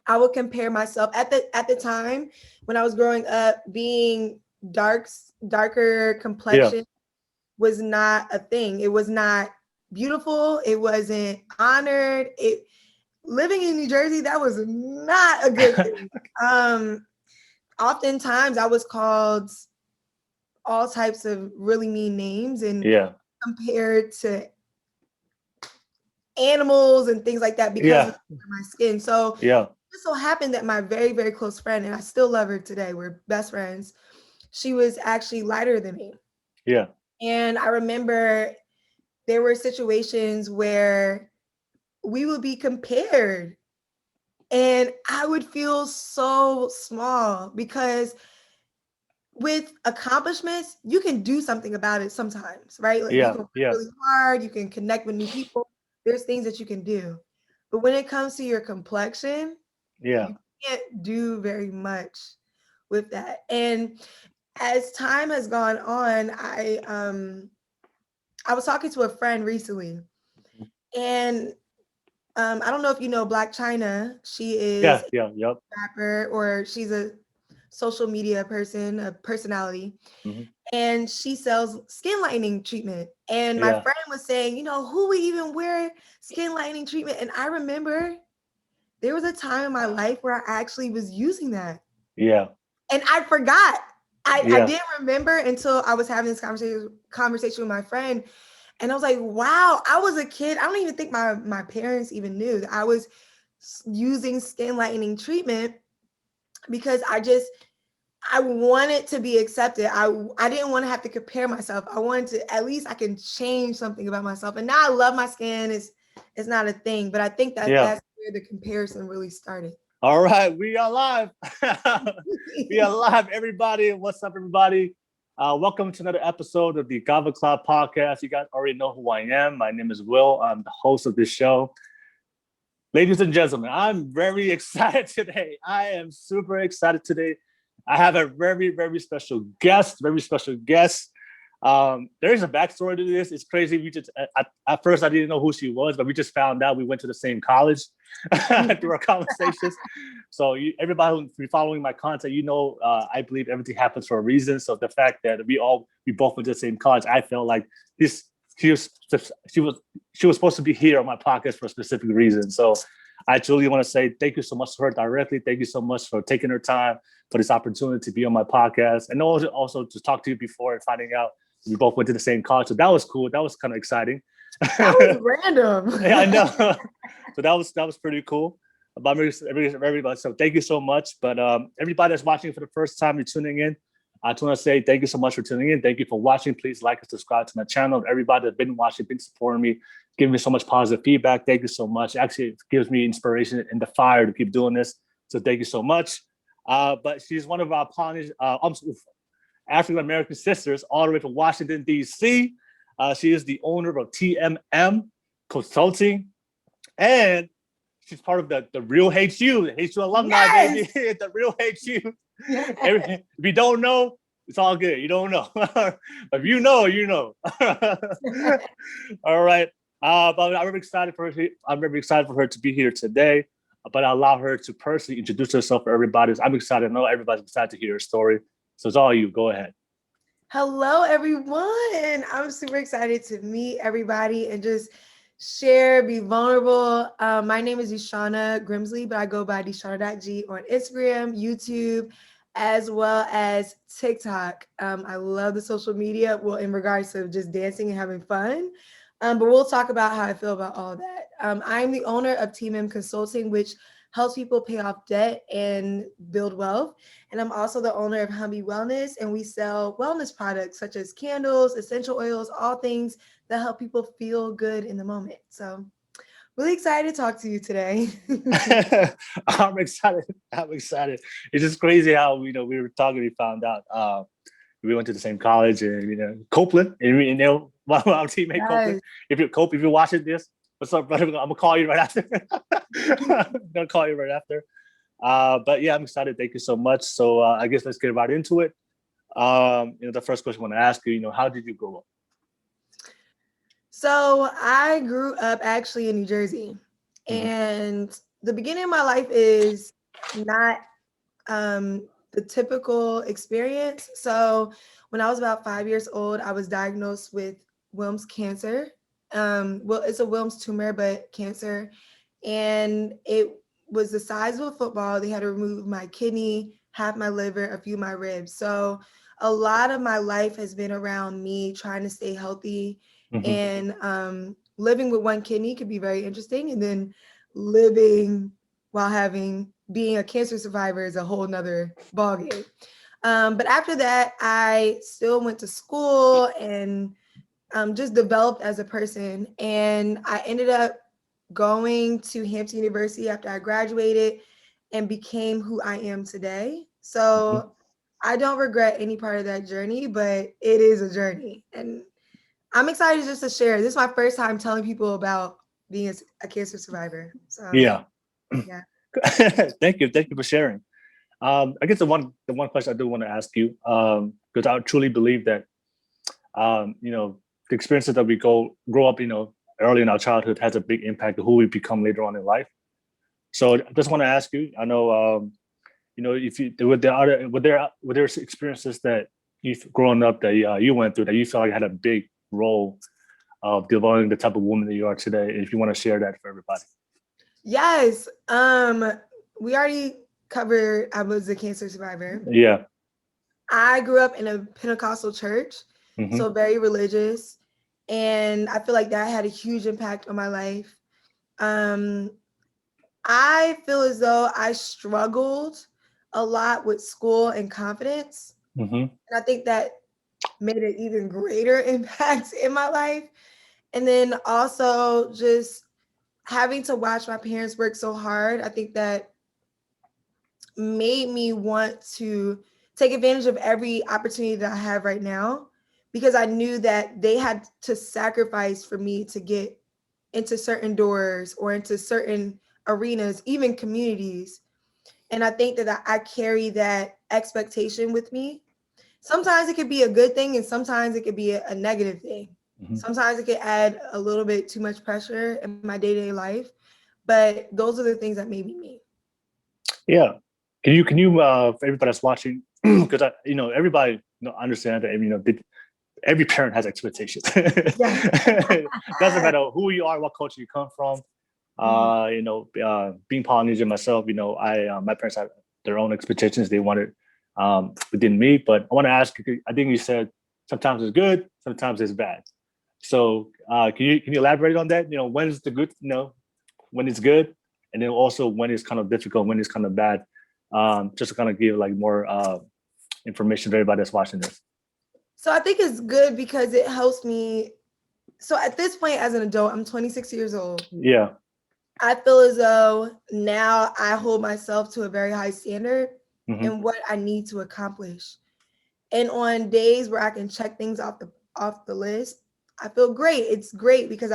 I would compare myself at the time when I was growing up, being darker Yeah. complexion was not a thing. It was not beautiful. It wasn't honored. It living in New Jersey, that was not a good thing. Um, Oftentimes I was called all types of really mean names and Yeah. compared to animals and things like that because of Yeah. my skin. So Yeah. it so happened that my very, very close friend, and I still love her today, we're best friends, she was actually lighter than me. Yeah. And I remember there were situations where we would be compared and I would feel so small because with accomplishments, you can do something about it sometimes, right? Like you Yeah. can work Yeah. really hard, you can connect with new people. There's things that you can do. But when it comes to your complexion, Yeah. you can't do very much with that. And as time has gone on, I was talking to a friend recently, and I don't know if you know Black China. She is Yeah. Yeah. Yep. rapper or she's a social media person, a personality, Hmm. and she sells skin lightening treatment. And my Yeah. friend was saying, who would even wear skin lightening treatment? And I remember there was a time in my life where I actually was using that. Yeah. And I forgot. I Yeah. didn't remember until I was having this conversation with my friend. And I was like, wow, I was a kid. I don't even think my parents even knew that I was using skin lightening treatment because I wanted to be accepted. I didn't want to have to compare myself. I wanted to at least I can change something about myself. And now I love my skin. It's not a thing, but I think that Yeah. that's where the comparison really started. All right, we are live. We are live, everybody. What's up, everybody? Welcome to another episode of the Kava Club podcast. You guys already know who I am. My name is Will. I'm the host of this show. Ladies and gentlemen, I'm very excited today. I am super excited today. I have a very, very special guest, there is a backstory to this. It's crazy. We just at first I didn't know who she was, but we just found out we went to the same college through our conversations. So everybody who's been following my content, I believe everything happens for a reason. So the fact that we both went to the same college, I felt like this she was she was she was supposed to be here on my podcast for a specific reason. So I truly want to say thank you so much to her directly. Thank you so much for taking her time for this opportunity to be on my podcast, and also to talk to you before and finding out we both went to the same college. So that was cool. That was kind of exciting. That was random. Yeah, I know. So that was pretty cool. About everybody. So thank you so much. But everybody that's watching for the first time, you're tuning in. I just want to say thank you so much for tuning in. Thank you for watching. Please like and subscribe to my channel. Everybody that's been watching, been supporting me, giving me so much positive feedback. Thank you so much. Actually, it gives me inspiration and the fire to keep doing this. So thank you so much. But she's one of our African American sisters, all the way from Washington, D.C. She is the owner of TMM Consulting, and she's part of the Real HU, the HU alumni, Yes. baby, the Real HU. Yes. If you don't know, it's all good. You don't know. But if you know, you know. All right. But I'm very excited for her. I'm very excited for her to be here today. But I allow her to personally introduce herself for everybody. I'm excited. I know everybody's excited to hear her story. So it's all you. Go ahead. Hello, everyone. I'm super excited to meet everybody and just share, be vulnerable. My name is Deshawna Grimsley, but I go by Deshawna.g on Instagram, YouTube, as well as TikTok. I love the social media, well, in regards to just dancing and having fun. But we'll talk about how I feel about all that. I'm the owner of Team M Consulting, which helps people pay off debt and build wealth. And I'm also the owner of Humby Wellness, and we sell wellness products such as candles, essential oils, all things that help people feel good in the moment. So, really excited to talk to you today. I'm excited. I'm excited. It's just crazy how we were talking. We found out we went to the same college, and Copeland, and our teammate Copeland. Yes. If you're watching this, what's up, brother? I'm gonna call you right after. I'm gonna call you right after. But yeah, I'm excited. Thank you so much. So I guess let's get right into it. The first question I want to ask you, how did you grow up? So, I grew up actually in New Jersey, Mm-hmm. and the beginning of my life is not the typical experience. So when I was about 5 years old, I was diagnosed with Wilms cancer. Well, it's a Wilms tumor, but cancer. And it was the size of a football. They had to remove my kidney, half my liver, a few of my ribs. So a lot of my life has been around me trying to stay healthy. And living with one kidney could be very interesting. And then living while being a cancer survivor is a whole nother ballgame. But after that, I still went to school and just developed as a person. And I ended up going to Hampton University after I graduated and became who I am today. So I don't regret any part of that journey, but it is a journey. And I'm excited just to share. This is my first time telling people about being a cancer survivor. So Yeah. Thank Thank you for sharing. I guess the one question I do want to ask you, because I truly believe that the experiences that we grow up, early in our childhood has a big impact on who we become later on in life. So I just want to ask you, I know, if you were there experiences that you've grown up that you went through that you felt like had a big role of developing the type of woman that you are today, if you want to share that for everybody. Yes. We already covered I was a cancer survivor. Yeah. I grew up in a Pentecostal church, so very religious. And I feel like that had a huge impact on my life. I feel as though I struggled a lot with school and confidence. And I think that made an even greater impact in my life. And then also just having to watch my parents work so hard, I think that made me want to take advantage of every opportunity that I have right now, because I knew that they had to sacrifice for me to get into certain doors or into certain arenas, even communities. And I think that I carry that expectation with me. Sometimes it could be a good thing and sometimes it could be a negative thing. Sometimes it could add a little bit too much pressure in my day-to-day life, but those are the things that made me me. Yeah. Can you for everybody that's watching, because everybody understand that every parent has expectations. Doesn't matter who you are, what culture you come from. Being Polynesian myself, my parents had their own expectations they wanted within me. But I want to ask you, I think you said sometimes it's good, sometimes it's bad. So can you elaborate on that? When is the good, when it's good, and then also when it's kind of difficult, when it's kind of bad. Just to kind of give like more information to everybody that's watching this. So I think it's good because it helps me. So at this point as an adult, I'm 26 years old. Yeah. I feel as though now I hold myself to a very high standard in what I need to accomplish. And on days where I can check things off the list, I feel great. It's great because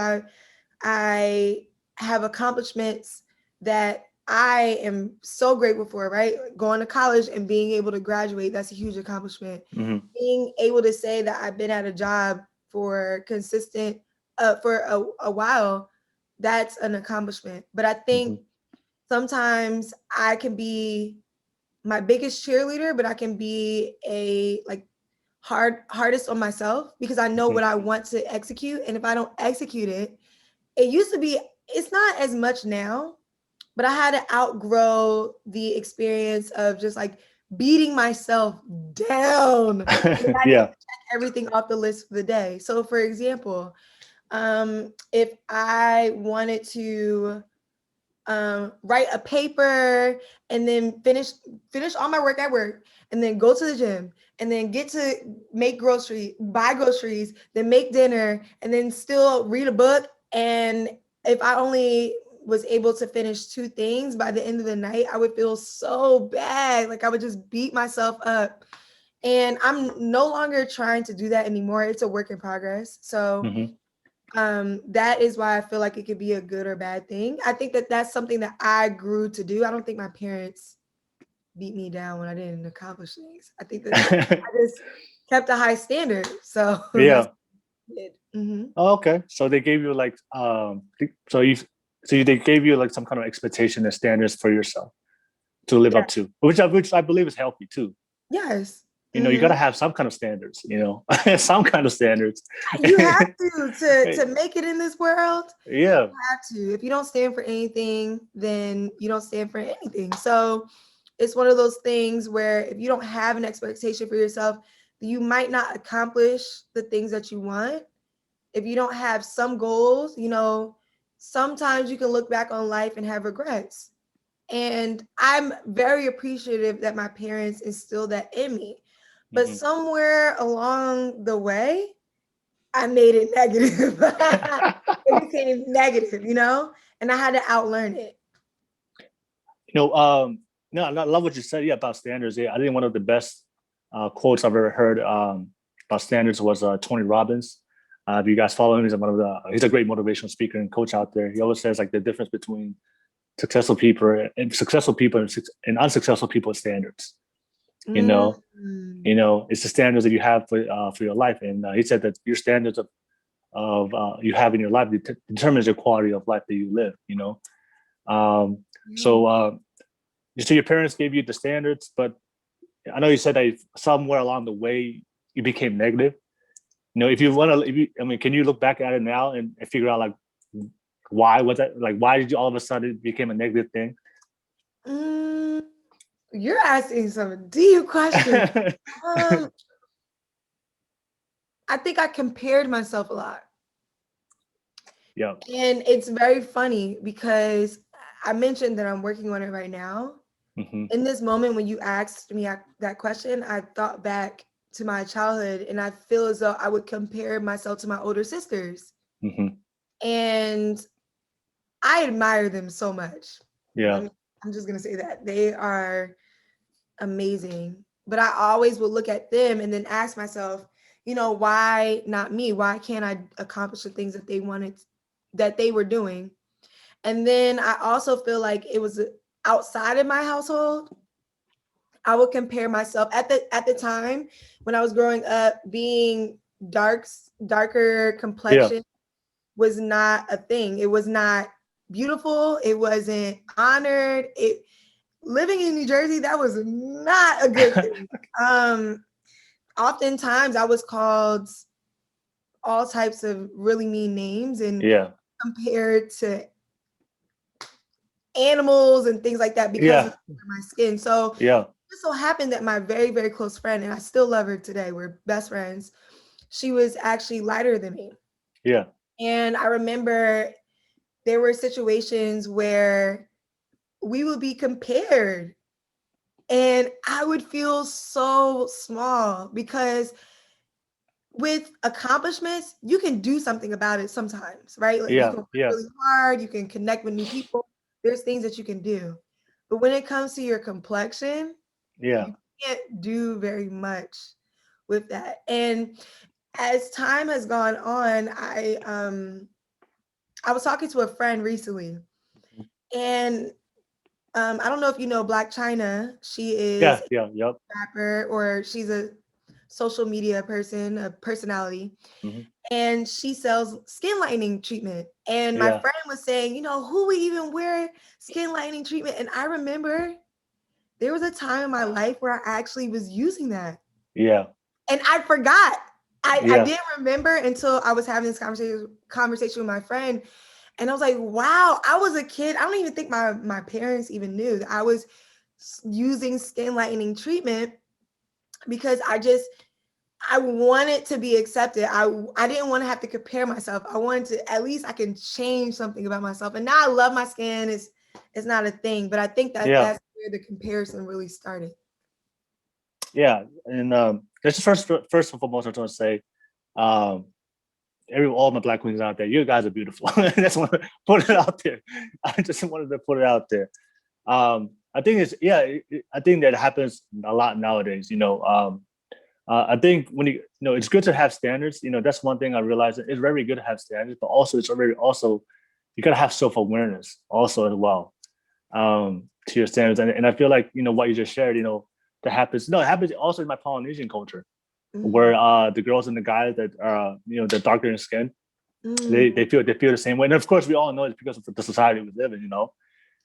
I have accomplishments that I am so grateful for, right? Going to college and being able to graduate, that's a huge accomplishment. Being able to say that I've been at a job for consistent, for a while, that's an accomplishment. But I think sometimes I can be my biggest cheerleader, but I can be a hardest on myself because I know what I want to execute. And if I don't execute it, it used to be, it's not as much now, but I had to outgrow the experience of just like beating myself down. Yeah. Check everything off the list for the day. So for example, if I wanted to write a paper and then finish all my work at work and then go to the gym and then get to buy groceries, then make dinner and then still read a book. And if I only was able to finish 2 things by the end of the night, I would feel so bad. Like I would just beat myself up. And I'm no longer trying to do that anymore. It's a work in progress. So that is why I feel like it could be a good or bad thing. I think that that's something that I grew to do. I don't think my parents beat me down when I didn't accomplish things. I think that I just kept a high standard. So yeah. Oh, okay. So they gave you like they gave you like some kind of expectation and standards for yourself to live Yeah. up to, which I believe is healthy too. Yes. You got to have some kind of standards, some kind of standards. You have to make it in this world. Yeah. You have to. If you don't stand for anything, then you don't stand for anything. So it's one of those things where if you don't have an expectation for yourself, you might not accomplish the things that you want. If you don't have some goals, sometimes you can look back on life and have regrets. And I'm very appreciative that my parents instilled that in me. But somewhere along the way, I made it negative. It became negative, and I had to outlearn it. No, I love what you said. Yeah, about standards. Yeah, I think one of the best quotes I've ever heard about standards was Tony Robbins. If you guys follow him, he's a great motivational speaker and coach out there. He always says like the difference between successful people and unsuccessful people is standards. It's the standards that you have for your life. And he said that your standards of you have in your life determines your quality of life that you live. So your parents gave you the standards, but I know you said that somewhere along the way you became negative. If you want to, can you look back at it now and figure out like why was that? Like, why did you all of a sudden it became a negative thing? You're asking some deep questions. I think I compared myself a lot. Yeah. And it's very funny because I mentioned that I'm working on it right now. In this moment, when you asked me that question, I thought back to my childhood and I feel as though I would compare myself to my older sisters. And I admire them so much. Yeah. I'm just going to say that. They are amazing. But I always would look at them and then ask myself, why not me? Why can't I accomplish the things that they were doing? And then I also feel like it was outside of my household. I would compare myself at the time when I was growing up, being darker complexion was not a thing. It was not beautiful. It wasn't honored. Living in New Jersey, that was not a good thing. Oftentimes I was called all types of really mean names and compared to animals and things like that because of my skin. So it so happened that my very, very close friend, and I still love her today, we're best friends, she was actually lighter than me. Yeah. And I remember there were situations where we would be compared and I would feel so small because with accomplishments, you can do something about it sometimes, right? Like you can work really hard, you can connect with new people. There's things that you can do. But when it comes to your complexion, you can't do very much with that. And as time has gone on, I was talking to a friend recently, and I don't know if you know Black China. She is a rapper, or she's a social media person, a personality. And she sells skin lightening treatment. And my friend was saying, who would even wear skin lightening treatment? And I remember there was a time in my life where I actually was using that. Yeah. And I forgot. I didn't remember until I was having this conversation with my friend. And I was like, wow, I was a kid. I don't even think my parents even knew that I was using skin lightening treatment because I wanted to be accepted. I didn't want to have to compare myself. I wanted to, at least I can change something about myself. And now I love my skin. It's not a thing, but I think that's where the comparison really started. Yeah. And that's first and foremost, I want to say, all my Black queens out there, you guys are beautiful. I just want to put it out there. I just wanted to put it out there. I think I think that happens a lot nowadays. I think when it's good to have standards. That's one thing I realized. It's very good to have standards, but also you gotta have self-awareness also as well to your standards. And I feel like what you just shared. That happens. No, it happens also in my Polynesian culture, where the girls and the guys that are they're darker in skin, they feel the same way. And of course, we all know it's because of the society we live in.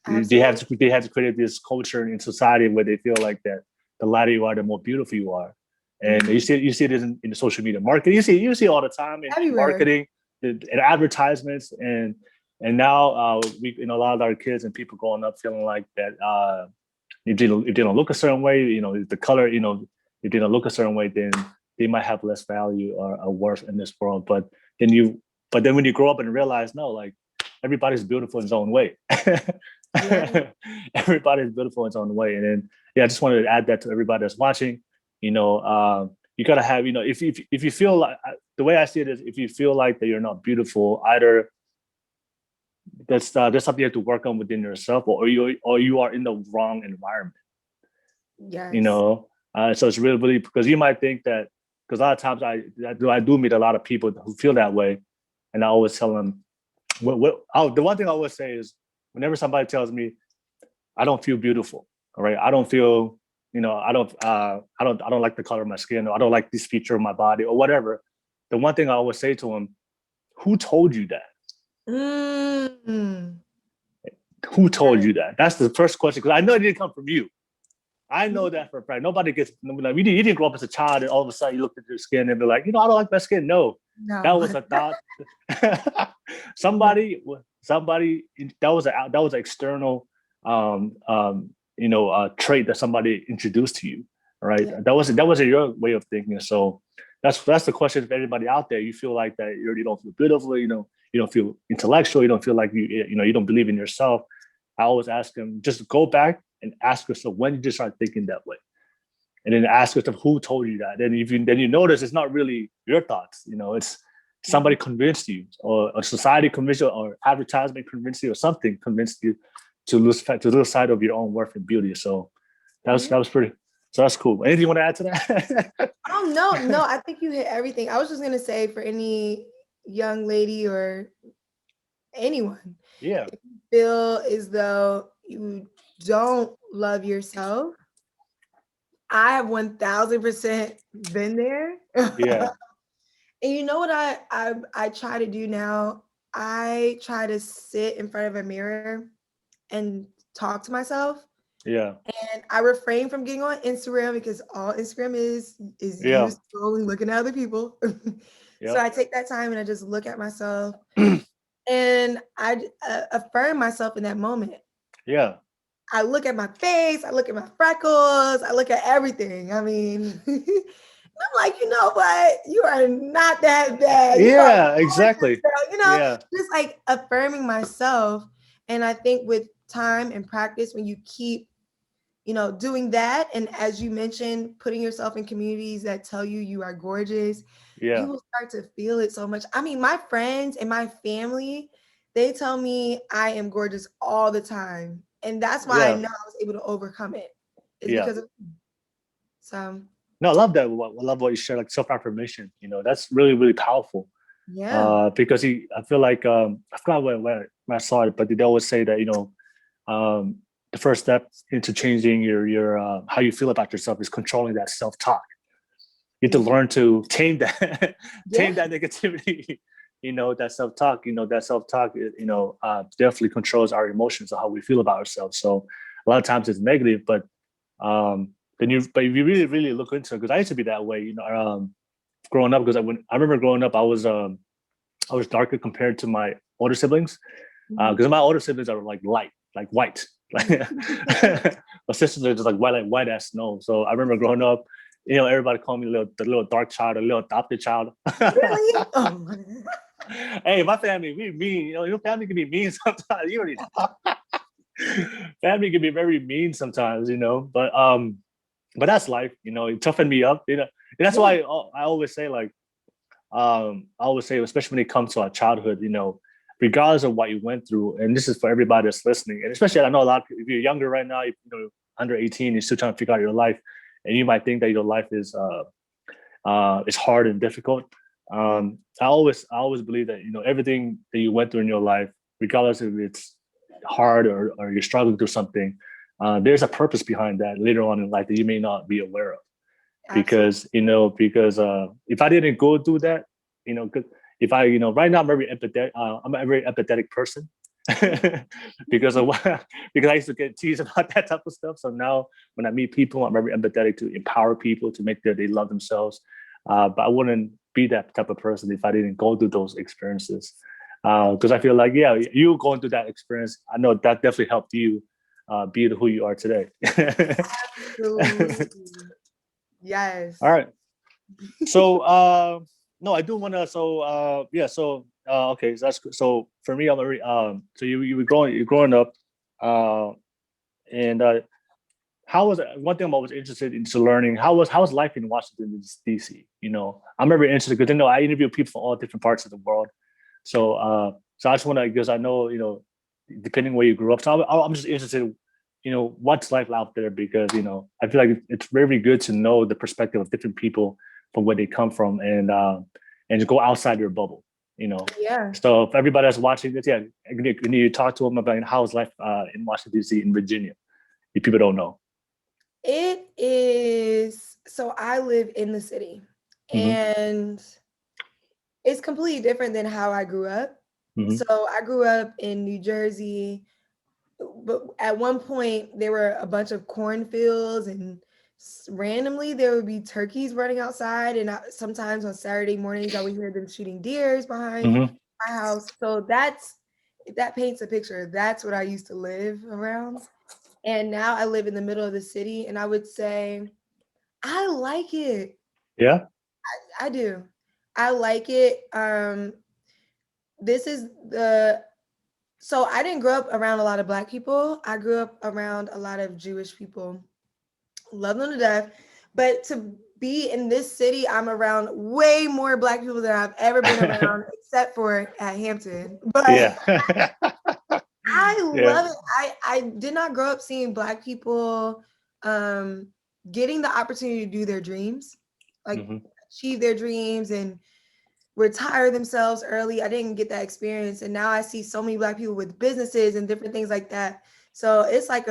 Absolutely. they have to create this culture in society where they feel like that the lighter you are, the more beautiful you are. And you see this in the social media marketing. You see all the time in Everywhere. marketing, in advertisements, and now we a lot of our kids and people growing up feeling like that if they don't look a certain way, the color, if they don't look a certain way, then they might have less value or worth in this world. But then when you grow up and realize, no, like everybody's beautiful in his own way. Yeah. Everybody's beautiful in its own way. And then, yeah, I just wanted to add that to everybody that's watching. You gotta have, if you feel like the way I see it is, if you feel like that you're not beautiful, either there's something you have to work on within yourself, or you are in the wrong environment. Yes. So it's really because you might think that because a lot of times I do meet a lot of people who feel that way, and I always tell them the one thing I always say is whenever somebody tells me I don't feel beautiful, all right, I don't feel I don't like the color of my skin, or I don't like this feature of my body or whatever. The one thing I always say to them, who told you that? Mm. Who told you that? That's the first question, because I know it didn't come from you. I know that for a fact. Nobody gets like you didn't grow up as a child and all of a sudden you looked at your skin and be like, I don't like my skin. No, that No. was a thought. somebody that was an external trait that somebody introduced to you, right? Yeah. That wasn't your way of thinking. So that's the question for everybody out there. You feel like that you don't feel beautiful, you don't feel intellectual, you don't feel like you don't believe in yourself. I always ask them, just go back and ask yourself, when did you start thinking that way? And then ask yourself, who told you that? Then you notice it's not really your thoughts. It's somebody convinced you, or a society convinced you, or advertisement convinced you, or something convinced you to lose sight of your own worth and beauty. So that was pretty. So that's cool. Anything you want to add to that? Oh no, I think you hit everything. I was just gonna say for any young lady or anyone, Yeah. if you feel as though you don't love yourself, I have 1000% been there. Yeah. And you know what I try to do now? I try to sit in front of a mirror and talk to myself. Yeah. And I refrain from getting on Instagram because all Instagram is you Yeah. scrolling, looking at other people. So Yeah. I take that time and I just look at myself and I affirm myself in that moment. Yeah. I look at my face, I look at my freckles, I look at everything. I mean, I'm like, you know what? You are not that bad. You are Yeah. gorgeous, Exactly. girl. Yeah. Just like affirming myself. And I think with time and practice, when you keep, doing that, and as you mentioned, putting yourself in communities that tell you you are gorgeous, you Yeah. will start to feel it so much. I mean, my friends and my family, they tell me I am gorgeous all the time. And that's why I Yeah. know I was able to overcome it. Is Yeah. because of so No, I love that. I love what you share, like self-affirmation. That's really, really powerful. yeah. Because I feel like I forgot where I saw it, but they always say that the first step into changing your how you feel about yourself is controlling that self-talk. You have to Yeah. learn to tame that Yeah. tame that negativity. That self-talk. That self-talk. Definitely controls our emotions or how we feel about ourselves. So a lot of times it's negative, but but if you really, really look into it, because I used to be that way, growing up. Because I remember growing up, I was darker compared to my older siblings. Because my older siblings are like light, like white. Like my sisters are just like white as snow. So I remember growing up, everybody called me the little dark child, the little adopted child. Really? Oh. Hey, my family, we mean. Your family can be mean sometimes. You already know. Family can be very mean sometimes, but that's life. It toughened me up. And that's why I always say, like, especially when it comes to our childhood, regardless of what you went through, and this is for everybody that's listening, and especially I know a lot. If you're younger right now, under 18, you're still trying to figure out your life, and you might think that your life is hard and difficult. I always believe that everything that you went through in your life, regardless if it's hard or you're struggling through something, there's a purpose behind that later on in life that you may not be aware of. Because if I didn't go through that, if I right now I'm I'm a very empathetic person. because of because I used to get teased about that type of stuff. So now when I meet people, I'm very empathetic to empower people to make sure they love themselves. But I wouldn't be that type of person if I didn't go through those experiences. Because I feel like, yeah, you going through that experience, I know that definitely helped you be who you are today. Absolutely. Yes. All right. So no, I do want to. So yeah. So okay. So that's so for me. I'm already. So you're growing up, and how was one thing I'm always interested into learning? How was life in Washington D.C.? You know, I'm very interested because I interview people from all different parts of the world. So so I just want to, because I know, depending where you grew up. So I'm just interested, what's life out there, because I feel like it's very good to know the perspective of different people from where they come from, and to go outside your bubble. Yeah. So if everybody that's watching this, yeah, you need to talk to them about how's life in Washington D.C. in Virginia, if people don't know. It is. So I live in the city, Mm-hmm. and it's completely different than how I grew up. Mm-hmm. So I grew up in New Jersey, but at one point there were a bunch of cornfields, and randomly there would be turkeys running outside, and sometimes on Saturday mornings I would hear them shooting deers behind Mm-hmm. my house. So if that paints a picture, that's what I used to live around. And now I live in the middle of the city, and I would say I like it. Yeah. I do. I like it. This is the So I didn't grow up around a lot of Black people. I grew up around a lot of Jewish people. Love them to death. But to be in this city, I'm around way more Black people than I've ever been around, except for at Hampton. But Yeah. I Yeah. love it. I did not grow up seeing Black people getting the opportunity to do their dreams, like Mm-hmm. achieve their dreams and retire themselves early. I didn't get that experience. And now I see so many Black people with businesses and different things like that. So it's like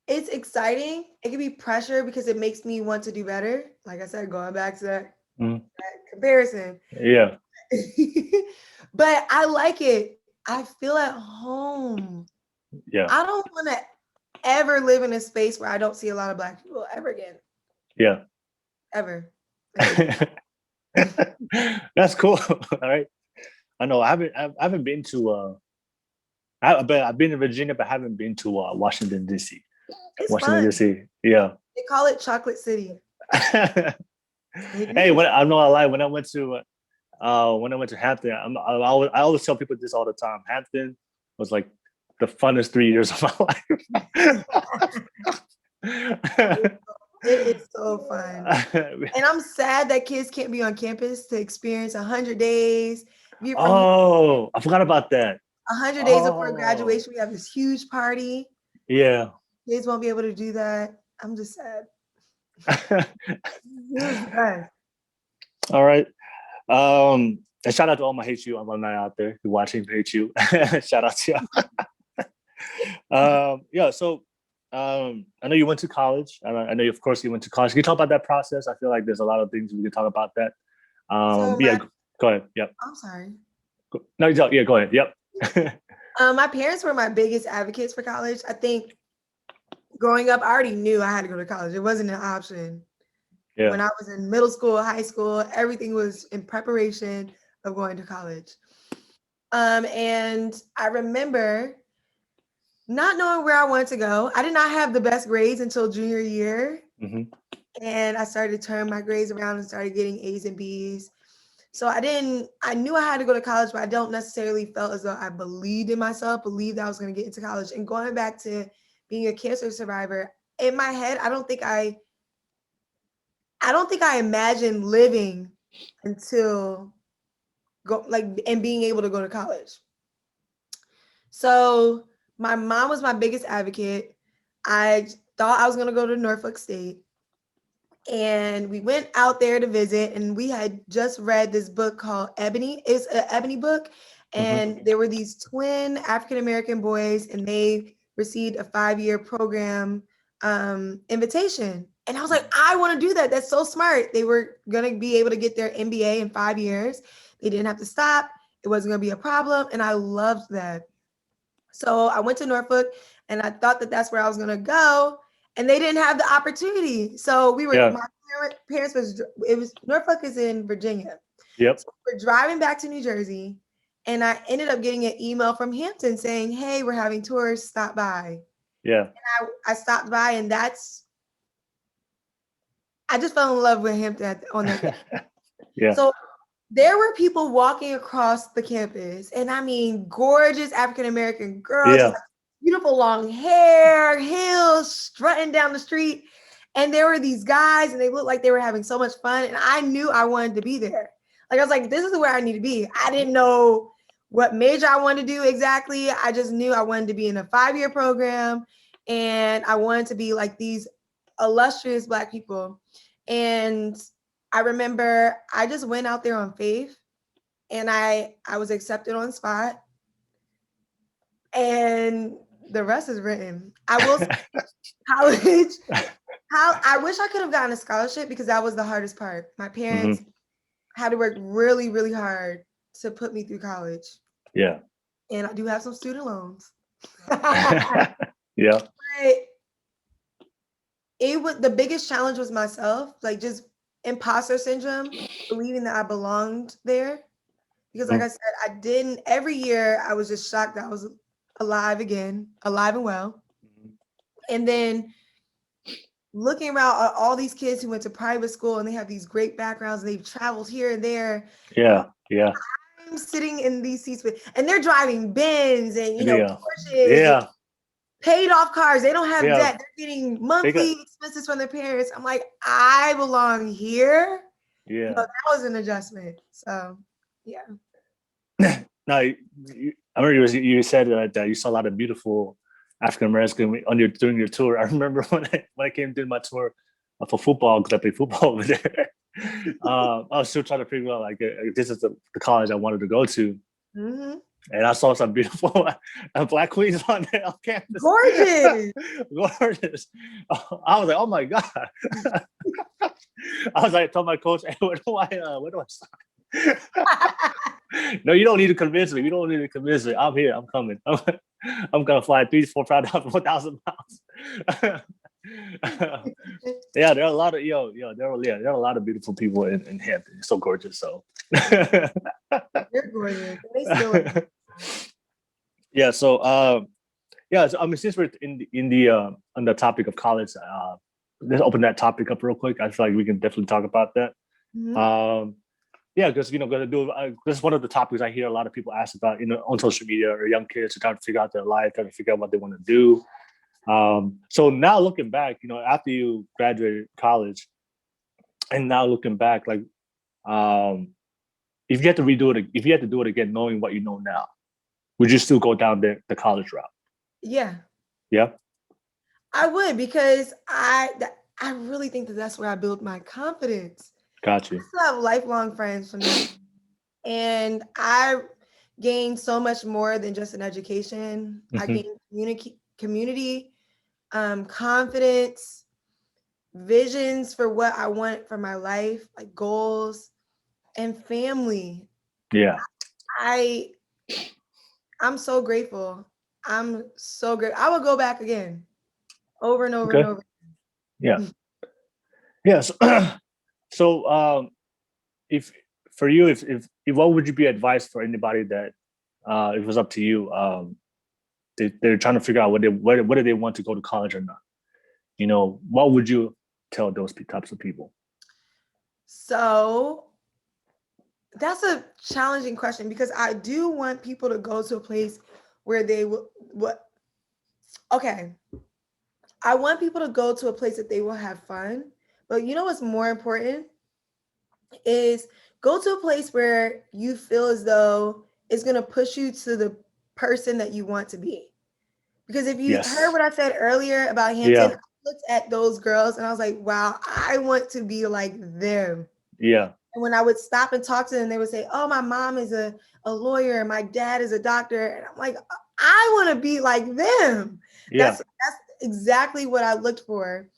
it's exciting. It can be pressure because it makes me want to do better. Like I said, going back to that Mm-hmm. comparison. Yeah. But I like it. I feel at home. Yeah. I don't want to ever live in a space where I don't see a lot of Black people ever again. Yeah. Ever. That's cool. All right. I know I haven't been to I've been in Virginia, but haven't been to Washington D.C. It's Washington fun. D.C. Yeah. They call it Chocolate City. Hey, I'm not gonna lie. When I went to Hampton, I always tell people this all the time. Hampton was like the funnest 3 years of my life. It is so fun. And I'm sad that kids can't be on campus to experience 100 days. Oh, I forgot about that. 100 days before Oh, graduation, we have this huge party. yeah. Kids won't be able to do that. I'm just sad. It was the best. All right. And shout out to all my Hate You alumni out there who watching Hate You. Shout out to you. Yeah. So, I know you went to college. I know, of course, you went to college. Can you talk about that process? I feel like there's a lot of things we can talk about that. So Yeah. Go ahead. Yep. I'm sorry. No, yeah. Go ahead. Yep. My parents were my biggest advocates for college. I think growing up, I already knew I had to go to college. It wasn't an option. Yeah. When I was in middle school, high school, everything was in preparation of going to college. And I remember not knowing where I wanted to go. I did not have the best grades until junior year. Mm-hmm. And I started to turn my grades around and started getting A's and B's. So I knew I had to go to college, but I don't necessarily felt as though I believed in myself, believed I was going to get into college. And going back to being a cancer survivor, in my head, I don't think I imagined living until and being able to go to college. So my mom was my biggest advocate. I thought I was going to go to Norfolk State. And we went out there to visit, and we had just read this book called Ebony. It's an Ebony book. And there were these twin African-American boys, and they received a 5-year program invitation. And I was like, I want to do that. That's so smart. They were going to be able to get their MBA in 5 years. They didn't have to stop. It wasn't going to be a problem. And I loved that. So I went to Norfolk and I thought that that's where I was going to go. And they didn't have the opportunity. So my parents Norfolk is in Virginia. Yep. So we're driving back to New Jersey. And I ended up getting an email from Hampton saying, hey, we're having tours, stop by. Yeah. And I stopped by, and I just fell in love with Hampton on that day. Yeah. So there were people walking across the campus, and I mean, gorgeous African-American girls, Yeah. like beautiful long hair, heels, strutting down the street. And there were these guys, and they looked like they were having so much fun. And I knew I wanted to be there. Like, I was like, this is where I need to be. I didn't know what major I wanted to do exactly. I just knew I wanted to be in a 5-year program, and I wanted to be like these illustrious Black people. And I remember I just went out there on faith, and I was accepted on spot, and the rest is written. I will say college. I wish I could have gotten a scholarship, because that was the hardest part. My parents had to work really, really hard to put me through college. Yeah. And I do have some student loans. Yeah. But the biggest challenge was myself, like just imposter syndrome, believing that I belonged there. Because like I said, every year I was just shocked that I was alive again, alive and well. And then looking around at all these kids who went to private school and they have these great backgrounds and they've traveled here and there. Yeah. Yeah. I'm sitting in these seats and they're driving Benz and, Porsches. Yeah. Paid off cars. They don't have debt. They're getting monthly expenses from their parents. I'm like, I belong here. Yeah. That was an adjustment. So, yeah. Now, I remember you said that you saw a lot of beautiful African American during your tour. I remember when I came doing my tour for football, because I played football over there. I was still trying to figure out this is the college I wanted to go to. Mm-hmm. And I saw some beautiful Black queens on campus. Gorgeous. Gorgeous. I was like, oh my God. I was like, I told my coach, hey, where do I start? No, you don't need to convince me. You don't need to convince me. I'm here. I'm coming. I'm gonna fly 4,000 miles. Yeah, there are a lot of there are a lot of beautiful people in Hampton. It's so gorgeous. So they're gorgeous. They still are. Yeah. So so, I mean, since we're on the topic of college, let's open that topic up real quick. I feel like we can definitely talk about that. Mm-hmm. Yeah, because this is one of the topics I hear a lot of people ask about, on social media, or young kids who trying to figure out their life, trying to figure out what they want to do. So now looking back, after you graduated college, and now looking back, if you had to do it again, knowing what you know now, would you still go down the college route? Yeah. Yeah. I would, because I really think that that's where I built my confidence. Got you. I still have lifelong friends from there. And I gained so much more than just an education. Mm-hmm. I gained community, confidence, visions for what I want for my life, like goals, and family. Yeah. I'm so grateful. I'm so great. I will go back again, over and over and over. Yeah. Yes. So, if what would you be advice for anybody that, if it was up to you, they're trying to figure out whether they want to go to college or not? What would you tell those types of people? So that's a challenging question, because I do want people to go to a place where they will. I want people to go to a place that they will have fun. But what's more important is go to a place where you feel as though it's going to push you to the person that you want to be. Because if you heard what I said earlier about Hampton, I looked at those girls and I was like, wow, I want to be like them. Yeah. And when I would stop and talk to them, they would say, oh, my mom is a lawyer, my dad is a doctor. And I'm like, I want to be like them. Yeah. That's exactly what I looked for.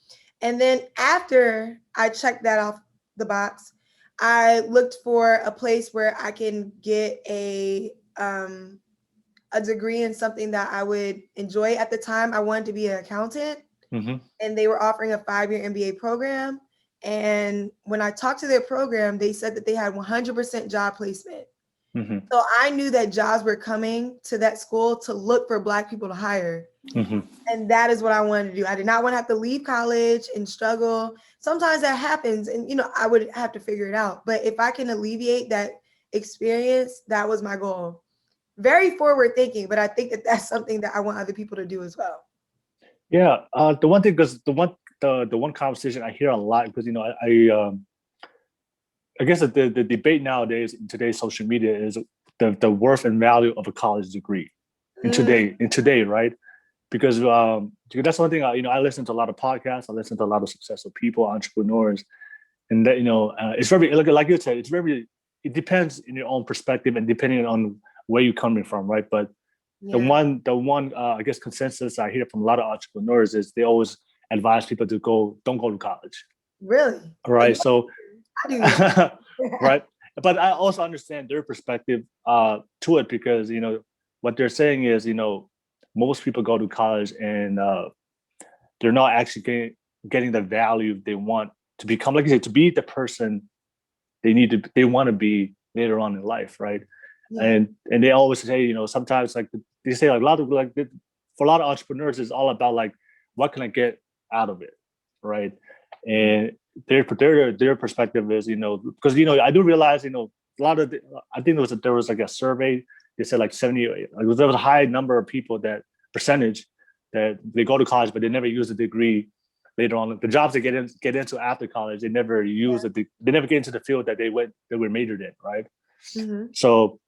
And then after I checked that off the box, I looked for a place where I can get a degree in something that I would enjoy. At the time, I wanted to be an accountant, and they were offering a 5-year MBA program. And when I talked to their program, they said that they had 100% job placement. So I knew that jobs were coming to that school to look for Black people to hire. And that is what I wanted to do. I did not want to have to leave college and struggle. Sometimes that happens, and I would have to figure it out. But if I can alleviate that experience, that was my goal. Very forward thinking, but I think that that's something that I want other people to do as well. Yeah, the one thing, because the one conversation I hear a lot, because I guess that the debate nowadays in today's social media is the worth and value of a college degree in today, right? Because that's one thing. I listen to a lot of podcasts. I listen to a lot of successful people, entrepreneurs, and that it's very, like you said, it depends in your own perspective and depending on where you're coming from, right? But the one I guess consensus I hear from a lot of entrepreneurs is they always advise people to don't go to college. Really? Right. So I do. right. But I also understand their perspective to it, because what they're saying is most people go to college and they're not actually getting the value they want to become, like you said, to be the person they want to be later on in life, right? Yeah. And they always say, sometimes like they say, like a lot of for a lot of entrepreneurs, it's all about like, what can I get out of it, right? And their perspective is, because I do realize, a lot of I think there was like a survey. They said like 70, there was a high number of people, that percentage, that they go to college but they never use a degree later on. The jobs they get into after college, they never use they never get into the field that they were majored in, right? So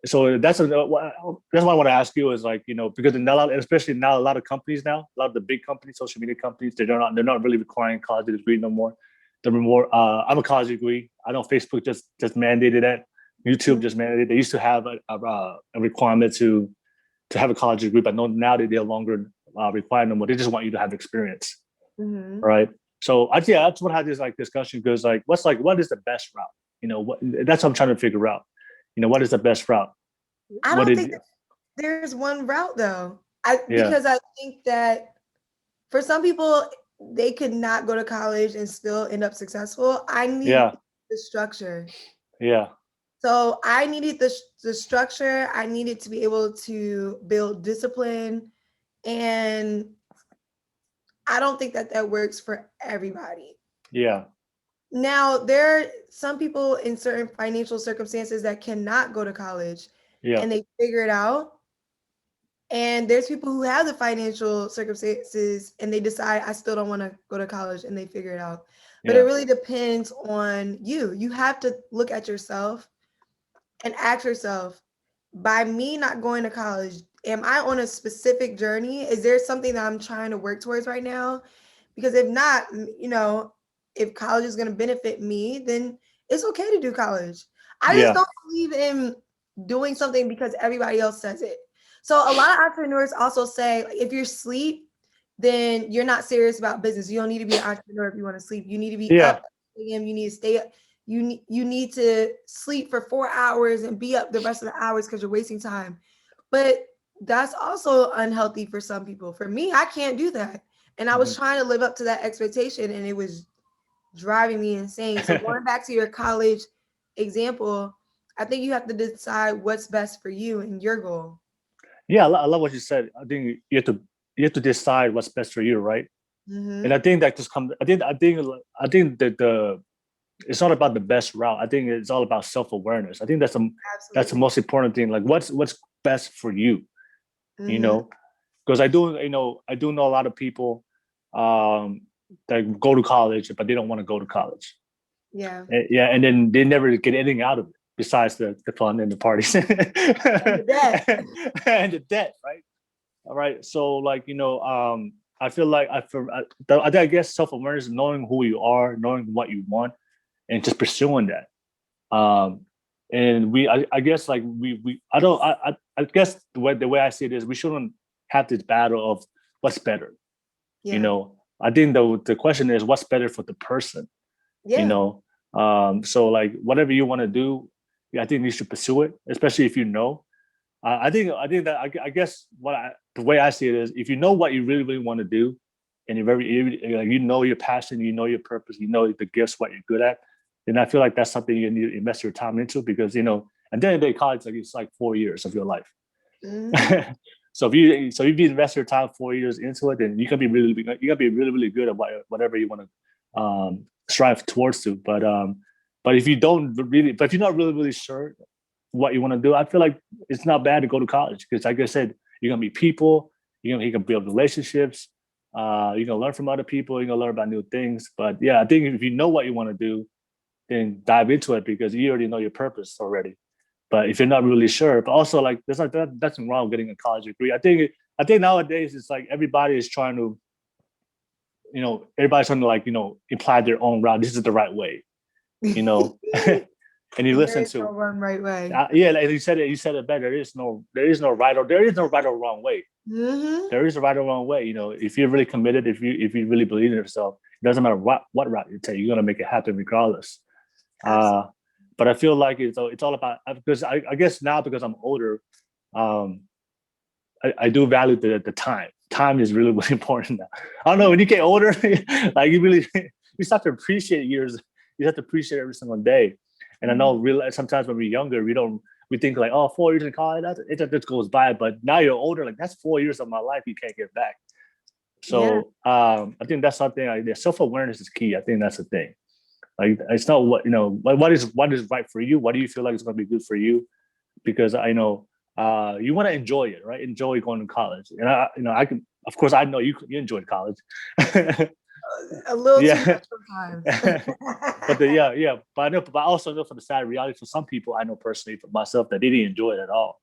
that's what I want to ask you is, like, because especially now, a lot of companies now, a lot of the big companies, social media companies, they're not really requiring college degree no more. They're more I'm a college degree. I know Facebook just mandated that. YouTube just mandated. They used to have a requirement to have a college degree, but now they no longer require no more. They just want you to have experience, right? So I just want to have this like discussion, because what is the best route? That's what I'm trying to figure out. What is the best route? I don't think there's one route though. Because I think that for some people, they could not go to college and still end up successful. I need the structure. Yeah. So I needed the structure. I needed to be able to build discipline. And I don't think that works for everybody. Yeah. Now, there are some people in certain financial circumstances that cannot go to college, and they figure it out. And there's people who have the financial circumstances and they decide, I still don't want to go to college, and they figure it out. But it really depends on you. You have to look at yourself and ask yourself, by me not going to college, am I on a specific journey? Is there something that I'm trying to work towards right now? Because if not, if college is going to benefit me, then it's okay to do college. I just don't believe in doing something because everybody else says it. So a lot of entrepreneurs also say, if you're asleep, then you're not serious about business. You don't need to be an entrepreneur if you want to sleep. You need to be up. You need to stay up. You need to sleep for 4 hours and be up the rest of the hours because you're wasting time. But that's also unhealthy for some people. For me, I can't do that. And I was trying to live up to that expectation, and it was driving me insane. So going back to your college example, I think you have to decide what's best for you and your goal. Yeah, I love what you said. I think you have to decide what's best for you, right? And I think that just comes. I think that it's not about the best route. I think it's all about self-awareness. I think that's the most important thing. Like what's best for you, because I do know a lot of people that go to college, but they don't want to go to college. Yeah. And then they never get anything out of it besides the fun and the parties and the debt. And the debt, right? All right. So like, I feel like I guess self-awareness is knowing who you are, knowing what you want, and just pursuing that. And I guess like I guess the way I see it is, we shouldn't have this battle of what's better. I think the question is what's better for the person. So like whatever you want to do, I think you should pursue it, especially if you know. I think that I guess the way I see it is, if you know what you really really want to do, and like you know your passion, you know your purpose, you know the gifts, what you're good at, then I feel like that's something you need to invest your time into, because at the end of the day, college, like, it's like 4 years of your life. Mhm. So if you invest your time 4 years into it, then you can be really really good at whatever you want to strive towards to. But if if you're not really really sure what you want to do, I feel like it's not bad to go to college, because, like I said, you're gonna meet people, you can build relationships, you can learn from other people, you can learn about new things. But yeah, I think if you know what you want to do, then dive into it, because you already know your purpose already. But if you're not really sure, but also, like, there's not nothing wrong with getting a college degree. I think nowadays it's like everybody is trying to, everybody's trying to, like, imply their own route. This is the right way, you know. And you There listen is no to, one right way. yeah, like you said it better. There is no right or wrong way. Hmm. There is a right or wrong way. If you're really committed, if you really believe in yourself, it doesn't matter what route you take. You're gonna make it happen regardless. Absolutely. Uh, but I feel like it's all about, because I guess now, because I'm older, um, I do value the time. Time is really really important now. I don't know, when you get older, like you start to appreciate years. You have to appreciate every single day. And I know, Mhm. real sometimes when we're younger, we think like, oh, 4 years in college, it just goes by. But now you're older, like, that's 4 years of my life you can't get back. Yeah. So I think that's something. Self awareness is key. I think that's the thing. Like, it's not what is right for you. What do you feel like is going to be good for you? Because I know you want to enjoy it, right? Enjoy going to college, and I can. Of course, I know you enjoyed college. A little too Yeah. much sometimes. Yeah. But I also know, for the sad reality, for some people, I know personally for myself, that they didn't enjoy it at all.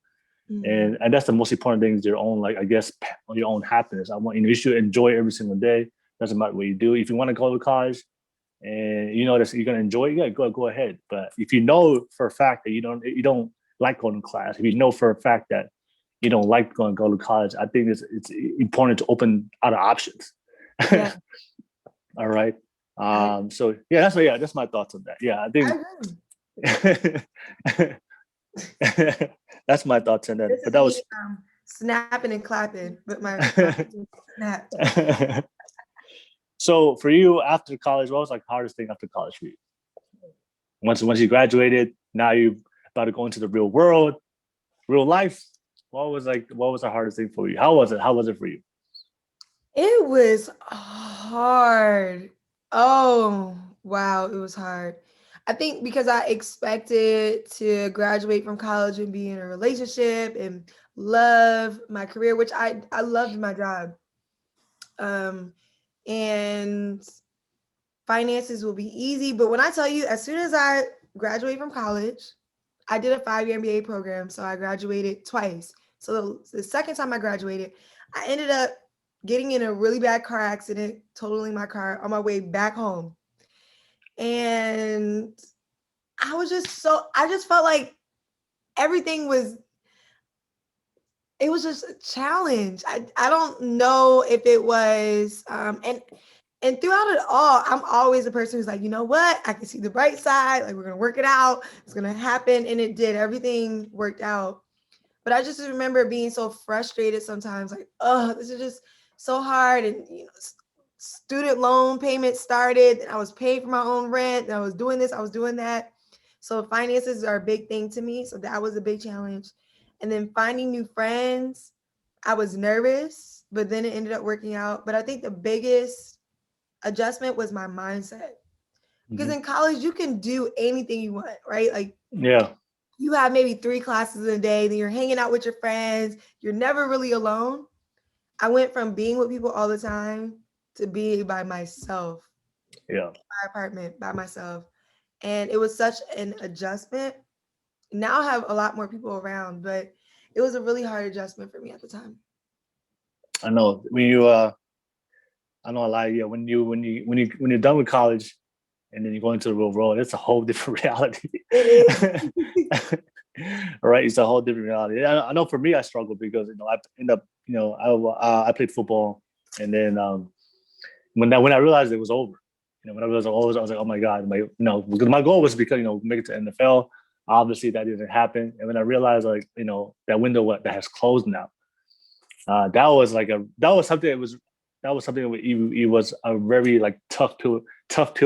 Mhm. And that's the most important thing, is your own, like, I guess, your own happiness. You should enjoy every single day. Doesn't matter what you do. If you want to go to college, and you know that you're gonna enjoy it, yeah, go ahead. But if you know for a fact that you don't like going to class, if you know for a fact that you don't like going to go to college, I think it's important to open other options. Yeah, All right. I So that's my thoughts on that. Yeah, I think agree. that's my thoughts on that. This But is that me was. snapping and clapping with my snaps. So for you, after college, what was, like, the hardest thing after college for you? Once you graduated, now you about to go into the real world, real life. What was the hardest thing for you? How was it? How was it for you? It was hard. Oh, wow, it was hard. I think because I expected to graduate from college and be in a relationship and love my career, which I loved my job. Um, and finances will be easy. But when I tell you, as soon as I graduated from college, I did a 5-year MBA program. So I graduated twice. So the second time I graduated, I ended up getting in a really bad car accident, totaling my car on my way back home. And I just felt like everything was, it was just a challenge. I don't know if it was, and throughout it all, I'm always a person who's like, you know what? I can see the bright side. Like, we're gonna work it out. It's gonna happen, and it did. Everything worked out. But I just remember being so frustrated sometimes, like, oh, this is just so hard. And student loan payments started, and I was paying for my own rent, and I was doing this, I was doing that. So finances are a big thing to me. So that was a big challenge. And then finding new friends, I was nervous, but then it ended up working out. But I think the biggest adjustment was my mindset. Because Mhm. in college, you can do anything you want, right? Like, Yeah. you have maybe 3 classes a day, then you're hanging out with your friends, you're never really alone. I went from being with people all the time to being by myself, Yeah. my apartment by myself. And it was such an adjustment. Now I have a lot more people around, but it was a really hard adjustment for me at the time. I know when you. I know a lot. Yeah. When you're done with college, and then you go into the real world, it's a whole different reality. It is. All right, it's a whole different reality. I know for me, I struggled because I end up, I played football, and then when I realized it was over, when I was always, I was like, oh my God, because my goal was to become, make it to NFL. Obviously, that didn't happen. And when I realized, like, that window that has closed now, that was something that it was a very like tough pill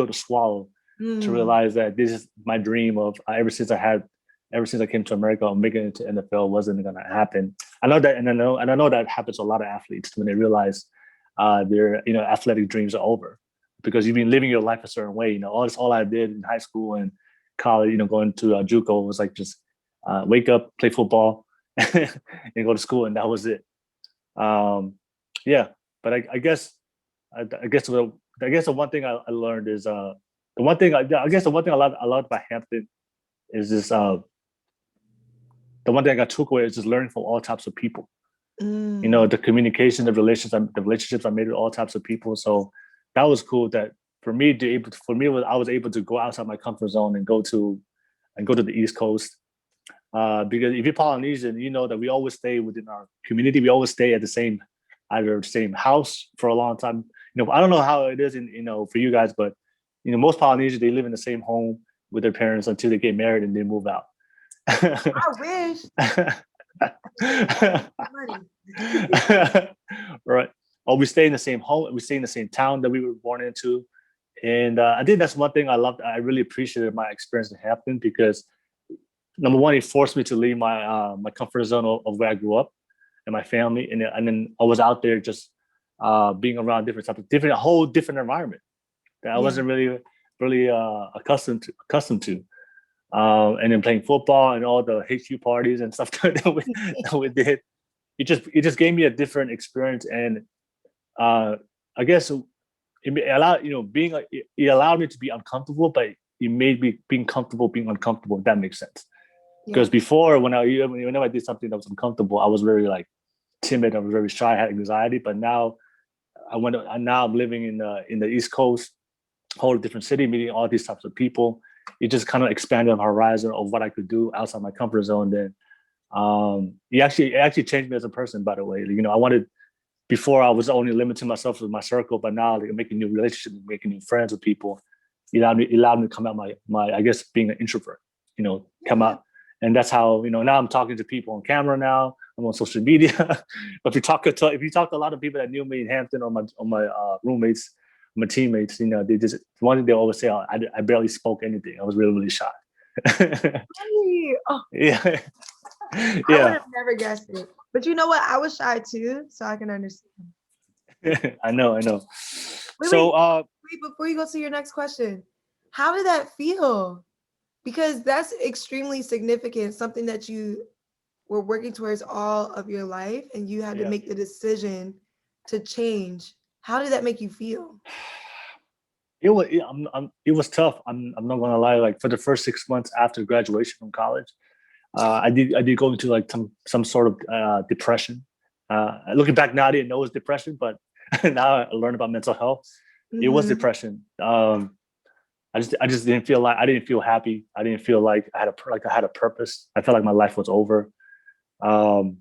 to swallow, to realize that this is my dream of ever since I came to America, making it to NFL wasn't going to happen. I know that, and I know that happens to a lot of athletes when they realize their athletic dreams are over, because you've been living your life a certain way. All I did in high school and college, going to JUCO, was like just wake up, play football, and go to school, and that was it. Yeah, but I guess the one thing I learned is the one thing I guess the one thing I loved about Hampton is this. The one thing I took away is just learning from all types of people. The communication, the relationships I made with all types of people. So that was cool. That for me, I was able to go outside my comfort zone and go to the East Coast. Because if you're Polynesian, you know that we always stay within our community. We always stay at either the same house for a long time. I don't know how it is for you guys, but most Polynesians, they live in the same home with their parents until they get married and they move out. I wish. Right. Or we stay in the same home. We stay in the same town that we were born into. And I think that's one thing I loved. I really appreciated my experience in Hampton, because number one, it forced me to leave my my comfort zone of where I grew up and my family. And then I was out there just being around a whole different environment that I wasn't really accustomed to. And then playing football and all the HQ parties and stuff that we did, it just gave me a different experience. And I guess it allowed me to be uncomfortable, but it made me being comfortable being uncomfortable, if that makes sense. Because before, whenever I did something that was uncomfortable, I was very like timid. I was very shy. I had anxiety. But now I'm living in the East Coast, whole different city, meeting all these types of people. It just kind of expanded my horizon of what I could do outside my comfort zone. Then it actually changed me as a person, by the way. Before I was only limiting myself with my circle, but now like making new relationships, making new friends with people, it allowed me to come out my I guess being an introvert, come out. And that's how, now I'm talking to people on camera now. I'm on social media. But if you talk to a lot of people that knew me in Hampton, or my roommates, my teammates, they just, one thing they always say, I barely spoke anything. I was really, really shy. Oh. Yeah. I would have never guessed it. But you know what? I was shy too, so I can understand. I know. Wait, before you go to your next question, how did that feel? Because that's extremely significant, something that you were working towards all of your life, and you had to make the decision to change. How did that make you feel? It was tough. I'm not gonna lie. Like for the first 6 months after graduation from college, I did go into like some sort of depression. Looking back now, I didn't know it was depression, but now I learned about mental health. It was depression. I just didn't feel happy. I didn't feel like I had a purpose. I felt like my life was over. But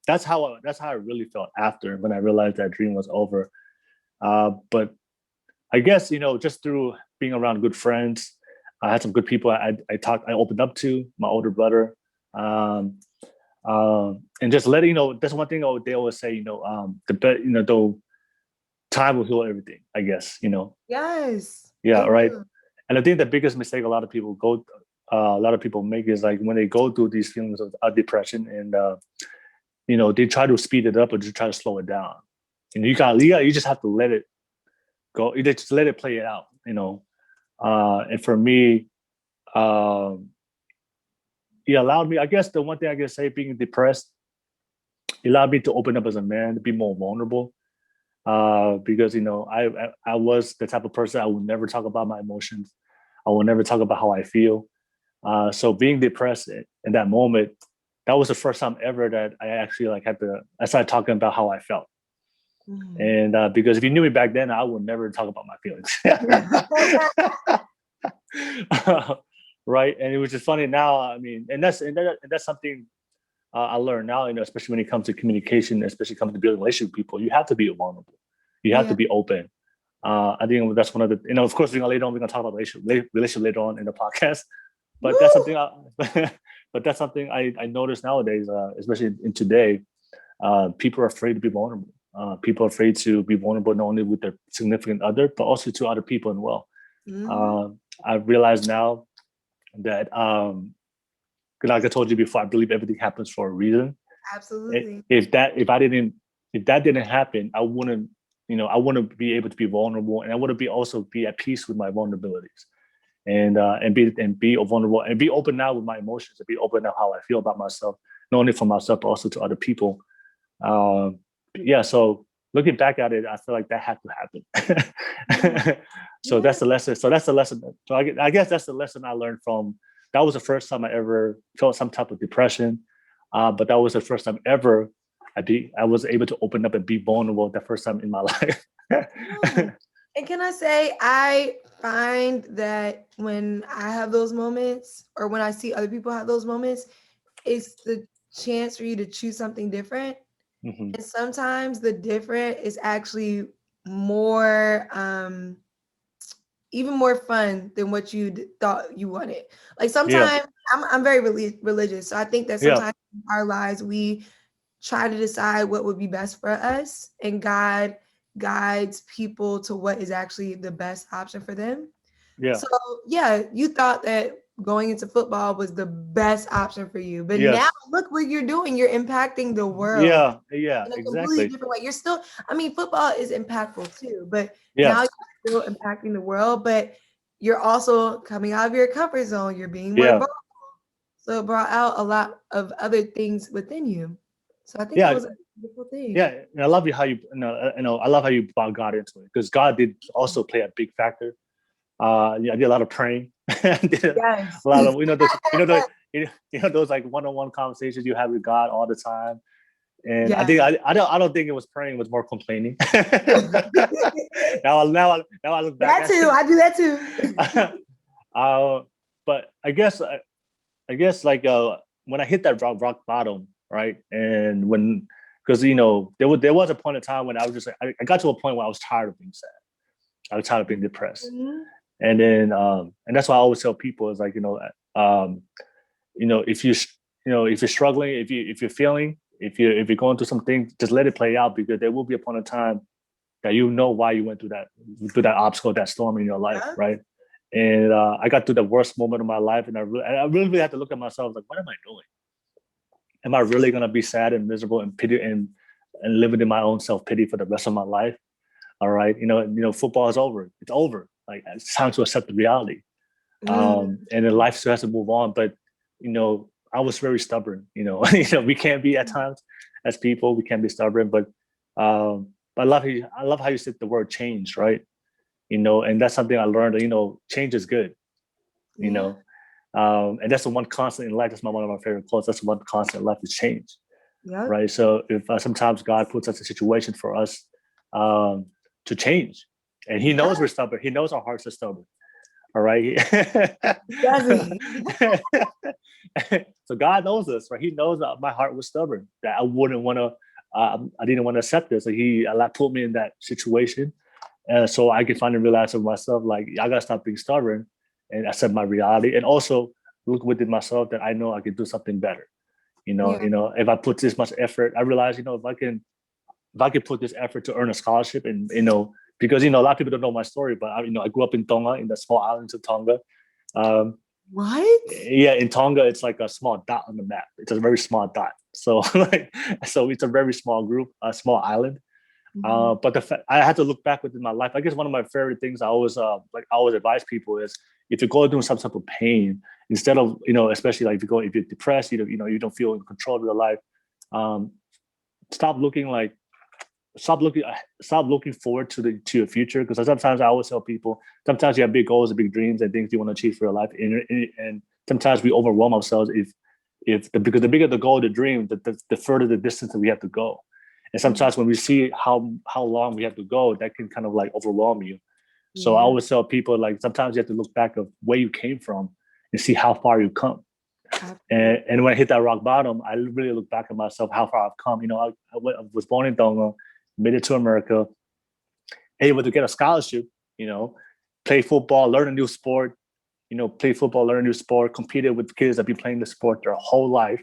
that's how I really felt after, when I realized that dream was over. But I guess, just through being around good friends, I had some good people I opened up to, my older brother, and just letting, that's one thing they always say, though time will heal everything, I guess, Yes. Yeah, right. And I think the biggest mistake a lot of people make is like when they go through these feelings of depression, and they try to speed it up or just try to slow it down. You just have to let it go. You just let it play it out. And for me, it allowed me. I guess the one thing I can say, being depressed, it allowed me to open up as a man, to be more vulnerable. Because I was the type of person, I would never talk about my emotions. I will never talk about how I feel. So being depressed in that moment, that was the first time ever that I actually I started talking about how I felt. And because if you knew me back then, I would never talk about my feelings. Right. And it was just funny now. I mean, and that's something I learned now, especially when it comes to communication, especially comes to building relationships with people, you have to be vulnerable. You have to be open. I think that's one of the, of course, we're gonna talk about relationship later on in the podcast. But that's Woo! something but that's something I notice nowadays, especially in today. People are afraid to be vulnerable. People are afraid to be vulnerable not only with their significant other, but also to other people as well. Mhm. I realize now that, like I told you before, I believe everything happens for a reason. Absolutely. If that didn't happen, I wouldn't be able to be vulnerable, and I wouldn't be also be at peace with my vulnerabilities, and be vulnerable and be open now with my emotions, and be open now how I feel about myself, not only for myself but also to other people. Yeah, so looking back at it, I feel like that had to Yeah. happen. So Yeah. that's the lesson. So that's the lesson. So I guess that's the lesson I learned from. That was the first time I ever felt some type of depression, but that was the first time ever I was able to open up and be vulnerable. The first time in my life. Yeah. And can I say, I find that when I have those moments, or when I see other people have those moments, it's the chance for you to choose something different. Hmm. And sometimes the different is actually more, even more fun than what you thought you wanted. Like Yeah, sometimes I'm very religious, so I think that yeah, sometimes in our lives we try to decide what would be best for us, and God guides people to what is actually the best option for them. yeah, So yeah, you thought that going into football was the best option for you, but now yes, look what you're doing. You're impacting the world yeah, yeah, in a completely exactly. different way. You're still, I mean, football is impactful too, but Yeah, now you're still impacting the world, but you're also coming out of your comfort zone. You're being more yeah, vulnerable. So it brought out a lot of other things within you. So I think that yeah. was a beautiful thing. Yeah, and I love you how I love how you brought God into it, because God did also play a big factor. Yeah, I did a lot of praying. I did a Yes. lot of those like one-on-one conversations you have with God all the time. And I think Yes. I don't think it was praying; it was more complaining. Now I look back That at too. it. I do that too. uh, but I guess like when I hit that rock bottom, right? And when because there was a point in time when I was just like I got to a point where I was tired of being sad. I was tired of being depressed. Mhm. And then and that's why I always tell people is like if if you're struggling, if you're feeling, if you're going through something, just let it play out, because there will be a point in time that why you went through that obstacle, that storm in your life, Yeah. right? And I got through the worst moment of my life, and I really had to look at myself like, what am I doing? Am I really gonna be sad and miserable and pity and living in my own self pity for the rest of my life? All right, football is over. It's over. Like, it's time to accept the reality. Mm. And then life still has to move on. But I was very stubborn. We can't be at times as people. We can be stubborn, but I love how you said the word change, right? And that's something I learned. Change is good. You Yeah. know, and that's the one constant in life. That's one of my favorite quotes. That's the one constant in life is change, Yep. right? So if sometimes God puts us in a situation for us to change, and He Yeah. knows we're stubborn. He knows our hearts are stubborn. All right. Does it? So God knows this, right? He knows that my heart was stubborn, that I wouldn't want to, I didn't want to accept this. So He put me in that situation. So I can finally realize of myself, like, I got to stop being stubborn and accept my reality. And also look within myself that I know I can do something better. Yeah. If I put this much effort, I realize, if I could put this effort to earn a scholarship, and because a lot of people don't know my story, but I grew up in Tonga, in the small islands of Tonga. Um, What? yeah, in Tonga, it's like a small dot on the map. It's a very small dot. So so it's a very small group, a small island. Mhm. But I had to look back within my life. I guess one of my favorite things I always advise people is, if you're going through some type of pain, instead of especially like if you're depressed, you don't feel in control of your life. Um, stop looking like stop looking forward to your future, because sometimes I always tell people, sometimes you have big goals and big dreams and things you want to achieve for your life, and sometimes we overwhelm ourselves because the bigger the goal, the dream, the further the distance that we have to go. And Mhm. sometimes when we see how long we have to go, that can kind of like overwhelm you. So I Yeah. always tell people, like, sometimes you have to look back of where you came from and see how far you've come. Absolutely. And when I hit that rock bottom, I really look back at myself, how far I've come. I was born in Tonga, made it to America, able to get a scholarship, play football, learn a new sport, play football, learn a new sport, competed with kids that have been playing the sport their whole life.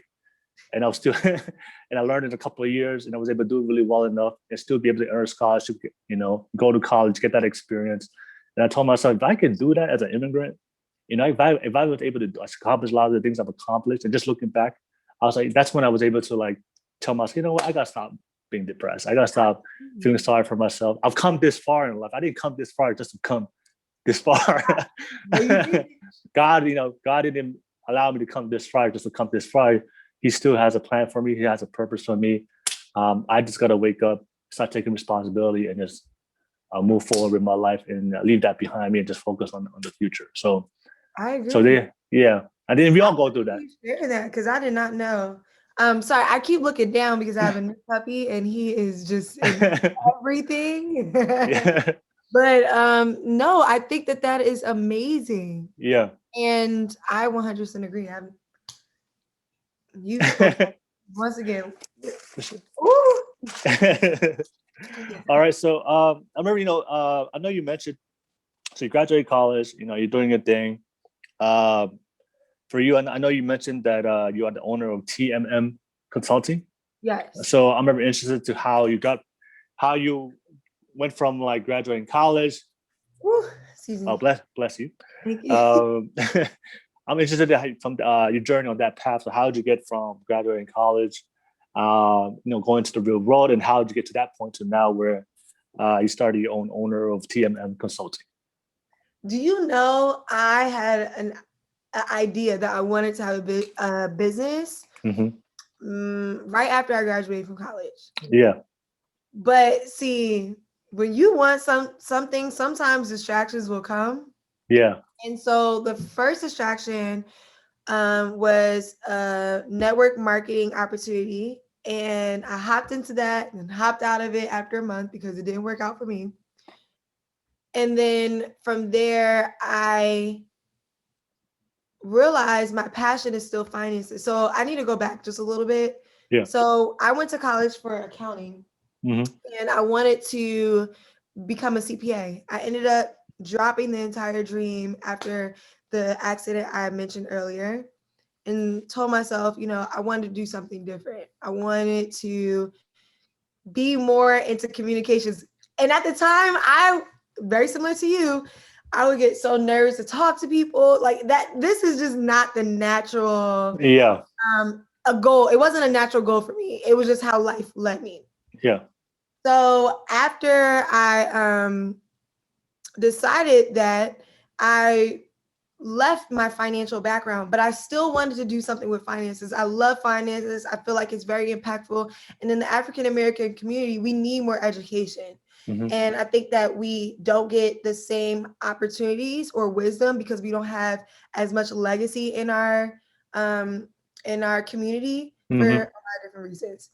And I was still, and I learned in a couple of years, and I was able to do really well enough and still be able to earn a scholarship, go to college, get that experience. And I told myself, if I can do that as an immigrant, if I was able to accomplish a lot of the things I've accomplished, and just looking back, I was like, that's when I was able to like tell myself, you know what, I gotta stop being depressed. I gotta stop feeling sorry for myself. I've come this far in life. I didn't come this far just to come this far. God didn't allow me to come this far just to come this far. He still has a plan for me. He has a purpose for me. I just gotta wake up, start taking responsibility, and just move forward with my life and leave that behind me and just focus on the future. So I agree. So and then we all go through that. Share that because I did not know. Sorry, I keep looking down because I have a new puppy and he is just everything. But no, I think that is amazing. Yeah. And I 100% agree. You once again. Ooh. All right. So I remember, I know you mentioned, so you graduated college, you're doing your thing. For you, and I know you mentioned that you are the owner of TMM Consulting. Yes. So I'm very interested to how you went from like graduating college. Ooh, excuse me. Oh, bless you. Thank you. I'm interested from your journey on that path. So how did you get from graduating college, going to the real world, and how did you get to that point to now where you started your own owner of TMM Consulting? Do you know I had an idea that I wanted to have a business right after I graduated from college. Yeah. But see, when you want something, sometimes distractions will come. Yeah. And so the first distraction was a network marketing opportunity. And I hopped into that and hopped out of it after a month because it didn't work out for me. And then from there, I realized my passion is still finances. So I need to go back just a little bit. Yeah. So I went to college for accounting and I wanted to become a CPA. I ended up dropping the entire dream after the accident I mentioned earlier and told myself, I wanted to do something different. I wanted to be more into communications. And at the time, very similar to you, I would get so nervous to talk to people like that. This is just not the natural, a goal. It wasn't a natural goal for me. It was just how life led me. Yeah. So after I decided that, I left my financial background, but I still wanted to do something with finances. I love finances. I feel like it's very impactful. And in the African-American community, we need more education. And I think that we don't get the same opportunities or wisdom because we don't have as much legacy in our community for a lot of different reasons.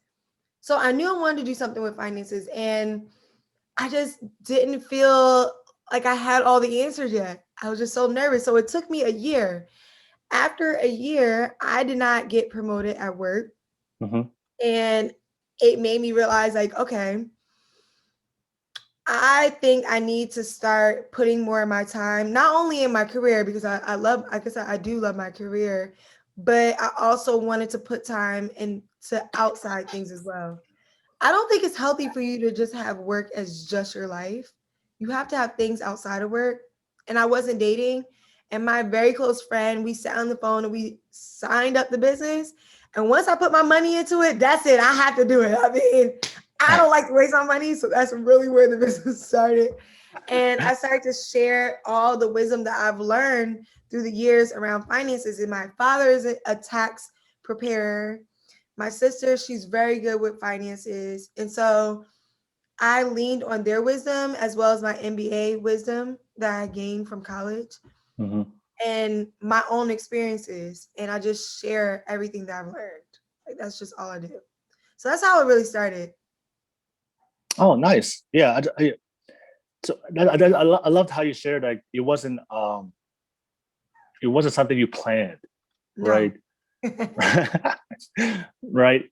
So I knew I wanted to do something with finances, and I just didn't feel like I had all the answers yet. I was just so nervous. So it took me a year. After a year, I did not get promoted at work. And it made me realize, like, okay, I think I need to start putting more of my time, not only in my career, because I love, like I said, I do love my career, but I also wanted to put time into outside things as well. I don't think it's healthy for you to just have work as just your life. You have to have things outside of work. And I wasn't dating. And my very close friend, we sat on the phone and we signed up the business. And once I put my money into it, that's it. I have to do it. I mean, I don't like to waste my money. So that's really where the business started. And I started to share all the wisdom that I've learned through the years around finances. And my father is a tax preparer. My sister, she's very good with finances. And so I leaned on their wisdom as well as my MBA wisdom that I gained from college and my own experiences. And I just share everything that I've learned. Like, that's just all I do. So that's how it really started. Oh, nice. Yeah. So I loved how you shared, like, it wasn't something you planned, right? Right.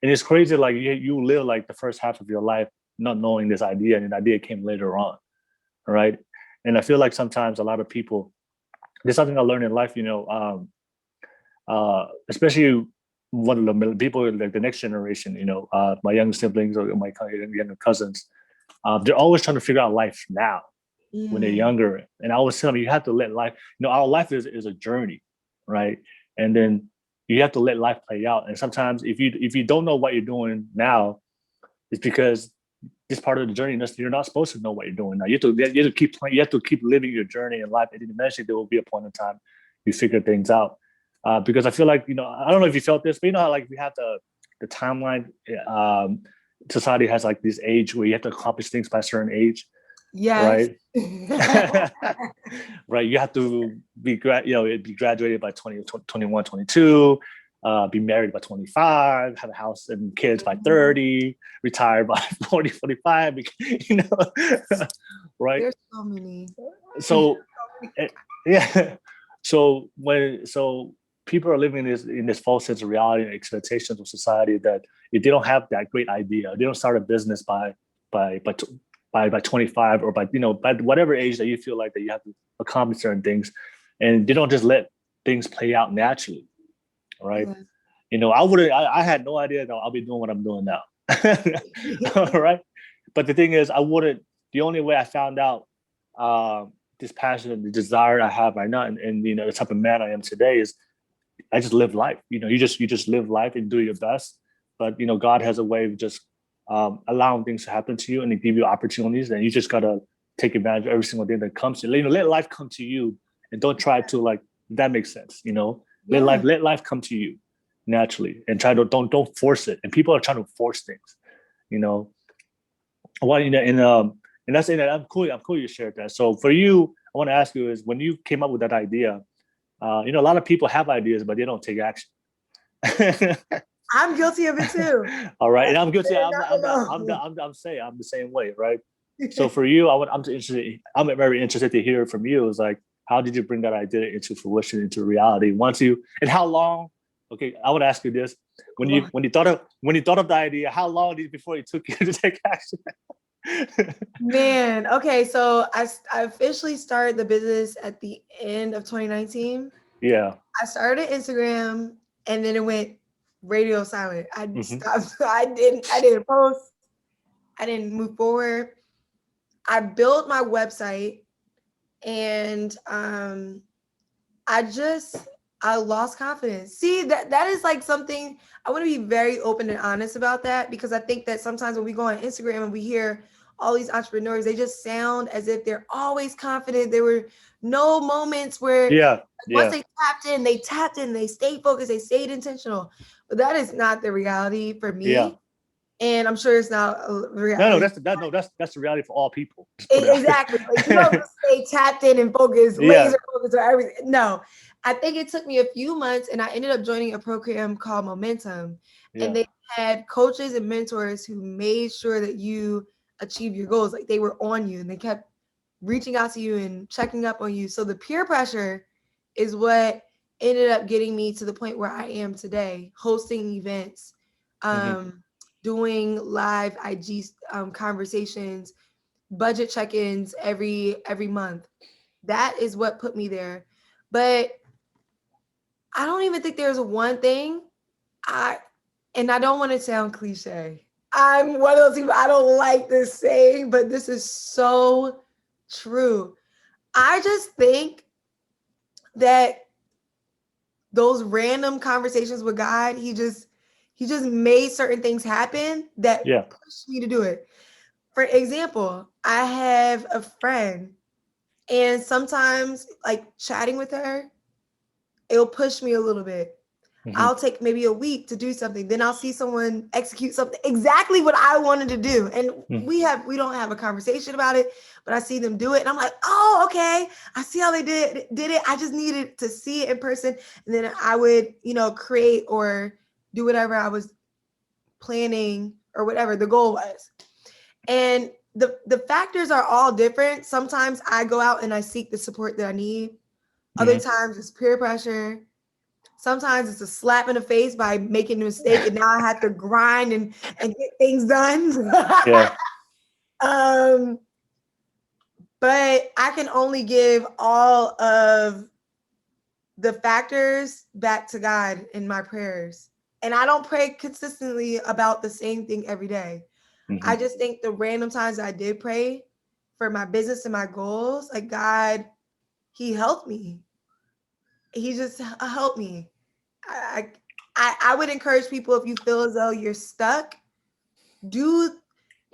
And it's crazy, like you live like the first half of your life not knowing this idea, and the idea came later on, right? And I feel like sometimes a lot of people, there's something I learned in life, especially one of the people like the next generation, my younger siblings or my younger cousins, they're always trying to figure out life now when they're younger. And I always tell them, you have to let life, our life is a journey, right? And then you have to let life play out. And sometimes if you don't know what you're doing now, it's because this part of the journey, you're not supposed to know what you're doing now. You have to keep playing, you have to keep living your journey in life. And eventually there will be a point in time you figure things out. Because I feel like, I don't know if you felt this, but you know how like we have the timeline, society has like this age where you have to accomplish things by a certain age. Yes. Right. Right. You have to be graduated by 20, 21, 22, be married by 25, have a house and kids by 30, retire by 40, 45, right? There's so many. So, yeah. So people are living in this false sense of reality and expectations of society that if they don't have that great idea, they don't start a business by 25 or by whatever age that you feel like that you have to accomplish certain things, and they don't just let things play out naturally, right? Yeah. I had no idea that I'll be doing what I'm doing now. Right? But the thing is, the only way I found out this passion and the desire I have right now and the type of man I am today is I just live life. You just live life and do your best. But God has a way of just allowing things to happen to you and to give you opportunities, and you just gotta take advantage of every single thing that comes to you. Let life come to you, and don't try to if that makes sense. Let life come to you naturally, and don't force it. And people are trying to force things. And that's it. I'm cool you shared that. So for you, I want to ask you is when you came up with that idea, a lot of people have ideas, but they don't take action. I'm guilty of it too. All right, and I'm guilty. I'm the same way, right? So for you, I'm very interested to hear from you. Is like, how did you bring that idea into fruition, into reality? And how long? Okay, I would ask you this: when you thought of the idea, how long before it took you to take action? Man, okay, so I officially started the business at the end of 2019. Yeah, I started Instagram, and then it went radio silent. I stopped. I didn't post. I didn't move forward. I built my website, and I lost confidence. See, that is like something I want to be very open and honest about that, because I think that sometimes when we go on Instagram and we hear all these entrepreneurs, they just sound as if they're always confident. There were no moments where once they tapped in, they stayed focused, they stayed intentional. But that is not the reality for me. Yeah. And I'm sure it's not a reality. No, that's the reality for all people. Exactly. Like, you don't stay tapped in and focused, laser focused on everything. No, I think it took me a few months, and I ended up joining a program called Momentum. Yeah. And they had coaches and mentors who made sure that you achieve your goals. Like, they were on you, and they kept reaching out to you and checking up on you. So the peer pressure is what ended up getting me to the point where I am today, hosting events, doing live IG conversations, budget check-ins every month. That is what put me there. But I don't even think there's one thing. And I don't want to sound cliche. I'm one of those people, I don't like this saying, but this is so true. I just think that those random conversations with God, he just made certain things happen that pushed me to do it. For example, I have a friend, and sometimes like chatting with her, it'll push me a little bit. I'll take maybe a week to do something. Then I'll see someone execute something exactly what I wanted to do. And we don't have a conversation about it, but I see them do it. And I'm like, oh, okay. I see how they did it. I just needed to see it in person. And then I would, create or do whatever I was planning or whatever the goal was. And the factors are all different. Sometimes I go out and I seek the support that I need. Other times it's peer pressure. Sometimes it's a slap in the face by making a mistake, and now I have to grind and get things done. But I can only give all of the factors back to God in my prayers. And I don't pray consistently about the same thing every day. Mm-hmm. I just think the random times I did pray for my business and my goals, like God, He helped me. He just helped me. I would encourage people, if you feel as though you're stuck, do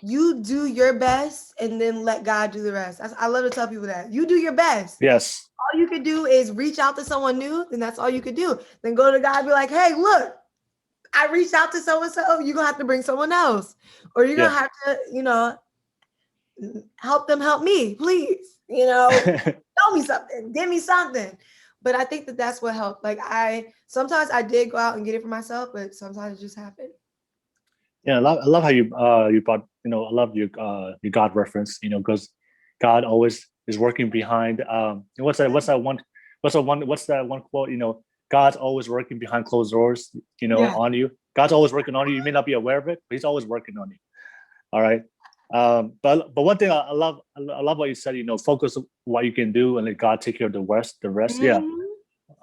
do your best and then let God do the rest. I love to tell people that. You do your best. Yes. All you could do is reach out to someone new, then that's all you could do. Then go to God and be like, hey, look, I reached out to so-and-so. You're going to have to bring someone else. Or you're going to have to, help them help me, please. Tell me something. Give me something. But I think that that's what helped. Like sometimes I did go out and get it for myself, but sometimes it just happened. Yeah, I love how you brought, I love your God reference, because God always is working behind. What's that one quote? God's always working behind closed doors. On you. God's always working on you. You may not be aware of it, but He's always working on you. All right. But one thing I love what you said. Focus on what you can do and let God take care of the rest. Mm-hmm. Yeah.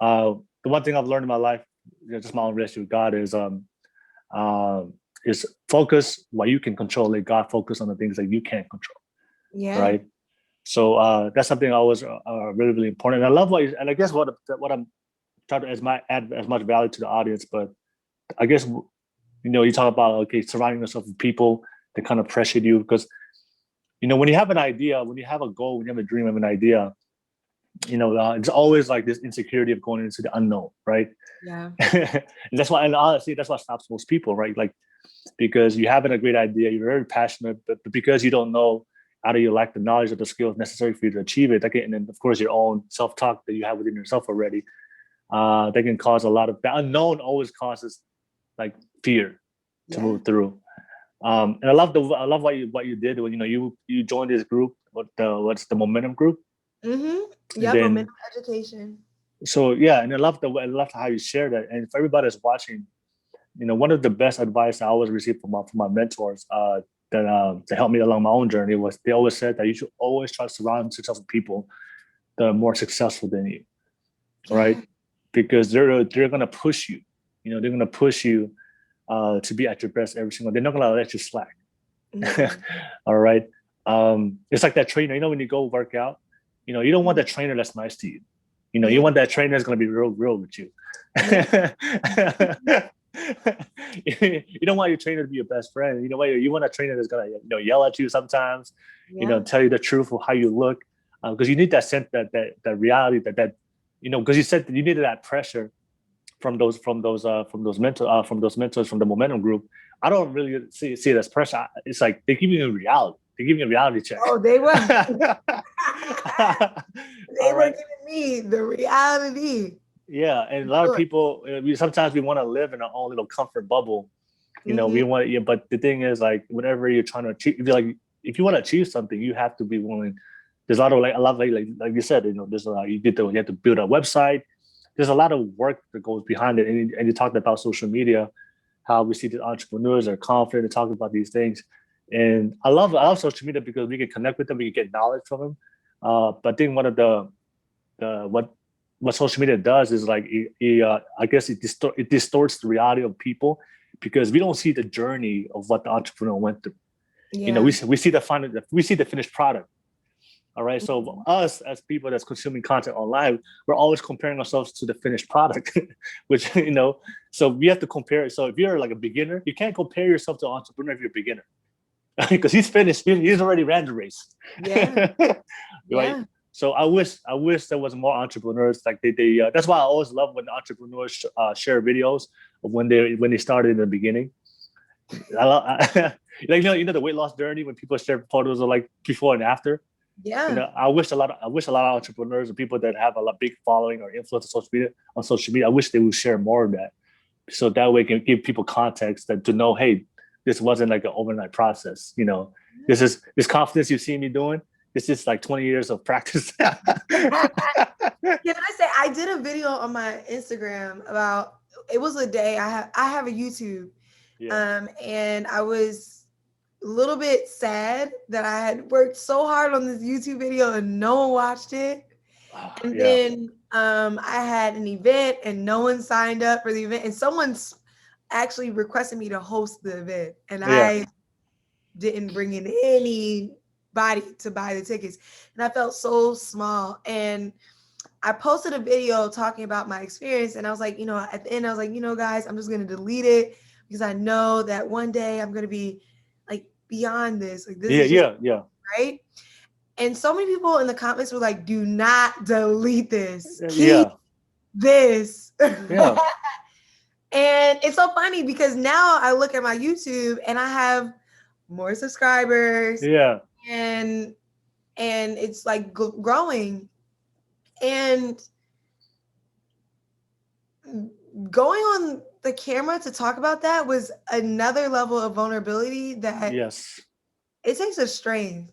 The one thing I've learned in my life, just my own relationship with God, is focus what you can control. Let God focus on the things that you can't control. Yeah. Right. So that's something always really, really important. And I love and I guess what I'm trying to add as much value to the audience. But I guess you talk about surrounding yourself with people that kind of pressure you, because when you have an idea, when you have a goal, when you have a dream of an idea, it's always like this insecurity of going into the unknown, right? Yeah. And that's why, and honestly, that's what stops most people, right? Like, because you have a great idea, you're very passionate, but because you don't know, out of your lack the knowledge or the skills necessary for you to achieve it, and then of course your own self-talk that you have within yourself already, that can cause a lot of, the unknown always causes like fear to move through. And I love what you did when you joined this group. What's the Momentum group? Mm-hmm. Yeah, Momentum Education. So yeah, and I love how you share that. And for everybody that's watching, one of the best advice I always received from my mentors that to help me along my own journey was, they always said that you should always try to surround yourself with people that are more successful than you, right? Because they're gonna push you. They're gonna push you to be at your best every single day. They're not gonna let you slack. Mm-hmm. All right. It's like that trainer. When you go work out, you don't want that trainer that's nice to you. You want that trainer that's gonna be real with you. You don't want your trainer to be your best friend. You want a trainer that's gonna yell at you sometimes. Tell you the truth of how you look, because you need that sense, that reality, that because you said that you needed that pressure from those mentors from the Momentum group. I don't really see it as pressure. It's like they give you a reality. They give you a reality check. Oh, they were. They were giving me the reality. Yeah, and a lot of people, sometimes we want to live in our own little comfort bubble. We want to, but the thing is, like, whenever you're trying to achieve, if you want to achieve something, you have to be willing. There's a lot of like you said, there's you have to build a website. There's a lot of work that goes behind it, and you talked about social media, how we see the entrepreneurs are confident to talk about these things, and I love social media because we can connect with them, we can get knowledge from them. But I think one of the what social media does is like I guess it distorts the reality of people, because we don't see the journey of what the entrepreneur went through. Yeah. We see the finished product. All right. So us as people that's consuming content online, we're always comparing ourselves to the finished product, which, so we have to compare. So if you're like a beginner, you can't compare yourself to an entrepreneur if you're a beginner, because he's finished. He's already ran the race. Yeah. Right. Yeah. So I wish there was more entrepreneurs. Like they that's why I always love when entrepreneurs share videos of when they started in the beginning. I love, like the weight loss journey, when people share photos of like before and after. Yeah. I wish a lot of entrepreneurs and people that have a big following or influence on social media, I wish they would share more of that, so that way it can give people context to know, hey, this wasn't like an overnight process. This confidence you see me doing. This is like 20 years of practice. Can I say, I did a video on my Instagram about, it was a day I have a YouTube, and I was little bit sad that I had worked so hard on this YouTube video and no one watched it. And Yeah. then I had an event and no one signed up for the event. And someone's actually requested me to host the event. And Yeah. I didn't bring in anybody to buy the tickets. And I felt so small. And I posted a video talking about my experience. And I was like, you know, at the end, I was like, you know, guys, I'm just going to delete it because I know that one day I'm going to be like beyond this. Like, this is just right. And so many people in the comments were like, do not delete this. Keep this. Yeah. And it's so funny because now I look at my YouTube and I have more subscribers. Yeah. And it's like growing. And going on the camera to talk about that was another level of vulnerability that it takes a strength.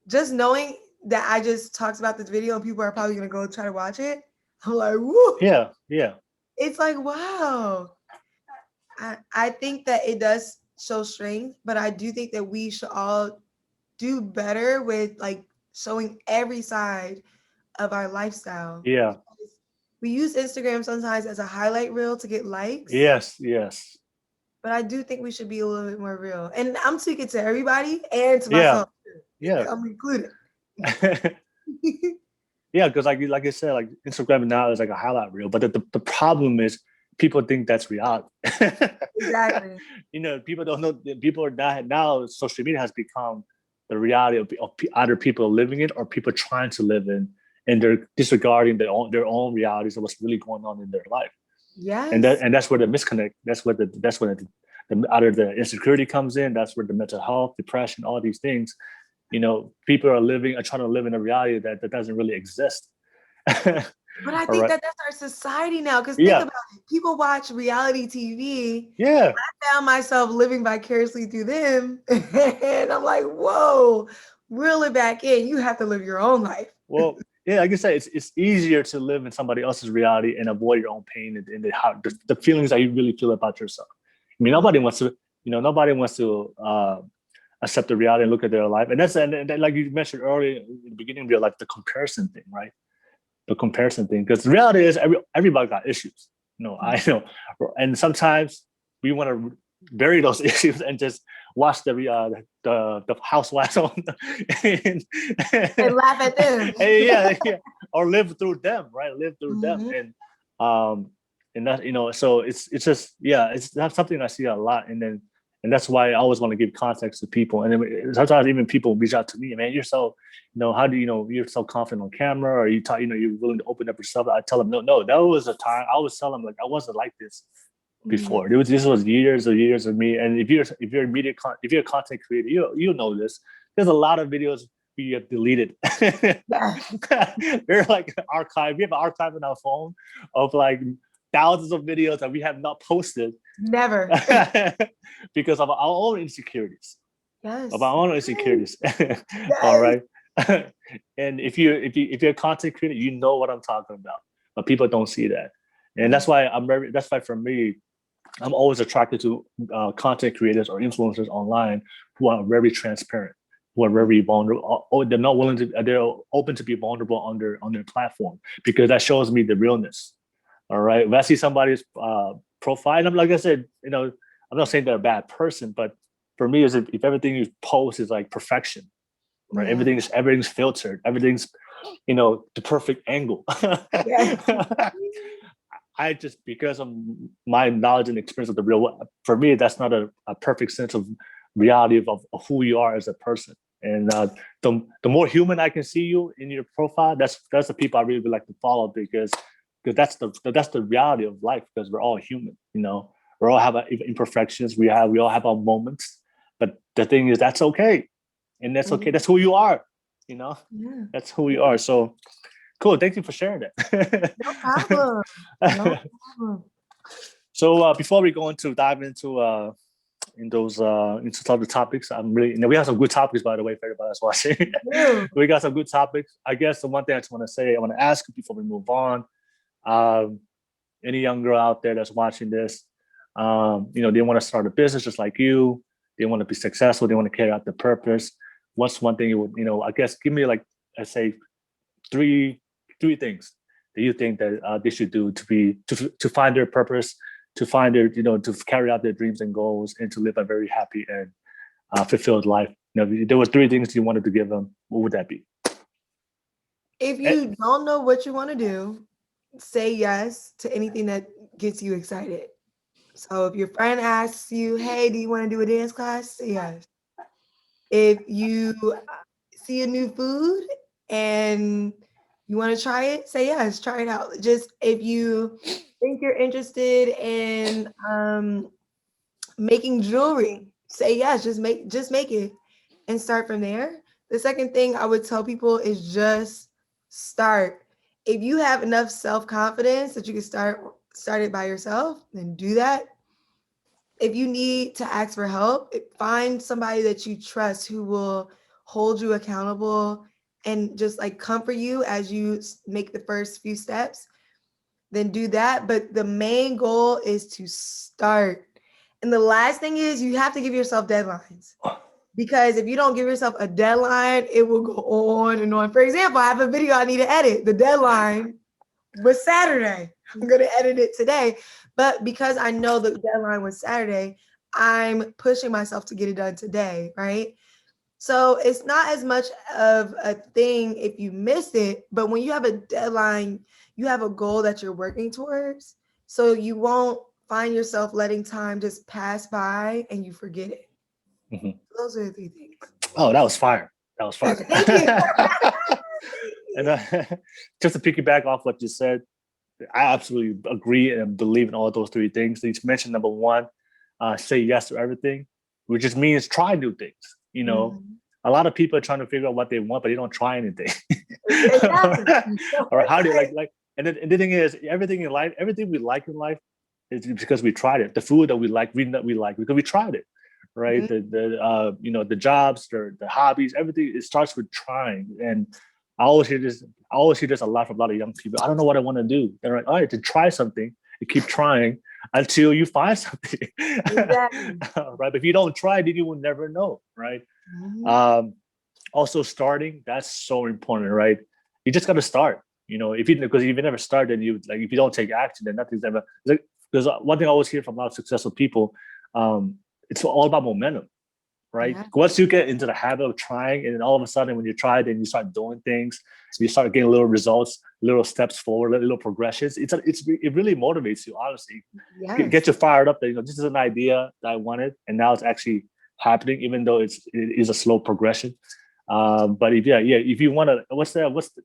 Just knowing that I just talked about this video and people are probably gonna go try to watch it. I'm like, woo. Yeah. Yeah. It's like, wow. I think that it does show strength, but I do think that we should all do better with like showing every side of our lifestyle. Yeah. We use Instagram sometimes as a highlight reel to get likes. Yes. Yes. But I do think we should be a little bit more real. And I'm speaking to everybody and to myself. Yeah. I'm included. Yeah, because like I said, like Instagram now is like a highlight reel, but the problem is people think that's reality. Exactly. You know, people don't know. People are not now. Social media has become the reality of either people living it or people trying to live in, and they're disregarding their own realities of what's really going on in their life. Yeah. And that's where the misconnect. That's where either the insecurity comes in. That's where the mental health, depression, all these things. You know, people are trying to live in a reality that doesn't really exist. But I think that's our society now. Because think about it. People watch reality TV. Yeah. I found myself living vicariously through them. And I'm like, whoa, reel it back in. You have to live your own life. Well, yeah, like I said, it's easier to live in somebody else's reality and avoid your own pain and the feelings that you really feel about yourself. I mean, nobody wants to accept the reality and look at their life. And that's like you mentioned earlier in the beginning of your life, the comparison thing, right? The comparison thing. Because the reality is everybody got issues. I know. And sometimes we want to bury those issues and just watch the housewives on and laugh at them. yeah. Or live through them, right? Live through them. And that, so it's just, that's something I see a lot. And that's why I always want to give context to people. And then sometimes even people reach out to me, man, you're so, how do you're so confident on camera, or you're willing to open up yourself. I tell them, no, that was a time I always tell them like, I wasn't like this before. This was years of me. And if you're a content creator, you know this. There's a lot of videos we have deleted. They're like archive. We have an archive on our phone of like thousands of videos that we have not posted. Never. Because of our own insecurities. Yes. Of our own insecurities. Yes. All right. And if you're a content creator, you know what I'm talking about. But people don't see that. And that's why for me, I'm always attracted to content creators or influencers online who are very transparent, who are very vulnerable. They're open to be vulnerable on their platform, because that shows me the realness. All right. If I see somebody's profile, and like I said, I'm not saying they're a bad person, but for me, is if everything you post is like perfection, right? Yeah. Everything's filtered, everything's, the perfect angle. I just, because of my knowledge and experience of the real world, for me, that's not a perfect sense of reality of who you are as a person. And the more human I can see you in your profile, that's the people I really would like to follow, because that's the reality of life, because we're all human, we all have imperfections, we all have our moments, but the thing is, that's okay. And that's okay. That's who you are, that's who we are. So cool. Thank you for sharing that. No problem. No problem. So before we go dive into some of the topics, I'm really, we have some good topics, by the way, for everybody that's watching. We got some good topics. I guess the one thing I just want to say, I want to ask you before we move on, any young girl out there that's watching this, they want to start a business just like you, They want to be successful. They want to carry out the purpose. What's one thing you would, I guess, give me like, let's say, three things that you think that they should do to find their purpose, to find their, to carry out their dreams and goals, and to live a very happy and fulfilled life. If there were three things you wanted to give them, what would that be? If you don't know what you want to do, say yes to anything that gets you excited. So if your friend asks you, hey, do you want to do a dance class? Say yes. If you see a new food and you want to try it, say yes, try it out. Just if you think you're interested in making jewelry, say yes, just make it and start from there. The second thing I would tell people is just start. If you have enough self-confidence that you can start it by yourself, then do that. If you need to ask for help, find somebody that you trust who will hold you accountable and just like comfort you as you make the first few steps. Then do that. But the main goal is to start. And the last thing is you have to give yourself deadlines. Because if you don't give yourself a deadline, it will go on and on. For example, I have a video I need to edit. The deadline was Saturday. I'm going to edit it today. But because I know the deadline was Saturday, I'm pushing myself to get it done today, right? So it's not as much of a thing if you miss it, but when you have a deadline, you have a goal that you're working towards. So you won't find yourself letting time just pass by and you forget it. Mm-hmm. Those are the three things. Oh, that was fire. Thank you. And just to piggyback off what you said, I absolutely agree and believe in all those three things. You mentioned number one, say yes to everything, which just means try new things. A lot of people are trying to figure out what they want, but they don't try anything. Or how do you like? And the thing is, everything in life, everything we like in life, is because we tried it. The food that we like because we tried it, right? Mm-hmm. The jobs, the hobbies, everything. It starts with trying. And I always hear this a lot from a lot of young people. I don't know what I want to do. They're like, all right, to try something, you keep trying until you find something. Exactly. Right. But if you don't try, then you will never know. Right. Mm-hmm. Also starting, that's so important, right? You just got to start, because if you never start, then if you don't take action, then nothing's ever, because one thing I always hear from a lot of successful people, it's all about momentum. Right. Yeah. Once you get into the habit of trying, and then all of a sudden when you try it and you start doing things, you start getting little results, little steps forward, little progressions. It really motivates you, honestly. Yes. Get you fired up that, this is an idea that I wanted and now it's actually happening, even though it is a slow progression. But if you want to,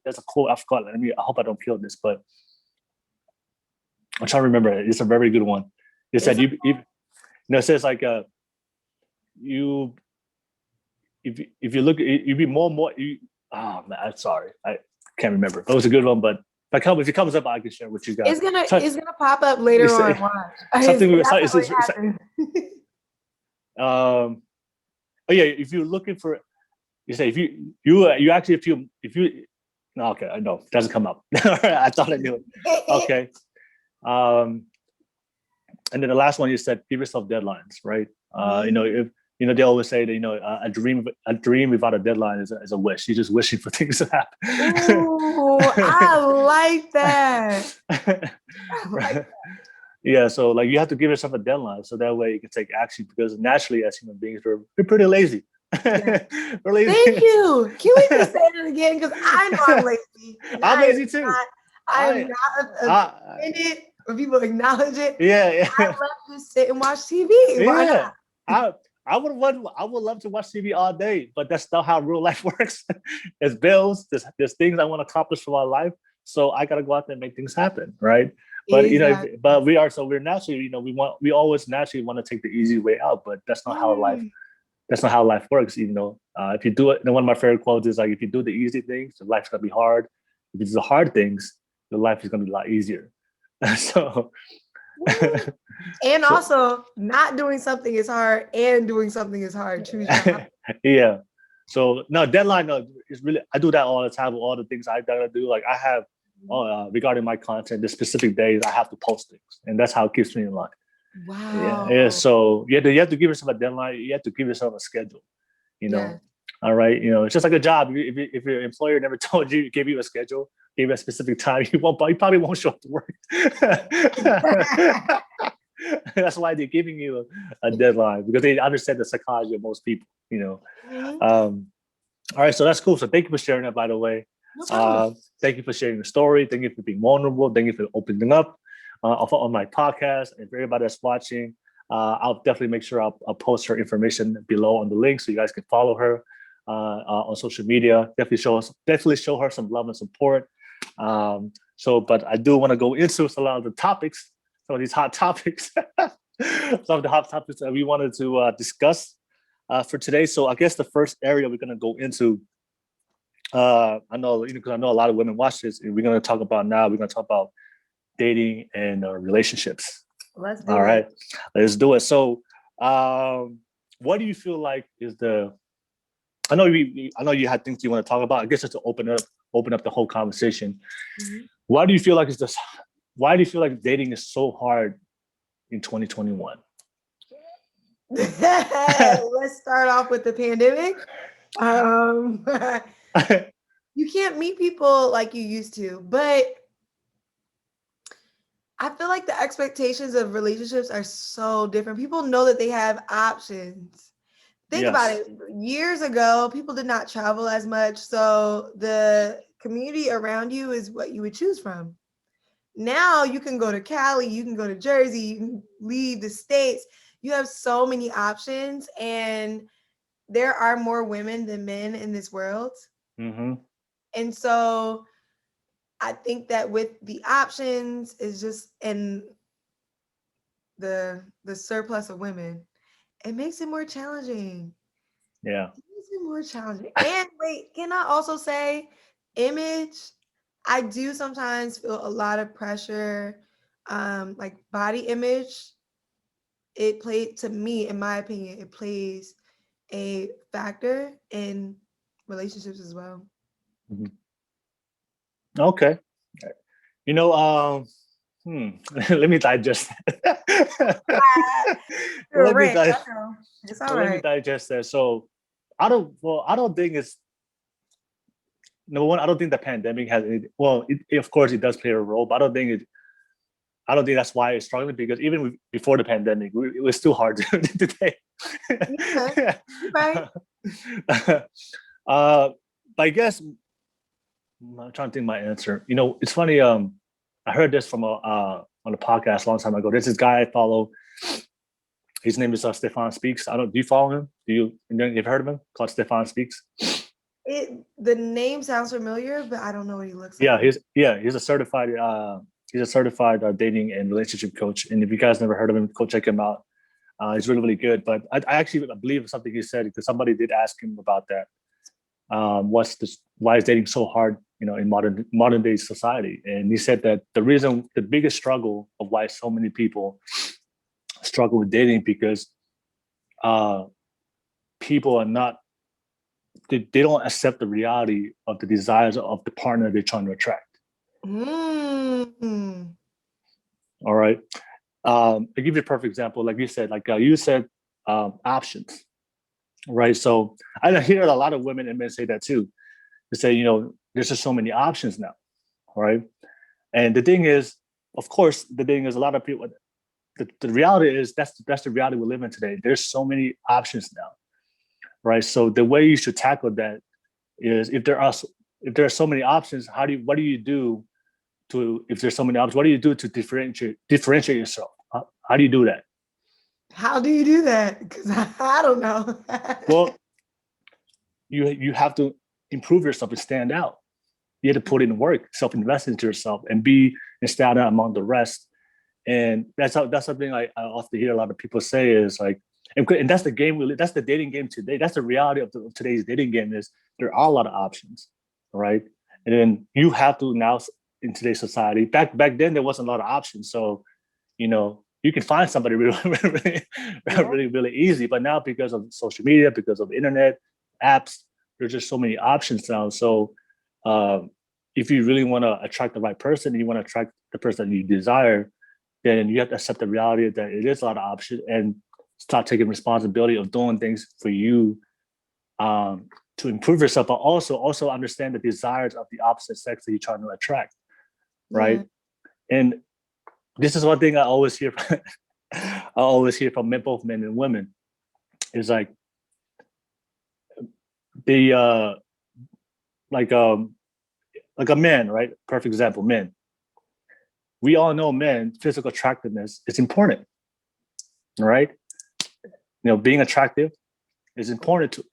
there's a quote I forgot. I hope I don't kill this, but I'm trying to remember it. It's a very good one. It said it says like if you look, you be more oh man, I'm sorry, I can't remember. It was a good one, but if it comes up, I can share with you guys. It's gonna pop up later on. Something oh yeah, if you're looking for, you say you actually if you no, okay, I know it doesn't come up. I thought I knew it. Okay. And then the last one you said, give yourself deadlines, right? If they always say that a dream without a deadline is a wish. You're just wishing for things to happen. Ooh, I like that. Right. Yeah, so like you have to give yourself a deadline so that way you can take action, because naturally as human beings we're pretty lazy. Yeah. We're lazy. Thank you. Can we just say that again? Because I know I'm lazy. I'm lazy too. I'm not offended when people acknowledge it. Yeah. I love to sit and watch TV. Why not? I would love to watch TV all day, but that's not how real life works. There's bills, there's things I want to accomplish for my life, so I gotta go out there and make things happen, right? But exactly. We're naturally, we always naturally want to take the easy way out, but that's not how life works. If you do it, and one of my favorite quotes is like, if you do the easy things, your life's gonna be hard. If you do the hard things, your life is gonna be a lot easier. So. And also, not doing something is hard, and doing something is hard. Choose your Yeah. So deadline is really, I do that all the time with all the things I gotta do. Like I have regarding my content, the specific days I have to post things, and that's how it keeps me in line. Wow. Yeah. So you have to give yourself a deadline. You have to give yourself a schedule. You Yeah. know. All right. It's just like a job. If your employer never told you, gave you a schedule, gave you a specific time, you probably won't show up to work. That's why they're giving you a deadline, because they understand the psychology of most people. Mhm. Um, all right, so that's cool. So thank you for sharing that, by the way. No problem. Thank you for sharing the story. Thank you for being vulnerable. Thank you for opening up on my podcast. And for everybody that's watching, I'll definitely make sure I'll post her information below on the link so you guys can follow her on social media. Definitely show her some love and support. But I do want to go into a lot of the topics, some of these hot topics, some of the hot topics that we wanted to discuss for today. So I guess the first area we're going to go into, I know, because I know a lot of women watch this, and we're going to talk about dating and relationships. Let's do All it. right, let's do it. So, what do you feel like is I know you had things you want to talk about. I guess just to open up the whole conversation. Mhm. Why do you feel like Why do you feel like dating is so hard in 2021? Let's start off with the pandemic. Um, you can't meet people like you used to, but I feel like the expectations of relationships are so different. People know that they have options. Think about Yes. it. Years ago, people did not travel as much, so the community around you is what you would choose from. Now you can go to Cali, you can go to Jersey, you can leave the states. You have so many options, and there are more women than men in this world. Mm-hmm. And so I think that with the options is just and the surplus of women, it makes it more challenging. Yeah. It makes it more challenging. And wait, can I also say image? I do sometimes feel a lot of pressure, like body image. It played to me, in my opinion, it plays a factor in relationships as well. Mm-hmm. Okay. You know, let me digest that. You're a let me rant. di- I know. It's all Let me right. digest that. So, I don't think it's number one. I don't think the pandemic has any. Well, of course, it does play a role, but I don't think that's why it's struggling, because even before the pandemic, it was still hard to date. Yeah, you're right. But I guess I'm trying to think my answer. It's funny. I heard this from on a podcast a long time ago. There's this guy I follow. His name is Stefan Speaks. I don't. Do you follow him? You've heard of him? Called Stefan Speaks. The name sounds familiar, but I don't know what he looks Yeah, like. he's a certified dating and relationship coach. And if you guys never heard of him, go check him out. He's really, really good. But I actually believe something he said, because somebody did ask him about that. Why is dating so hard, in modern day society? And he said that the biggest struggle of why so many people struggle with dating, because uh, people are not they don't accept the reality of the desires of the partner they're trying to attract. Mm. All right. I'll give you a perfect example. Like you said, options, right? So I hear a lot of women and men say that too. They say, there's just so many options now, right? And the thing is, of course, a lot of people. The reality is that's the reality we live in today. There's so many options now, right? So the way you should tackle that is, if there are so many options, what do you do to if there's so many options? What do you do to differentiate yourself? How do you do that? How do you do that? Because I don't know. Well, you have to improve yourself and stand out. You have to put in work, self-invest into yourself, and stand out among the rest. And that's something I often hear a lot of people say is like, and that's the game that's the dating game today. That's the reality of today's dating game, is there are a lot of options, right? And then you have to now, in today's society. Back then there wasn't a lot of options, so you can find somebody really really Yeah. really really easy. But now, because of social media, because of internet apps, there's just so many options now. So if you really want to attract the right person, you want to attract the person you desire, then you have to accept the reality that it is a lot of options and start taking responsibility of doing things for you to improve yourself, but also understand the desires of the opposite sex that you're trying to attract, right? And this is one thing I always hear. I always hear from both men and women is like the like a man, right? Perfect example, men. We all know men, physical attractiveness is important, right? Being attractive is important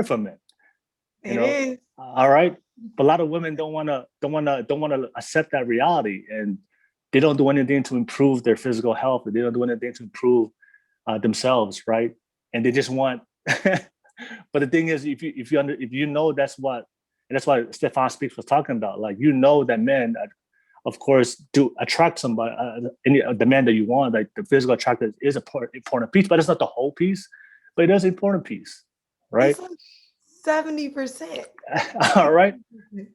for men. It is. All right. But a lot of women don't want to accept that reality, and they don't do anything to improve their physical health. They don't do anything to improve themselves, right? And they just want. But the thing is, if you know that's what, and that's what Stefan Speaks was talking about. Like, that men, of course, do attract somebody, the man that you want. Like, the physical attraction is an important piece, but it's not the whole piece. But it is an important piece, right? It's like 70%. All right.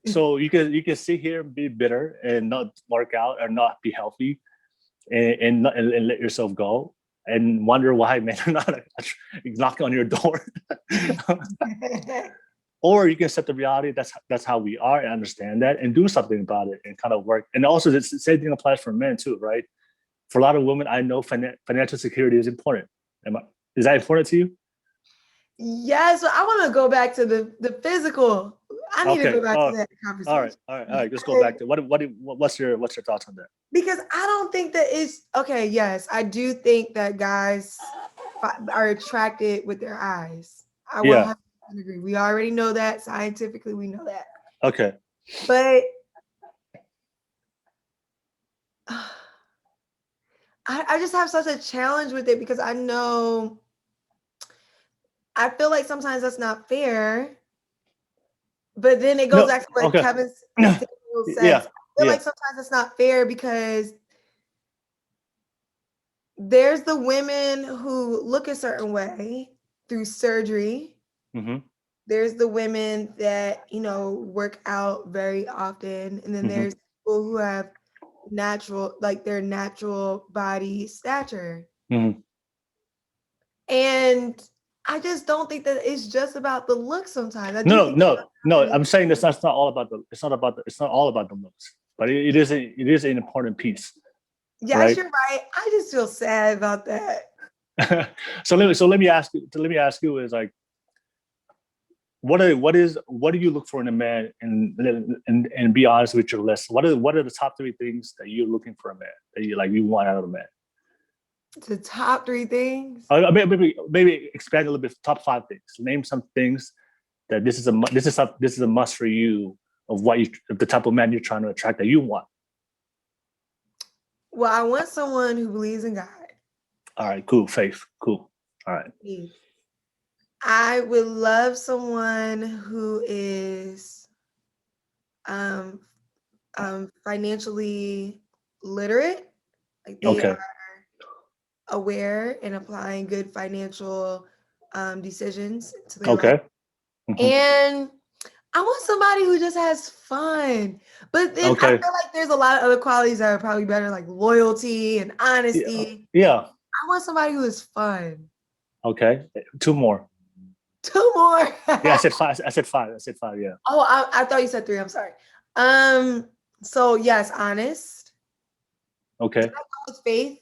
So you can sit here and be bitter and not work out or not be healthy, and let yourself go, and wonder why men are not knocking on your door. Or you can accept the reality that's how we are and understand that and do something about it and kind of work. And also the same thing applies for men too, right? For a lot of women, I know financial security is important. Is that important to you? Yeah, so I want to go back to the physical. I need to go back to that conversation. All right. Let's go back to what's your thoughts on that? Because I don't think that it's okay. Yes, I do think that guys are attracted with their eyes. I 100% agree. We already know that scientifically. We know that. Okay. But I just have such a challenge with it because I feel like sometimes that's not fair. But then it goes back to what Kevin says. I feel like sometimes it's not fair because there's the women who look a certain way through surgery. Mm-hmm. There's the women that, work out very often. And then there's people who have their natural body stature. Mm-hmm. And I just don't think that it's just about the look sometimes. No. I'm saying it's not all about it's not all about the looks, but it is an important piece. Yes, right? You're right. I just feel sad about that. So let me ask you is like, what do you look for in a man, and be honest with your list. What are the top 3 things that you're looking for a man that you want out of a man? The top 3 things. Maybe expand a little bit. Top 5 things. Name some things that this is a must for you of the type of man you're trying to attract that you want. Well, I want someone who believes in God. All right, cool. Faith, cool. All right. I would love someone who is financially literate. Like they are aware and applying good financial decisions to their life. Mm-hmm. And I want somebody who just has fun. But then I feel like there's a lot of other qualities that are probably better, like loyalty and honesty. Yeah. I want somebody who is fun. Okay. 2 more. 2 more. Yeah, I said 5. Yeah. Oh, I thought you said 3. I'm sorry. So yes, honest. Okay. Did I go with faith?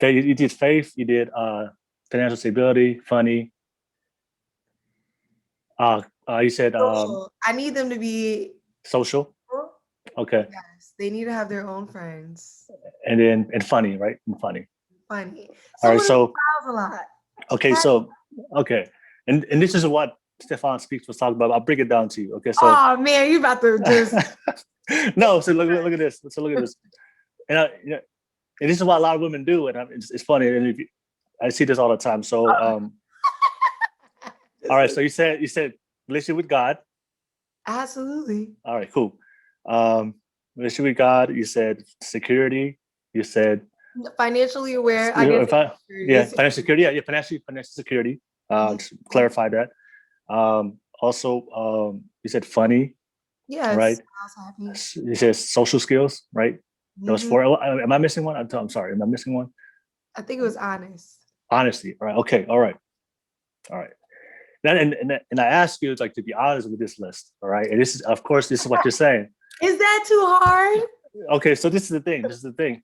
Okay, you did faith. You did financial stability, funny. You said I need them to be social. Okay. Yes, they need to have their own friends. And funny, right? And funny. Funny. All right. So a lot. Okay. And this is what Stefan Speaks was talking about. I'll break it down to you. Okay. So. Oh man, you about to just. No. So look at this. So look at this. And this is what a lot of women do, and it's funny. And I see this all the time. So all right. So you said relationship with God. Absolutely. All right. Cool. Relationship with God. You said security. You said financially aware. Financial security. Yeah, financial security. Just clarify that. Also, you said funny. Yes. Right. You said social skills, right? That was four. Am I missing one? I'm sorry. Am I missing one? I think it was honest. Honesty. All right. Okay. All right. All right. Then and I ask you like to be honest with this list. All right. And this is, of course, this is what you're saying. Is that too hard? Okay. So this is the thing. This is the thing.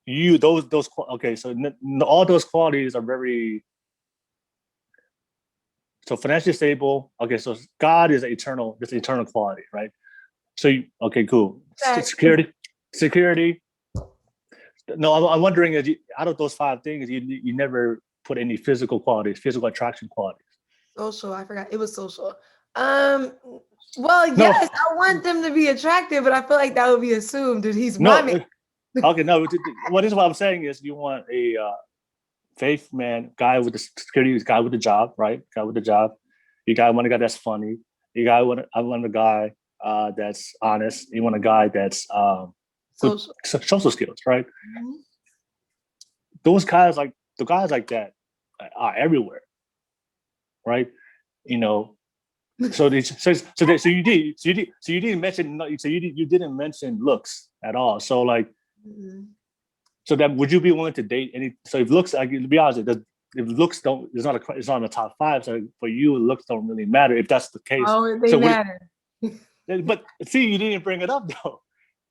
Okay. So all those qualities are very. So financially stable. Okay. So God is eternal. This eternal quality, right? So okay, cool. Security. No, I'm wondering, out of those 5 things, you never put any physical qualities, physical attraction qualities. Social, I forgot. It was social. Well, yes, I want them to be attractive, but I feel like that would be assumed that he's my man. Okay, no. What is what I'm saying is you want a faith man, guy with the security, guy with the job, right? Guy with the job. You want a guy that's funny. I want a guy that's honest. You want a guy that's social skills, right? Mm-hmm. The guys like that are everywhere, right? You know, so you didn't mention looks at all. So like, mm-hmm. So then would you be willing to date any? So if looks, like, to be honest, if looks don't, it's not in the top 5. So for you, looks don't really matter if that's the case. Oh, they matter. But see, you didn't bring it up though.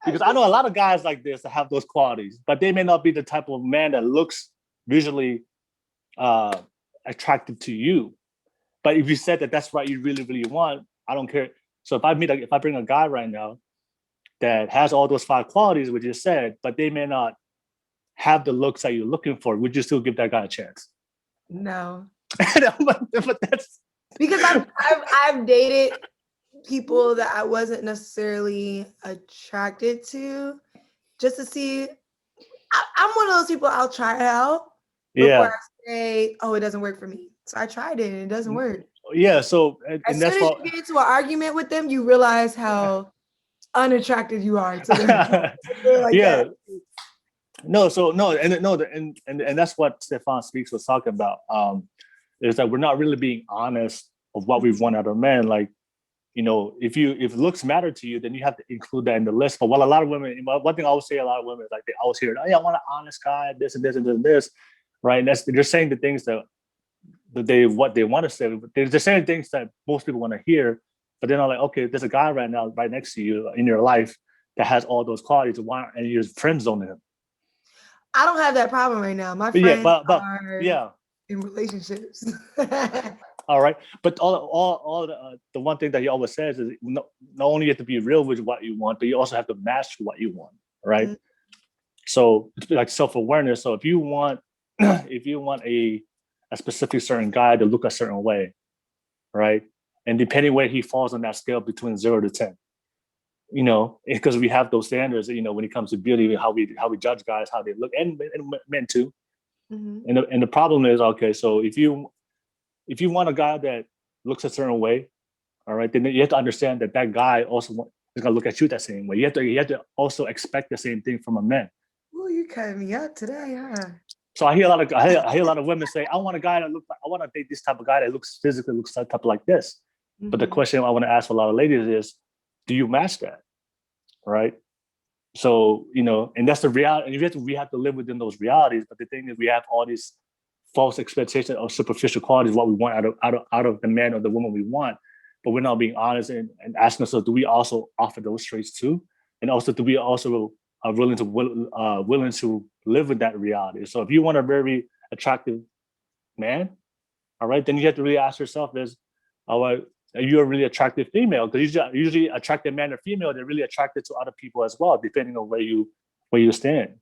Because I know a lot of guys like this that have those qualities, but they may not be the type of man that looks visually attractive to you. But if you said that that's what you really, really want, I don't care. So if I bring a guy right now that has all those 5 qualities we just said, but they may not have the looks that you're looking for, would you still give that guy a chance? No. but that's because I've dated people that I wasn't necessarily attracted to, just to see. I'm one of those people, I'll try it out before I say, oh, it doesn't work for me. So I tried it and it doesn't work. Yeah. So as soon as you get into an argument with them, you realize how unattracted you are to them. That. No, and that's what Stefan Speaks was talking about. Is that we're not really being honest of what we want out of men. Like, you know, if looks matter to you, then you have to include that in the list. But what a lot of women, one thing I always say, a lot of women, like, they always hear, oh yeah, I want an honest guy, this and this and this and this, right? And they're saying the things that they want to say. They're saying things that most people want to hear, but they're not like, okay, there's a guy right now right next to you in your life that has all those qualities, and you're friend zoning him. I don't have that problem right now. My friends are in relationships. All right, but all the one thing that he always says is not only you have to be real with what you want, but you also have to match what you want, right? Mm-hmm. So it's like self-awareness. So if you want a specific certain guy to look a certain way, right, and depending where he falls on that scale between 0 to 10, you know, because we have those standards, you know, when it comes to beauty, how we judge guys, how they look, and men too. Mm-hmm. And the problem is, okay, so if you want a guy that looks a certain way, all right, then you have to understand that guy also is going to look at you that same way. You have to also expect the same thing from a man. Well, you cut me up today, huh? So I hear a lot of women say, I want a guy that I want to date this type of guy that physically looks type of like this. Mm-hmm. But the question I want to ask a lot of ladies is, do you match that, right? So, you know, and that's the reality. And we have to live within those realities. But the thing is, we have all these false expectations of superficial qualities, what we want out of the man or the woman we want. But we're not being honest and asking ourselves, do we also offer those traits too? And also, do we also are willing to live with that reality? So if you want a very attractive man, all right, then you have to really ask yourself are you a really attractive female? Because usually attractive man or female, they're really attracted to other people as well, depending on where you stand.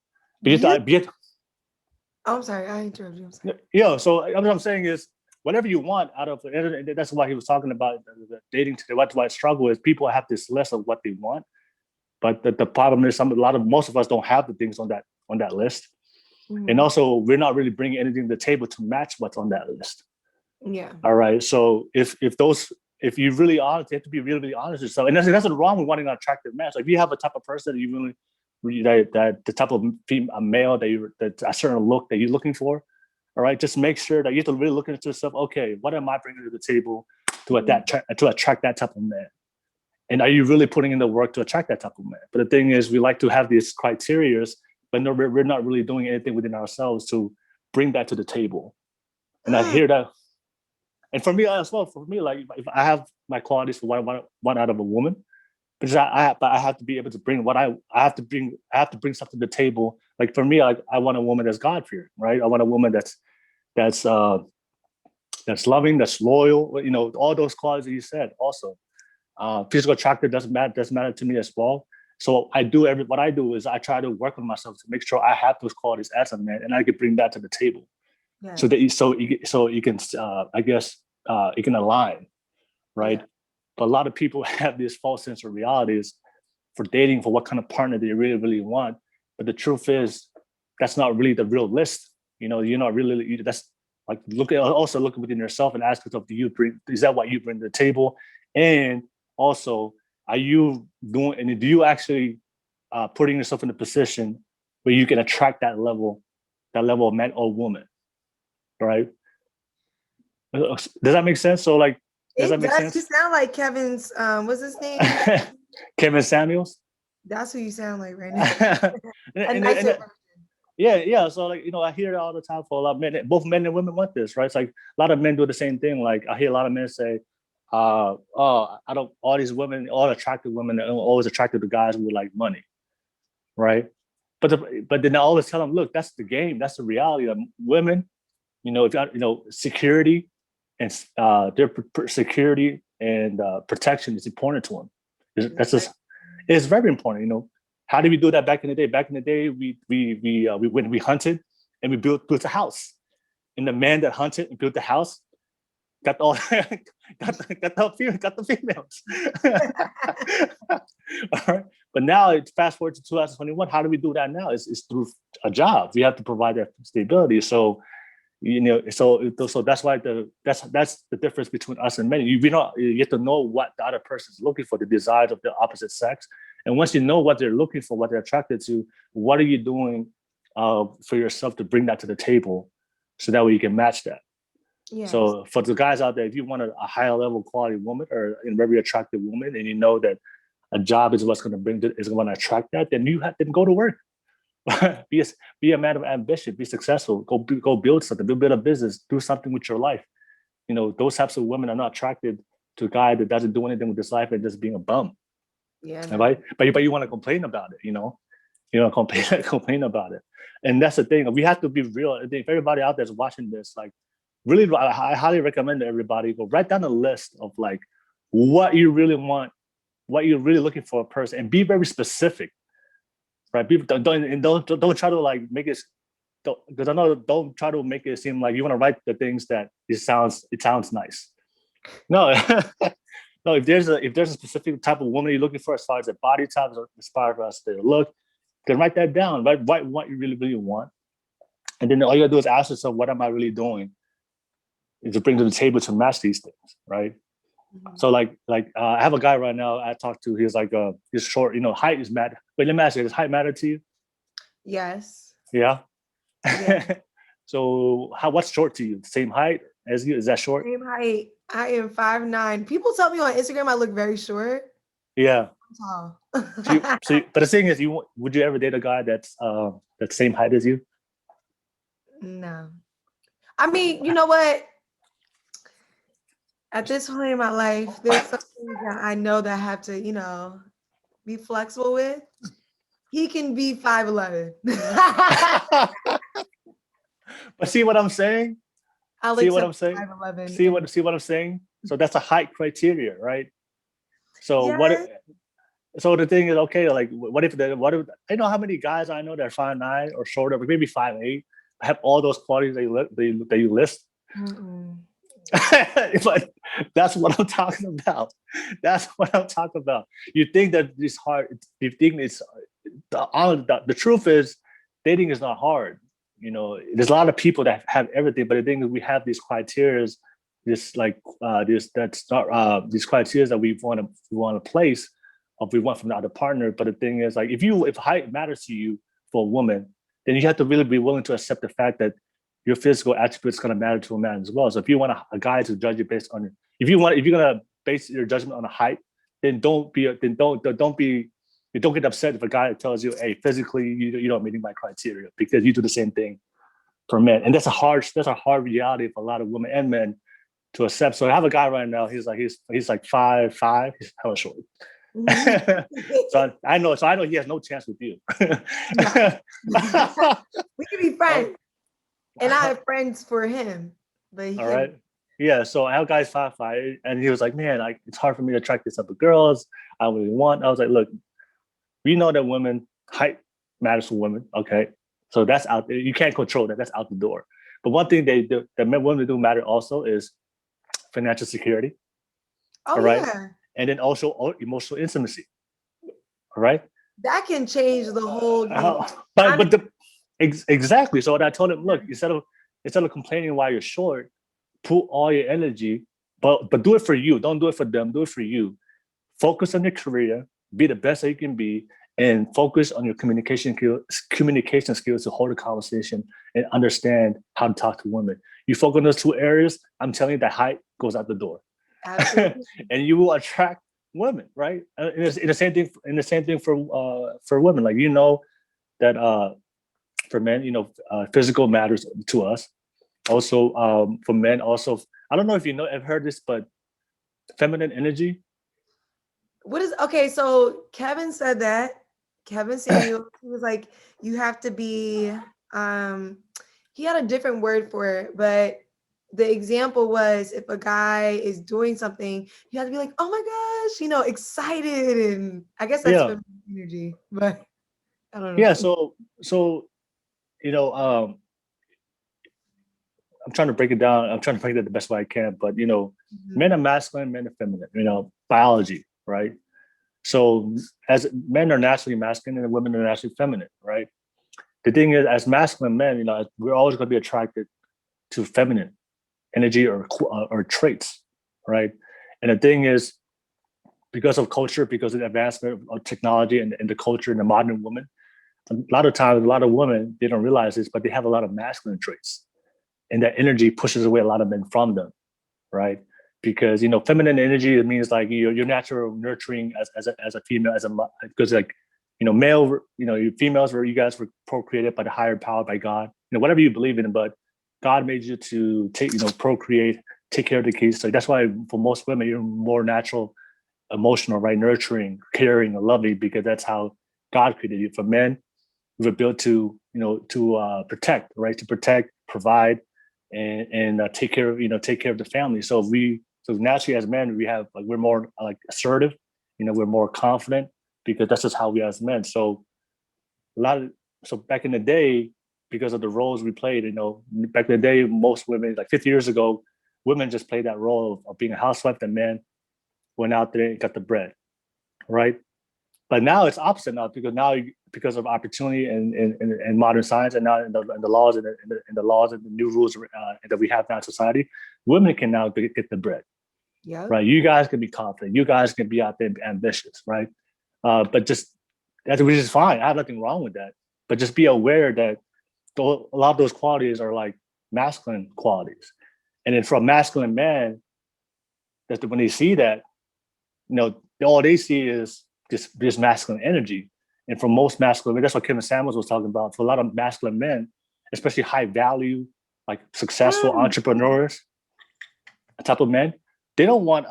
I'm sorry, I interrupted you. I'm sorry. Yeah, so what I'm saying is, whatever you want out of it, that's why he was talking about the dating today. What I struggle is people have this list of what they want, but the problem is most of us don't have the things on that list, mm-hmm. And also we're not really bringing anything to the table to match what's on that list. Yeah. All right. So if you're really honest, you have to be really, really honest with yourself. And there's nothing wrong with wanting an attractive man. So if you have a type of person that you really that the type of a male that a certain look that you're looking for, all right, just make sure that you have to really look into yourself. Okay, what am I bringing to the table to attract that type of man? And are you really putting in the work to attract that type of man? But the thing is, we like to have these criteria, but no, we're not really doing anything within ourselves to bring that to the table. And I hear that. And for me as well, like if I have my qualities for one out of a woman, because I have to be able to bring what I have to bring something to the table. Like for me, like I want a woman that's God-fearing, right? I want a woman that's loving, that's loyal, you know, all those qualities that you said also. Physical attractor doesn't matter to me as well. So what I do is I try to work on myself to make sure I have those qualities as a man, and I can bring that to the table. Yeah. So you can I guess you can align, right? Yeah. But a lot of people have this false sense of realities for dating, for what kind of partner they really, really want. But the truth is, that's not really the real list. You know, you're not really. That's like look within yourself and ask yourself: is that what you bring to the table? And also, are you doing? And do you actually putting yourself in a position where you can attract that level of man or woman, right? Does that make sense? So, like, does that make sense? You sound like Kevin's. What's his name? Kevin Samuels. That's who you sound like right now. Yeah. So, like, you know, I hear it all the time for a lot of men. Both men and women want this, right? It's like a lot of men do the same thing. Like I hear a lot of men say, all these women, all attractive women are always attracted to guys with like money, right? But then I always tell them, look, that's the game, that's the reality of women. You know, if you know, security and their security and protection is important to them. It's very important. You know, how did we do that back in the day? Back in the day, we hunted and we built a house, and the man that hunted and built the house got the females. All right. But now it's fast forward to 2021. How do we do that now? It's through a job. We have to provide that stability. So, you know, so that's why that's the difference between us and men. You have to know what the other person is looking for, the desires of the opposite sex. And once you know what they're looking for, what they're attracted to, what are you doing for yourself to bring that to the table, so that way you can match that. Yes. So for the guys out there, if you want a higher level quality woman or a very attractive woman, and you know that a job is what's going to attract that, then then go to work. be a man of ambition, be successful, go build something, build a business, do something with your life. You know, those types of women are not attracted to a guy that doesn't do anything with his life and just being a bum. Yeah. Right? But you want to complain about it, you know? You know, complain about it. And that's the thing. We have to be real. If everybody out there is watching this, like, really, I highly recommend to everybody go write down a list of like what you really want, what you're really looking for a person, and be very specific, right? People don't try to like make it, because I know don't try to make it seem like you want to write the things that it sounds nice. No, no. If there's a specific type of woman you're looking for, as far as their body type, as far as their look, then write that down. Write what you really want, and then all you gotta do is ask yourself, what am I really doing to bring to the table to match these things, right? Mm-hmm. So like I have a guy right now I talk to. He's like he's short. You know, height is matter. Wait, let me ask you: does height matter to you? Yes. Yeah. So what's short to you? The same height as you? Is that short? Same height. I am 5'9". People tell me on Instagram I look very short. Yeah. I'm tall. But the thing is, would you ever date a guy that's that same height as you? No. I mean, you know what? At this point in my life, there's something that I know that I have to, you know, be flexible with. He can be 5'11". But see what I'm saying? See what I'm saying? 5'11". See what I'm saying? So that's a height criteria, right? So yes. So the thing is, okay, like what if I know how many guys I know that are 5'9" or shorter, but maybe 5'8", have all those qualities that you list. Mm-mm. But that's what I'm talking about. That's what I'm talking about. You think that it's hard. You think it's the truth is dating is not hard. You know, there's a lot of people that have everything, but the thing is we have these criteria, these criteria that we want to place, or we want from the other partner. But the thing is, like, if height matters to you for a woman, then you have to really be willing to accept the fact that your physical attributes going to matter to a man as well. So if you want a guy to judge you based on if you're going to base your judgment on a height, then don't get upset if a guy tells you, hey, physically you don't meet my criteria, because you do the same thing for men. And that's a hard reality for a lot of women and men to accept. So I have a guy right now, he's like 5'5", he's hella short. So I know he has no chance with you. We can be friends. And I have friends for him. But all right. Yeah. So I have guys 5'5", and he was like, man, it's hard for me to attract this type of girls. I really want. I was like, look, we know that height matters for women. Okay. So that's out there. You can't control that. That's out the door. But one thing that women do matter also is financial security. Oh, all right. Yeah. And then also emotional intimacy. All right. That can change the whole exactly. So I told him, look, instead of complaining why you're short, put all your energy, but do it for you. Don't do it for them. Do it for you. Focus on your career, be the best that you can be, and focus on your communication skills to hold a conversation and understand how to talk to women. You focus on those two areas, I'm telling you that height goes out the door. Absolutely. And you will attract women, right? And the same thing for women. Like, that for men, physical matters to us. Also, for men, also, I don't know if I've heard this, but feminine energy. Okay, so Kevin said that. Kevin Samuel, he was like, you have to be, he had a different word for it, but the example was, if a guy is doing something, you have to be like, oh my gosh, excited. And I guess that's feminine energy, but I don't know. Yeah, so I'm trying to break it down. I'm trying to break it the best way I can, but men are masculine, men are feminine, biology, right? So as men are naturally masculine and women are naturally feminine, right? The thing is, as masculine men, we're always going to be attracted to feminine energy or traits, right? And the thing is, because of culture, because of the advancement of technology and the culture and the modern woman, a lot of times, a lot of women, they don't realize this, but they have a lot of masculine traits. And that energy pushes away a lot of men from them, right? Because feminine energy, it means like your natural nurturing as a female, because male, you females you guys were procreated by the higher power, by God, whatever you believe in, but God made you to procreate, take care of the kids. So that's why for most women, you're more natural, emotional, right? Nurturing, caring, and loving, because that's how God created you. For men, we were built to protect, right? To protect, provide, and take care of the family. So naturally as men, we're more assertive, we're more confident, because that's just how we are as men. So back in the day, because of the roles we played, back in the day, most women, like 50 years ago, women just played that role of being a housewife. The men went out there and got the bread, right? But now it's opposite now, because of opportunity and modern science, and now in the laws and the laws and the new rules that we have now in society, women can now get the bread. Yeah. Right. You guys can be confident. You guys can be out there and ambitious, right? But which is fine. I have nothing wrong with that. But just be aware that a lot of those qualities are like masculine qualities. And then for a masculine man, when they see that, all they see is this masculine energy. And for most masculine men, that's what Kevin Samuels was talking about. For a lot of masculine men, especially high value, like successful entrepreneurs, type of men, they don't want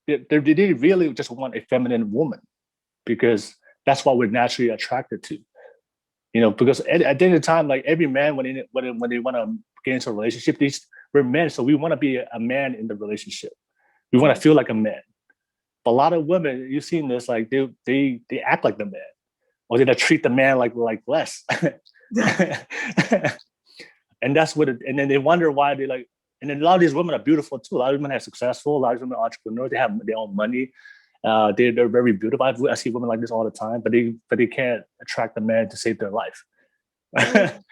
they really just want a feminine woman, because that's what we're naturally attracted to. Because at the end of the time, like every man, when they want to get into a relationship, we're men, so we want to be a man in the relationship. We want to feel like a man. But a lot of women, you've seen this, like they act like the man, or they treat the man like less. And that's and then they wonder why they like. And then a lot of these women are beautiful too. A lot of women are successful. A lot of women are entrepreneurs. They have their own money. They're very beautiful. I see women like this all the time, but they can't attract a man to save their life. But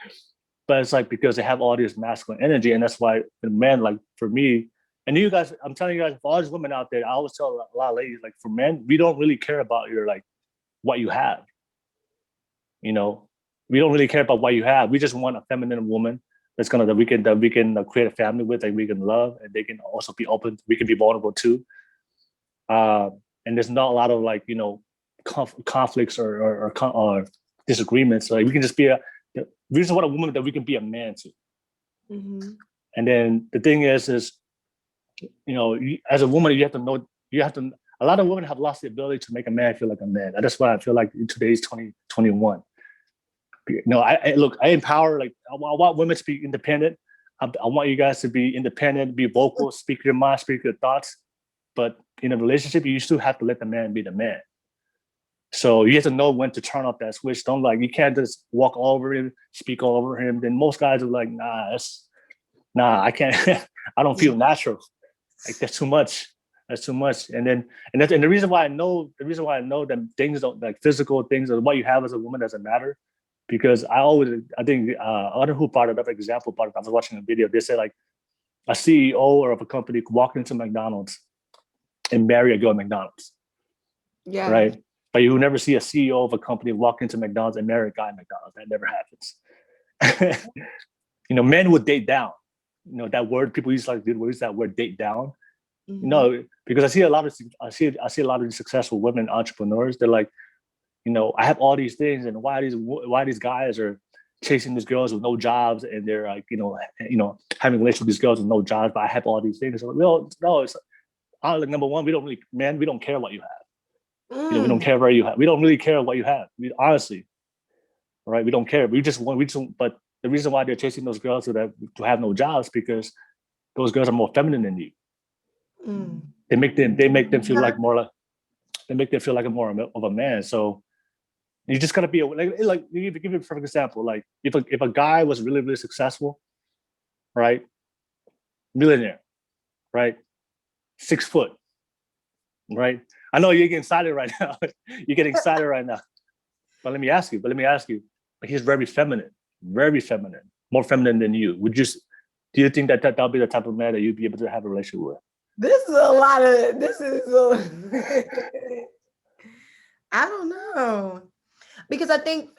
it's like because they have all this masculine energy, and that's why the men, like for me, and you guys, I'm telling you guys, for all these women out there, I always tell a lot of ladies, like for men, we don't really care about your what you have. We don't really care about what you have. We just want a feminine woman that we can create a family with, and we can love, and they can also be open. We can be vulnerable too. and there's not a lot of like, conflicts or disagreements. Like we can just be we just want a woman that we can be a man to. Mm-hmm. And then the thing is, as a woman, you have to know, a lot of women have lost the ability to make a man feel like a man. That's what I feel like in today's 2021. I empower, like, I want women to be independent. I want you guys to be independent, be vocal, speak your mind, speak your thoughts. But in a relationship, you still have to let the man be the man. So you have to know when to turn off that switch. You can't just walk all over him, speak all over him. Then most guys are like, I can't, I don't feel natural. Like that's too much. That's too much. And the reason why I know that things don't, like physical things or what you have as a woman doesn't matter. Because I think I don't know who brought it up, example, but I was watching a video. They said like a CEO or of a company could walk into McDonald's and marry a girl at McDonald's. Yeah. Right. But you will never see a CEO of a company walk into McDonald's and marry a guy at McDonald's. That never happens. Men would date down. That word people use that word date down. Mm-hmm. Because I see a lot of these successful women entrepreneurs. They're like, I have all these things, and why these guys are chasing these girls with no jobs, and they're like, having relations with these girls with no jobs, but I have all these things. So, no, it's like, number one, we don't care what you have. We don't care where you have. We don't really care what you have. Honestly, right? We don't care. But the reason why they're chasing those girls to have no jobs because those girls are more feminine than you. Mm. They make them feel like more more of a man. So you just gotta be like give you a perfect example. Like if a guy was really, really successful, right? Millionaire, right? 6 foot, right? I know you're getting excited right now. You're getting excited right now. But let me ask you. Like, he's very feminine, more feminine than you. Do you think that'll be the type of man that you'd be able to have a relationship with? I don't know. Because I think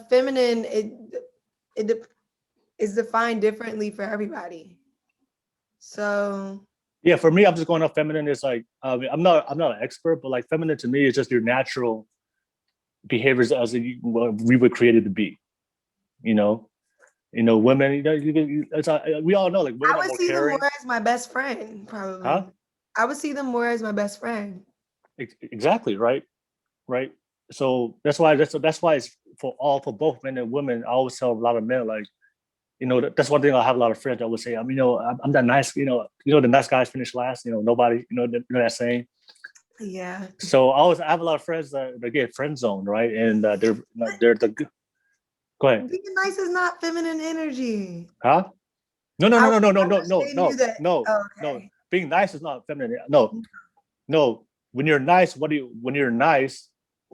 feminine, it is defined differently for everybody. So yeah, for me, I'm just going off feminine. It's like I'm not an expert, but like feminine to me is just your natural behaviors as we were created to be. Women. We all know, like, women I would see caring. them more as my best friend, probably. Huh? I would see them more as my best friend. Exactly, right. So that's why it's for both men and women. I always tell a lot of men, like, that's one thing. I have a lot of friends that would say, I'm that nice, the nice guys finish last, nobody, that saying. Yeah. So I have a lot of friends that get friend zoned, right? And they're the. Go ahead. Being nice is not feminine energy. Huh? No. Okay. Being nice is not feminine. No. When you're nice, what do you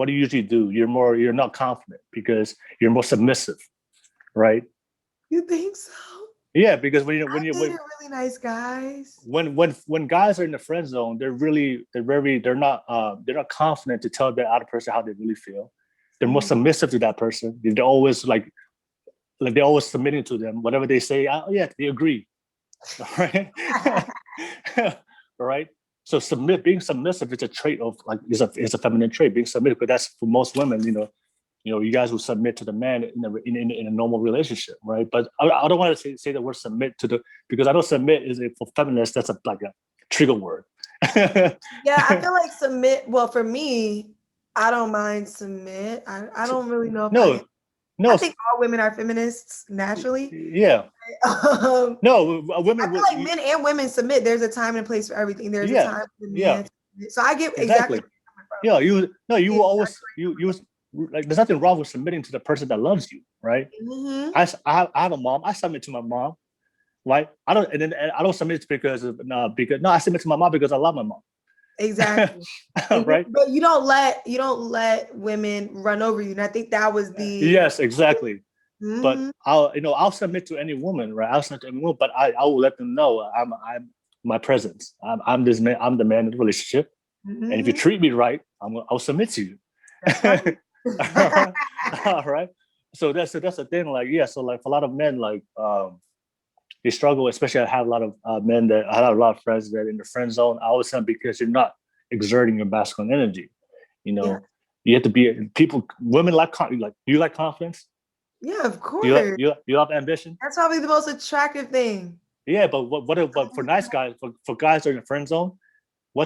usually do? You're not confident because you're more submissive, right? You think so? Yeah, because when dated really nice guys. When guys are in the friend zone, they're not confident to tell the other person how they really feel. They're more submissive to that person. They're always like they're always submitting to them. Whatever they say, yeah, they agree. Right? Right? So being submissive is a trait of it's a feminine trait, being submissive, but that's for most women, you guys will submit to the man in a normal relationship, right? But I don't want to say the word submit because I know submit is for feminists, that's a trigger word. Yeah, I feel like submit. Well, for me, I don't mind submit. I don't really know if I think all women are feminists naturally. Yeah. Women. I feel like men and women submit. There's a time and place for everything. There's a time for men. So I get exactly. Yeah, you will always like. There's nothing wrong with submitting to the person that loves you, right? Mm-hmm. I have a mom. I submit to my mom, right? I don't submit because I submit to my mom because I love my mom. Exactly. Right. But you don't let women run over you. And I think that was the yes, exactly. Mm-hmm. But I'll submit to any woman, right? I'll submit to any woman, but I will let them know I'm my presence. I'm this man. I'm the man in the relationship. Mm-hmm. And if you treat me right, I'll submit to you. All right. So that's the thing. Like, yeah. So like for a lot of men, like they struggle. Especially I have a lot of men I have a lot of friends that in the friend zone. I always say because exerting your masculine energy. You know, Yeah. you have to be women like do you like confidence? Yeah, of Do you course. you have ambition? That's probably the most attractive thing. Yeah, but but for nice guys, for guys that are in the friend zone, are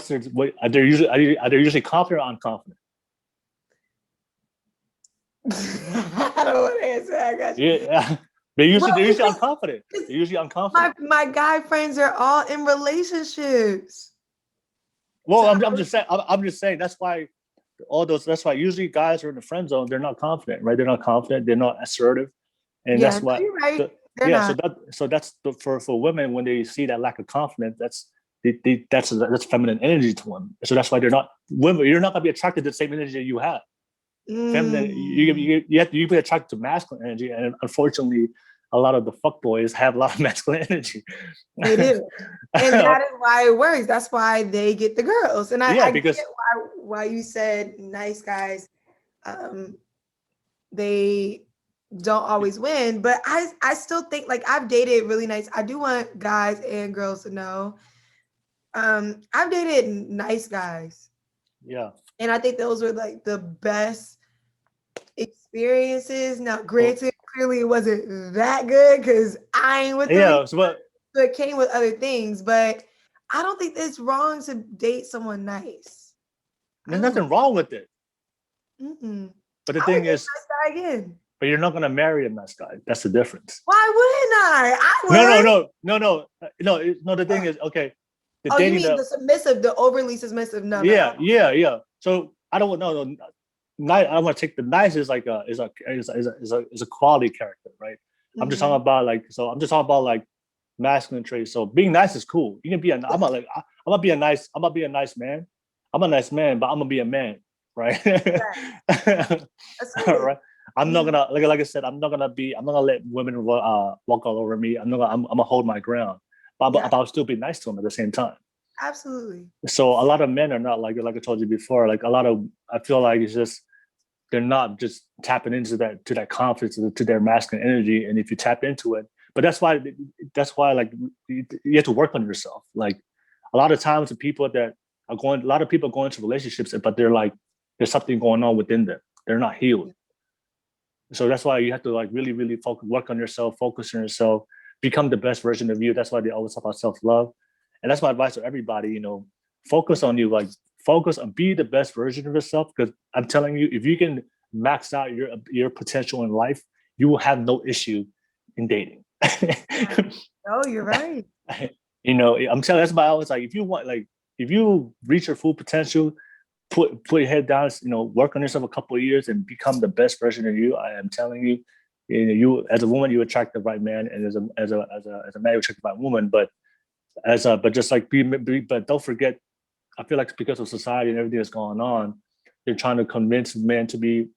they usually confident or unconfident? I don't want to answer that. I got you. Yeah, they're usually unconfident. They're usually unconfident. My guy friends are all in relationships. Well, So I'm just saying that's why that's why usually guys are in the friend zone. They're not confident, right? They're not confident. They're not assertive, and yeah, that's why. you're right. They're Yeah, not. so that's for women when they see that lack of confidence. That's feminine energy to them. So that's why they're not women. You're not gonna be attracted to the same energy that you have. Feminine, you have to be attracted to masculine energy, and unfortunately, a lot of the fuckboys have a lot of masculine energy. They do, and that is why it works. That's why they get the girls. And I because get why you said nice guys, they don't always win. But I still think, like, I've dated really nice. I do want guys and girls to know, I've dated nice guys. Yeah. And I think those were like the best experiences. Now, granted, clearly it wasn't that good because I ain't with them. Yeah, so it came with other things, but I don't think it's wrong to date someone nice. There's nothing wrong with it. Mm-mm. But the thing is, nice guy again. But you're not gonna marry a nice guy. That's the difference. Why wouldn't I? I would. No. The thing is, okay. You mean the submissive, the overly submissive? No. Yeah. So I don't know. I don't want to take the nice is like is a quality character, right? Mm-hmm. I'm just talking about like masculine traits. So being nice is cool. You can be I'm gonna be a nice man. I'm a nice man, but I'm gonna be a man, right? Right. I'm not gonna like I said. I'm not gonna let women walk all over me. I'm gonna hold my ground, but I'll still be nice to them at the same time. Absolutely. So a lot of men are not like I told you before. Like I feel like it's just they're not just tapping into that confidence, to their masculine energy. And if you tap into it, but that's why like you have to work on yourself. Like a lot of times, a lot of people go into relationships, but they're like there's something going on within them. They're not healed. So that's why you have to like really, really work on yourself, focus on yourself, become the best version of you. That's why they always talk about self-love. And that's my advice to everybody, focus on you, like focus on be the best version of yourself. Because I'm telling you, if you can max out your potential in life, you will have no issue in dating. Oh, you're right. I'm telling you, that's why I always like, if you reach your full potential, put your head down, work on yourself a couple of years and become the best version of you. I am telling you, you as a woman, you attract the right man, and as a man, you attract the right woman. But but don't forget, I feel like because of society and everything that's going on, they're trying to convince men to be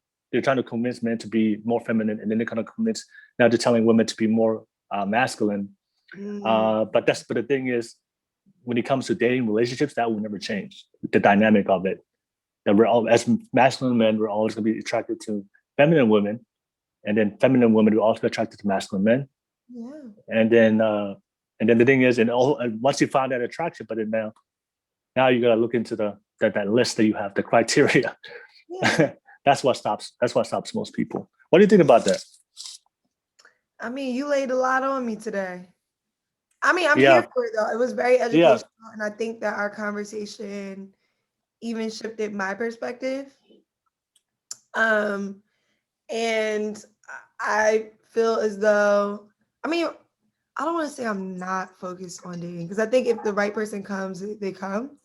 more feminine, and then they're kind of convince now they're telling women to be more masculine. But the thing is, when it comes to dating relationships, that will never change. The dynamic of it. That we're all, as masculine men, we're always going to be attracted to feminine women, and then feminine women will also be attracted to masculine men. Yeah. And then the thing is, and once you find that attraction, but then now you got to look into that list that you have, the criteria. Yeah. That's what stops most people. What do you think about that? I mean, you laid a lot on me today. I mean, I'm here for it though. It was very educational, and I think that our conversation even shifted my perspective. And I feel as though, I mean, I don't want to say I'm not focused on dating, because I think if the right person comes, they come.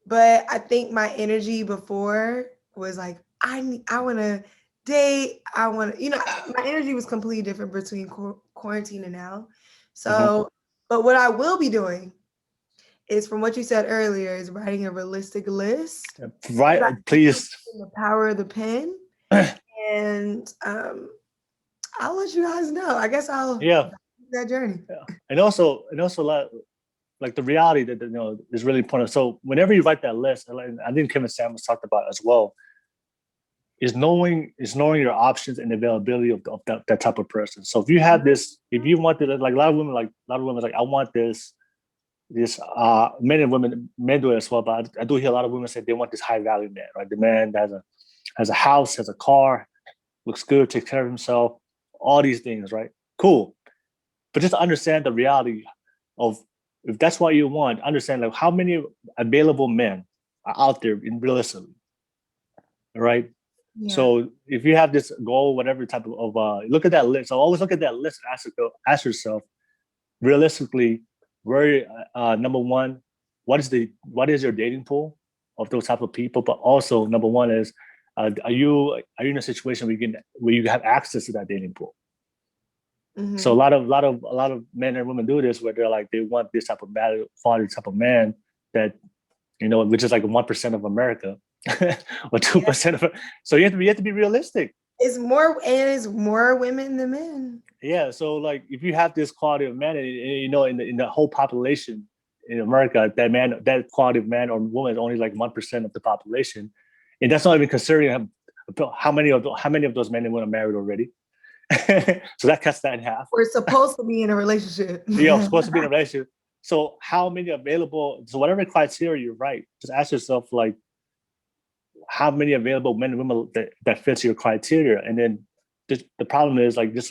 But I think my energy before was like, I want to date. I want to, my energy was completely different between quarantine and now. So, but what I will be doing is, from what you said earlier, is writing a realistic list. Right, please. The power of the pen. And I'll let you guys know. I guess I'll that journey. Yeah. And also like the reality that is really important. So whenever you write that list, and I think Kevin Samuels talked about it as well, is knowing your options and availability of that type of person. So if you have this, if you want to, like a lot of women like I want this this men and women, men do it as well, but I do hear a lot of women say they want this high value man, right? The man that has a house, has a car, looks good, takes care of himself, all these things, right? Cool. But just to understand the reality of, if that's what you want, understand like how many available men are out there in realistically, right? Yeah. So if you have this goal, whatever type of look at that list. So always look at that list and ask yourself, realistically, where number one, what is your dating pool of those type of people? But also number one is, are you in a situation where you have access to that dating pool? Mm-hmm. So a lot of men and women do this, where they're like, they want this type of man, quality type of man that, which is like 1% of America or 2% of it. So you have to be realistic. It's more women than men. Yeah. So like, if you have this quality of man, and in the whole population in America, that quality of man or woman is only like 1% of the population, and that's not even considering how many of those men and women are married already. So that cuts that in half. We're supposed to be in a relationship. Yeah, we're supposed to be in a relationship. So how many available? So whatever criteria you write, just ask yourself like, how many available men and women that fits your criteria, and then the problem is like just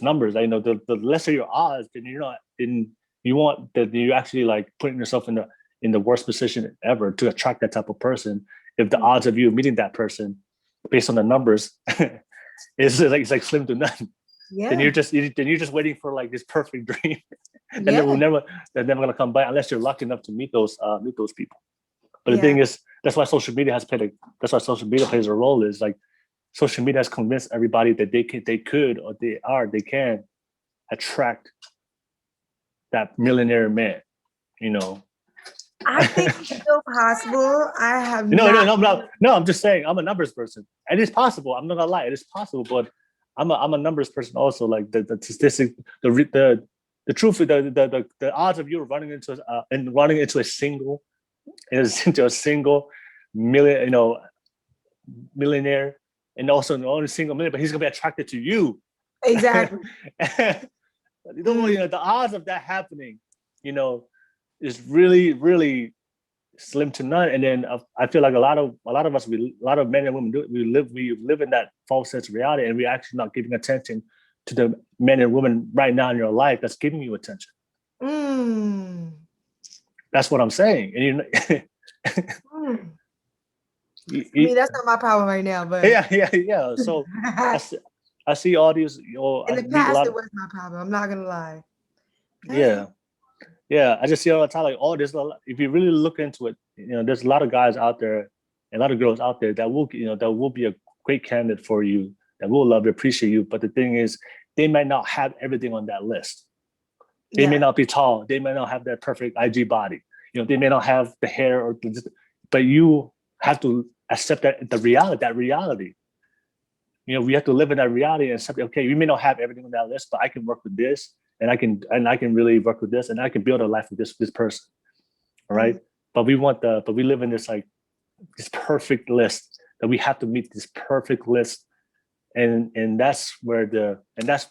numbers. The lesser your odds, then you're actually like putting yourself in the worst position ever to attract that type of person. If the odds of you meeting that person based on the numbers it's like slim to none. Yeah. Then you're just waiting for like this perfect dream, and they're never gonna come by unless you're lucky enough to meet those people. But the thing is, that's why social media plays a role. Is like social media has convinced everybody that they can attract that millionaire man. I think it's still possible. I have no. I'm just saying, I'm a numbers person. It is possible. I'm not gonna lie, it is possible. But I'm a numbers person also. Like the statistic, the truth, the odds of you running into a single millionaire, and also the only single millionaire, but he's gonna be attracted to you. Exactly. The odds of that happening, is really, really slim to none. And then I feel like a lot of us, a lot of men and women we live in that false sense of reality, and we're actually not giving attention to the men and women right now in your life that's giving you attention. That's what I'm saying. And I mean, that's not my problem right now, but yeah. So I see all these. In the past, it was my problem. I'm not gonna lie. Yeah. I just see all the time, like, if you really look into it, there's a lot of guys out there and a lot of girls out there that will be a great candidate for you, that will love you, appreciate you. But the thing is, they might not have everything on that list. They may not be tall. They may not have that perfect IG body. They may not have the hair, but you have to accept that reality. We have to live in that reality and accept, okay, we may not have everything on that list, but I can work with this, and I can really work with this, and I can build a life with this person. All right. But we live in this like this perfect list, that we have to meet this perfect list. And that's where that's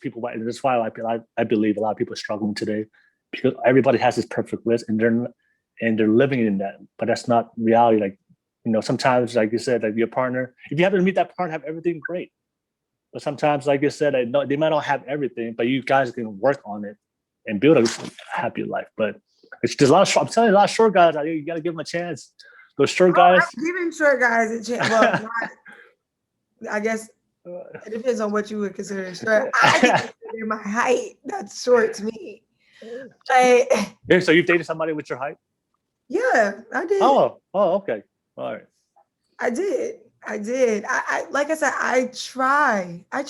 why I believe a lot of people are struggling today, because everybody has this perfect list, and they're living in that, but that's not reality. Like, sometimes, like you said, like your partner, if you happen to meet that partner, have everything, great. But sometimes, like you said, they might not have everything, but you guys can work on it and build a happy life. But there's a lot of, I'm telling you, a lot of short guys out here, you got to give them a chance. Those short guys. I'm giving short guys a chance. Well, I guess it depends on what you would consider short. I consider my height that's short to me. So you've dated somebody with your height? Yeah, I did. Oh, okay. All right. I did. I like I said, I try. I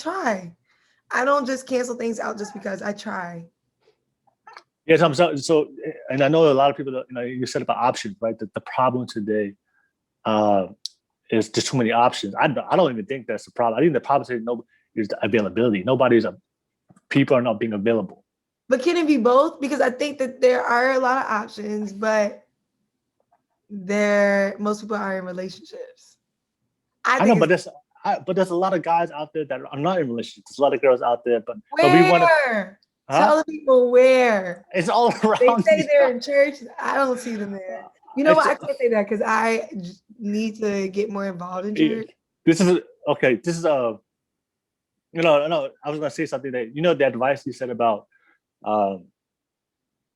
don't just cancel things out just because I try. Yeah, so and I know a lot of people, you said about options, right? The problem today is just too many options. I don't even think that's the problem. I think the problem today is the availability. People are not being available. But can it be both? Because I think that there are a lot of options, but most people are in relationships. I know, but there's a lot of guys out there that are not in relationships. There's a lot of girls out there, but where? we want to. Huh? Tell the people where. It's all They around say you. they're in church. I don't see them there. You know It's what? I can't say that because need to get more involved in it, church. this is okay. This is no. I was gonna say something that the advice you said about um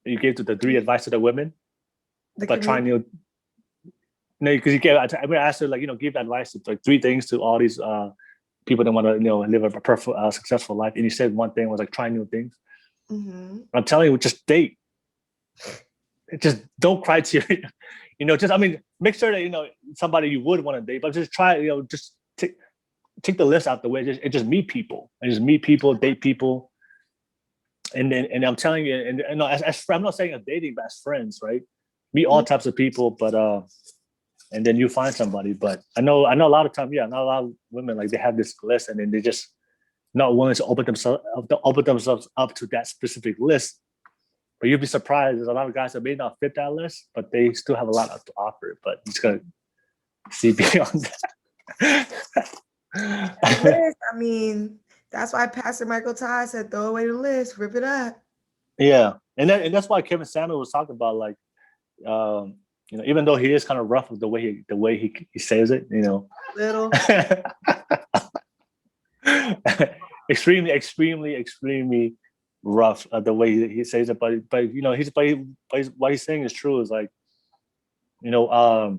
you gave to the three advice to the women The about trying community. because you gave. I mean, I asked her like give advice to like three things to all these people that want to live a perfect successful life, and you said one thing was like try new things. Mm-hmm. I'm telling you, just date. Just don't criteria. Just I mean, make sure that somebody you would want to date, but just try. Just take the list out the way. Just meet people and just meet people, date people, and I'm telling you, and as I'm not saying a dating, but as friends, right? Meet all types of people, but and then you find somebody. But I know a lot of times, not a lot of women like they have this list, and then they just not willing to open themselves up to that specific list. But you'd be surprised. There's a lot of guys that may not fit that list, but they still have a lot to offer. But you just gotta see beyond that. List, I mean, that's why Pastor Michael Todd said, throw away the list, rip it up. Yeah, and that's why Kevin Samuel was talking about like, even though he is kind of rough with the way he says it, Little. extremely rough the way he says it, but what he's saying is true. Is like, a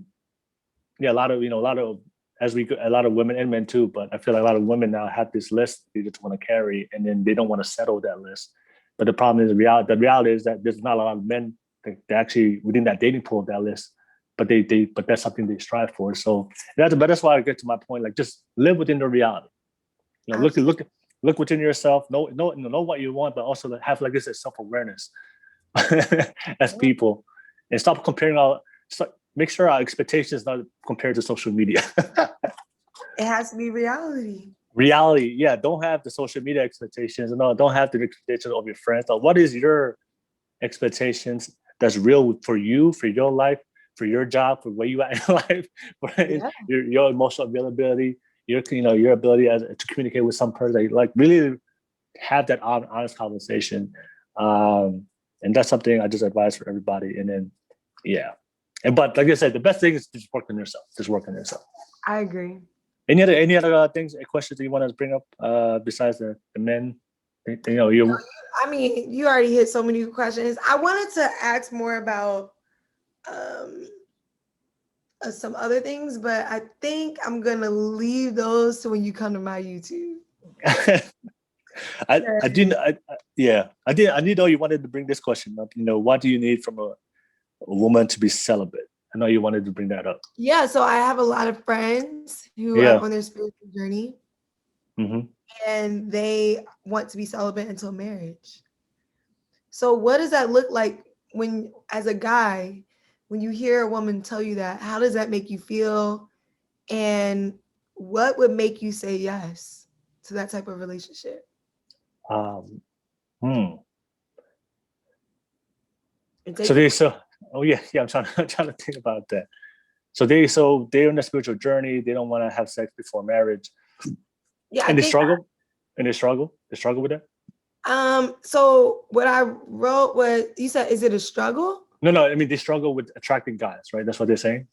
lot of a lot of women and men too, but I feel like a lot of women now have this list they just want to carry, and then they don't want to settle that list. But the problem is the reality is that there's not a lot of men that actually within that dating pool of that list, but but that's something they strive for. So that's why I get to my point. Like, just live within the reality. Look within yourself. Know what you want, but also have like this self-awareness as people, and stop comparing make sure our expectations not compared to social media. It has to be reality. Reality, yeah. Don't have the social media expectations. No, don't have the expectations of your friends. Now, what is your expectations that's real for you, for your life, for your job, for where you are in life, for your emotional availability, your ability to communicate with some person, like really have that honest conversation. And that's something I just advise for everybody. And then, but like I said, the best thing is just work on yourself. Just work on yourself. I agree. Any other things, questions that you want to bring up besides the men? I mean, you already hit so many questions. I wanted to ask more about some other things, but I think I'm gonna leave those to when you come to my YouTube. I need know you wanted to bring this question up. What do you need from a woman to be celibate? I know you wanted to bring that up. Yeah, so I have a lot of friends who are on their spiritual journey, and they want to be celibate until marriage. So what does that look like when, as a guy, when you hear a woman tell you that? How does that make you feel? And what would make you say yes to that type of relationship? So I'm trying to think about that. So they're on a spiritual journey. They don't want to have sex before marriage. Yeah, and they struggle. They struggle with that. So what I wrote was, you said, is it a struggle? No. I mean, they struggle with attracting guys, right? That's what they're saying.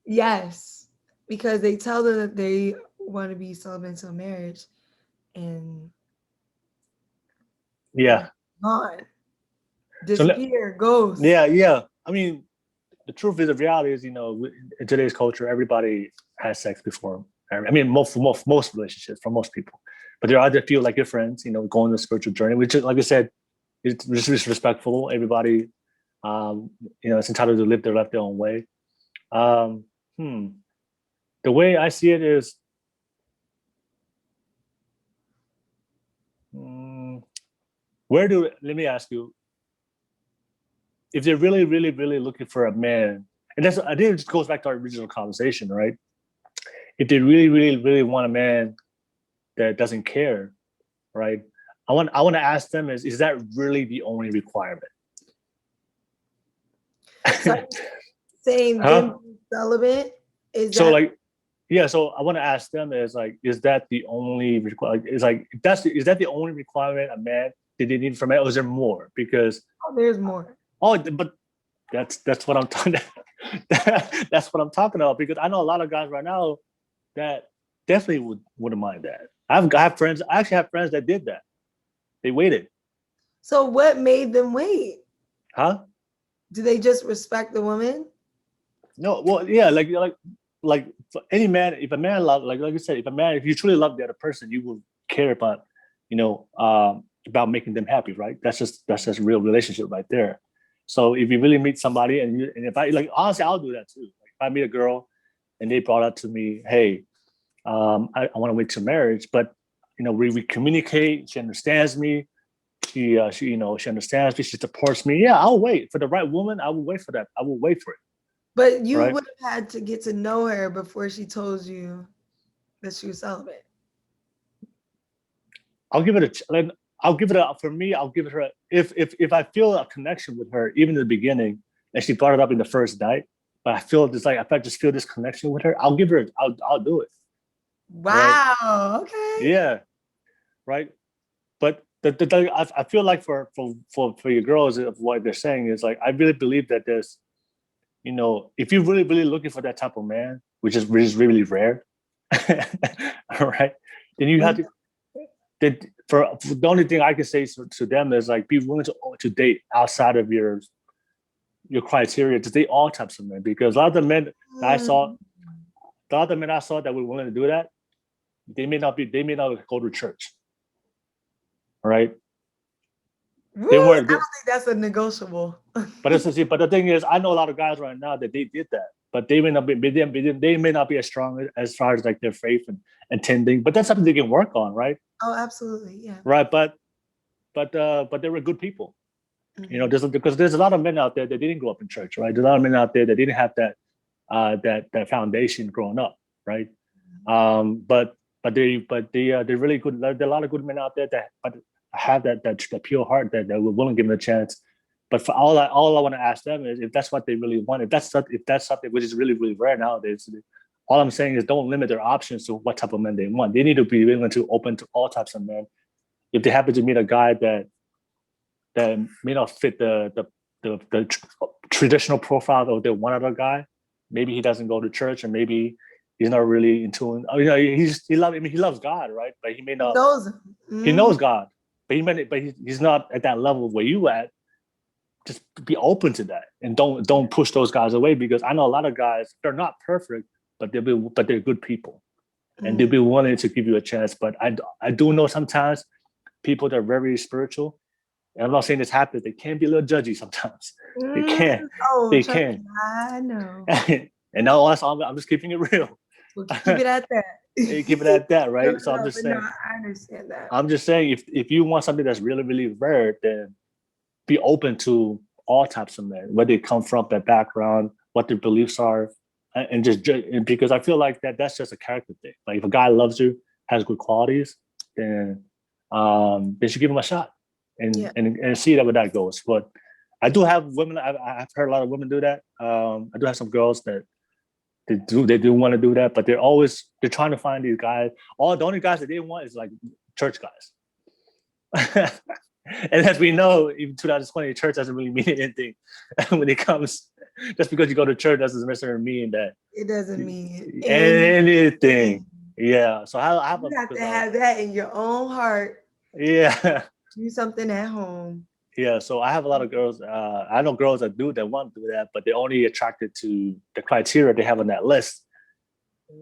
Yes, because they tell them that they want to be celibate until marriage, and gone, disappear, ghost. Yeah. I mean, the truth is, the reality is, in today's culture, everybody has sex before. I mean, most relationships for most people, but there are other few like your friends, going on the spiritual journey, which, like I said, is respectful. Everybody, it's entitled to live their life their own way. The way I see it is, let me ask you, if they're really, really, really looking for a man, and I think it just goes back to our original conversation, right? If they really, really, really want a man that doesn't care, right? I want to ask them is that really the only requirement? So saying them celibate is so that so I want to ask them is that the only requirement? Is that the only requirement a man did they need from it? Or is there more? Because there's more. but that's what I'm talking. That's what I'm talking about. Because I know a lot of guys right now that definitely wouldn't mind that. I have friends. I actually have friends that did that. They waited. So what made them wait? Huh? Do they just respect the woman? No. Well, yeah. Like for any man, if a man love, like you said, if you truly love the other person, you will care about, about making them happy, right? That's just real relationship right there. So if you really meet somebody and if I like, honestly, I'll do that too. Like if I meet a girl and they brought up to me, hey, I want to wait to marriage, but we communicate. She understands me. She understands me. She supports me. Yeah, I'll wait for the right woman. I will wait for that. I will wait for it. But you right? would have had to get to know her before she told you that she was celibate. I'll give it for me. I'll give it her if I feel a connection with her, even in the beginning, and she brought it up in the first night. But I feel this if I just feel this connection with her, I'll give her. I'll do it. Wow. Right? Okay. Yeah. Right. But I feel like for your girls, of what they're saying is like I really believe that there's, if you're really looking for that type of man, which is really rare, all right, then you have to. For the only thing I can say to them is like be willing to date outside of your criteria, to date all types of men, because a lot of the men I saw that were willing to do that, they may not go to church. All right. They weren't. I don't think that's a negotiable. But the thing is, I know a lot of guys right now that they did that, but they may not be as strong as far as like their faith and tending. But that's something they can work on, right? Oh, absolutely, yeah. Right, but they were good people. Mm-hmm. Because there's a lot of men out there that didn't grow up in church, right? There's a lot of men out there that didn't have that foundation growing up, right? Mm-hmm. But they're really good. There are a lot of good men out there that have that pure heart that were willing to give them a chance. But for all I want to ask them is if that's what they really want, if that's something which is really, really rare nowadays, all I'm saying is don't limit their options to what type of men they want. They need to be willing to open to all types of men. If they happen to meet a guy that may not fit the traditional profile of the one other guy, maybe he doesn't go to church, or maybe he's not really in tune. He loves God, right? But he may not. He knows him. Mm-hmm. He knows God, but he's not at that level where you at. Just be open to that, and don't push those guys away, because I know a lot of guys, they're not perfect, but they're good people, and they'll be willing to give you a chance. But I do know sometimes people that are very spiritual, and I'm not saying this happens, they can be a little judgy sometimes. They can. They can. I know. And now I'm just keeping it real. We'll keep it at that. Keep it at that, right? So I'm just saying. No, I understand that. I'm just saying, if you want something that's really, really rare, then be open to all types of men, where they come from, their background, what their beliefs are, and because I feel like that's just a character thing. Like if a guy loves you, has good qualities, then they should give him a shot and see that where that goes. But I do have women. I've heard a lot of women do that. I do have some girls that they do want to do that, but they're trying to find these guys. The only guys that they want is like church guys. And as we know, in 2020, church doesn't really mean anything when it comes. Just because you go to church doesn't necessarily mean that. It doesn't mean anything. Yeah. So you have to have that in your own heart. Yeah. Do something at home. Yeah. So I have a lot of girls. I know girls that want to do that, but they're only attracted to the criteria they have on that list.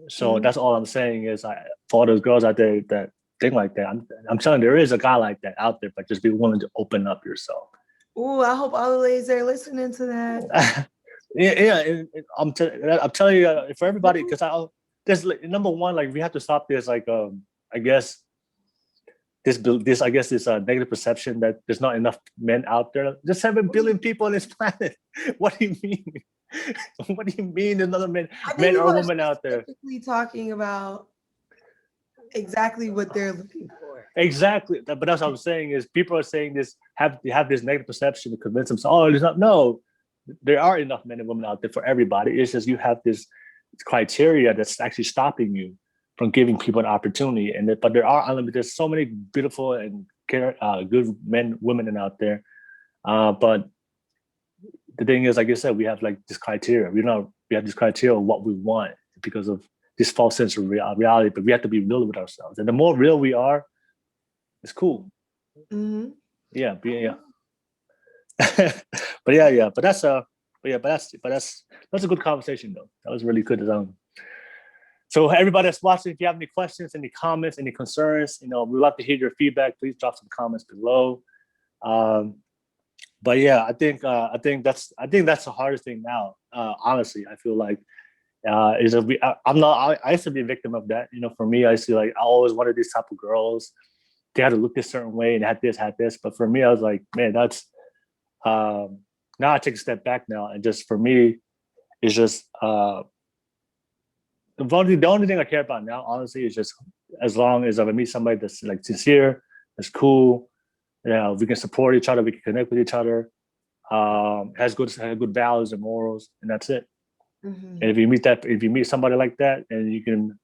So that's all I'm saying is, for all those girls out there that think like that, I'm telling you, there is a guy like that out there, but just be willing to open up yourself. Oh, I hope all the ladies are listening to that. And I'm telling you, for everybody, because there's number one, like we have to stop this, like I guess this negative perception that there's not enough men out there. There's 7 billion people on this planet. What do you mean? What do you mean there's another men or women out there? Talking about exactly what they're looking for. Exactly, but that's what I'm saying is people are saying this, have this negative perception to convince themselves. Oh, there's not. No, there are enough men and women out there for everybody. It's just you have this criteria that's actually stopping you from giving people an opportunity. But there are unlimited. There's so many beautiful and good men, women out there. But the thing is, like I said, we have like this criteria. We have this criteria of what we want because of this false sense of reality. But we have to be real with ourselves, and the more real we are, it's cool. Mm-hmm. Yeah, but yeah. That's a good conversation though. That was really good. So everybody that's watching, if you have any questions, any comments, any concerns, we'd love to hear your feedback. Please drop some comments below. But yeah, I think that's the hardest thing now. Honestly, I feel like I used to be a victim of that. For me, I used to I always wanted these type of girls. They had to look this certain way and had this. But for me, I was like, man, that's now I take a step back now, and just for me, it's just the only thing I care about now, honestly, is just as long as I meet somebody that's like sincere, that's cool, we can support each other, we can connect with each other, has good values and morals, and that's it. Mm-hmm. And if you meet somebody like that, and you can,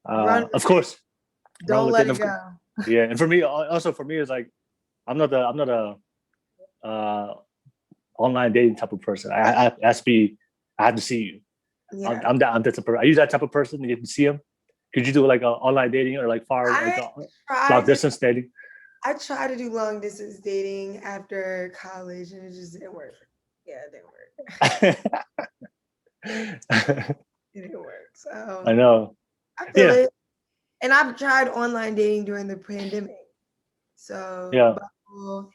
of course, don't let it go. Yeah, and for me, it's like I'm not a online dating type of person. I have to see you. Yeah. I'm that type of person. Are you that type of person? You can see him. Could you do like online dating or like long distance dating? I tried to do long distance dating after college, and it just didn't work. Yeah, it didn't work. It didn't work. So I know. I feel it. And I've tried online dating during the pandemic. So yeah, Bumble,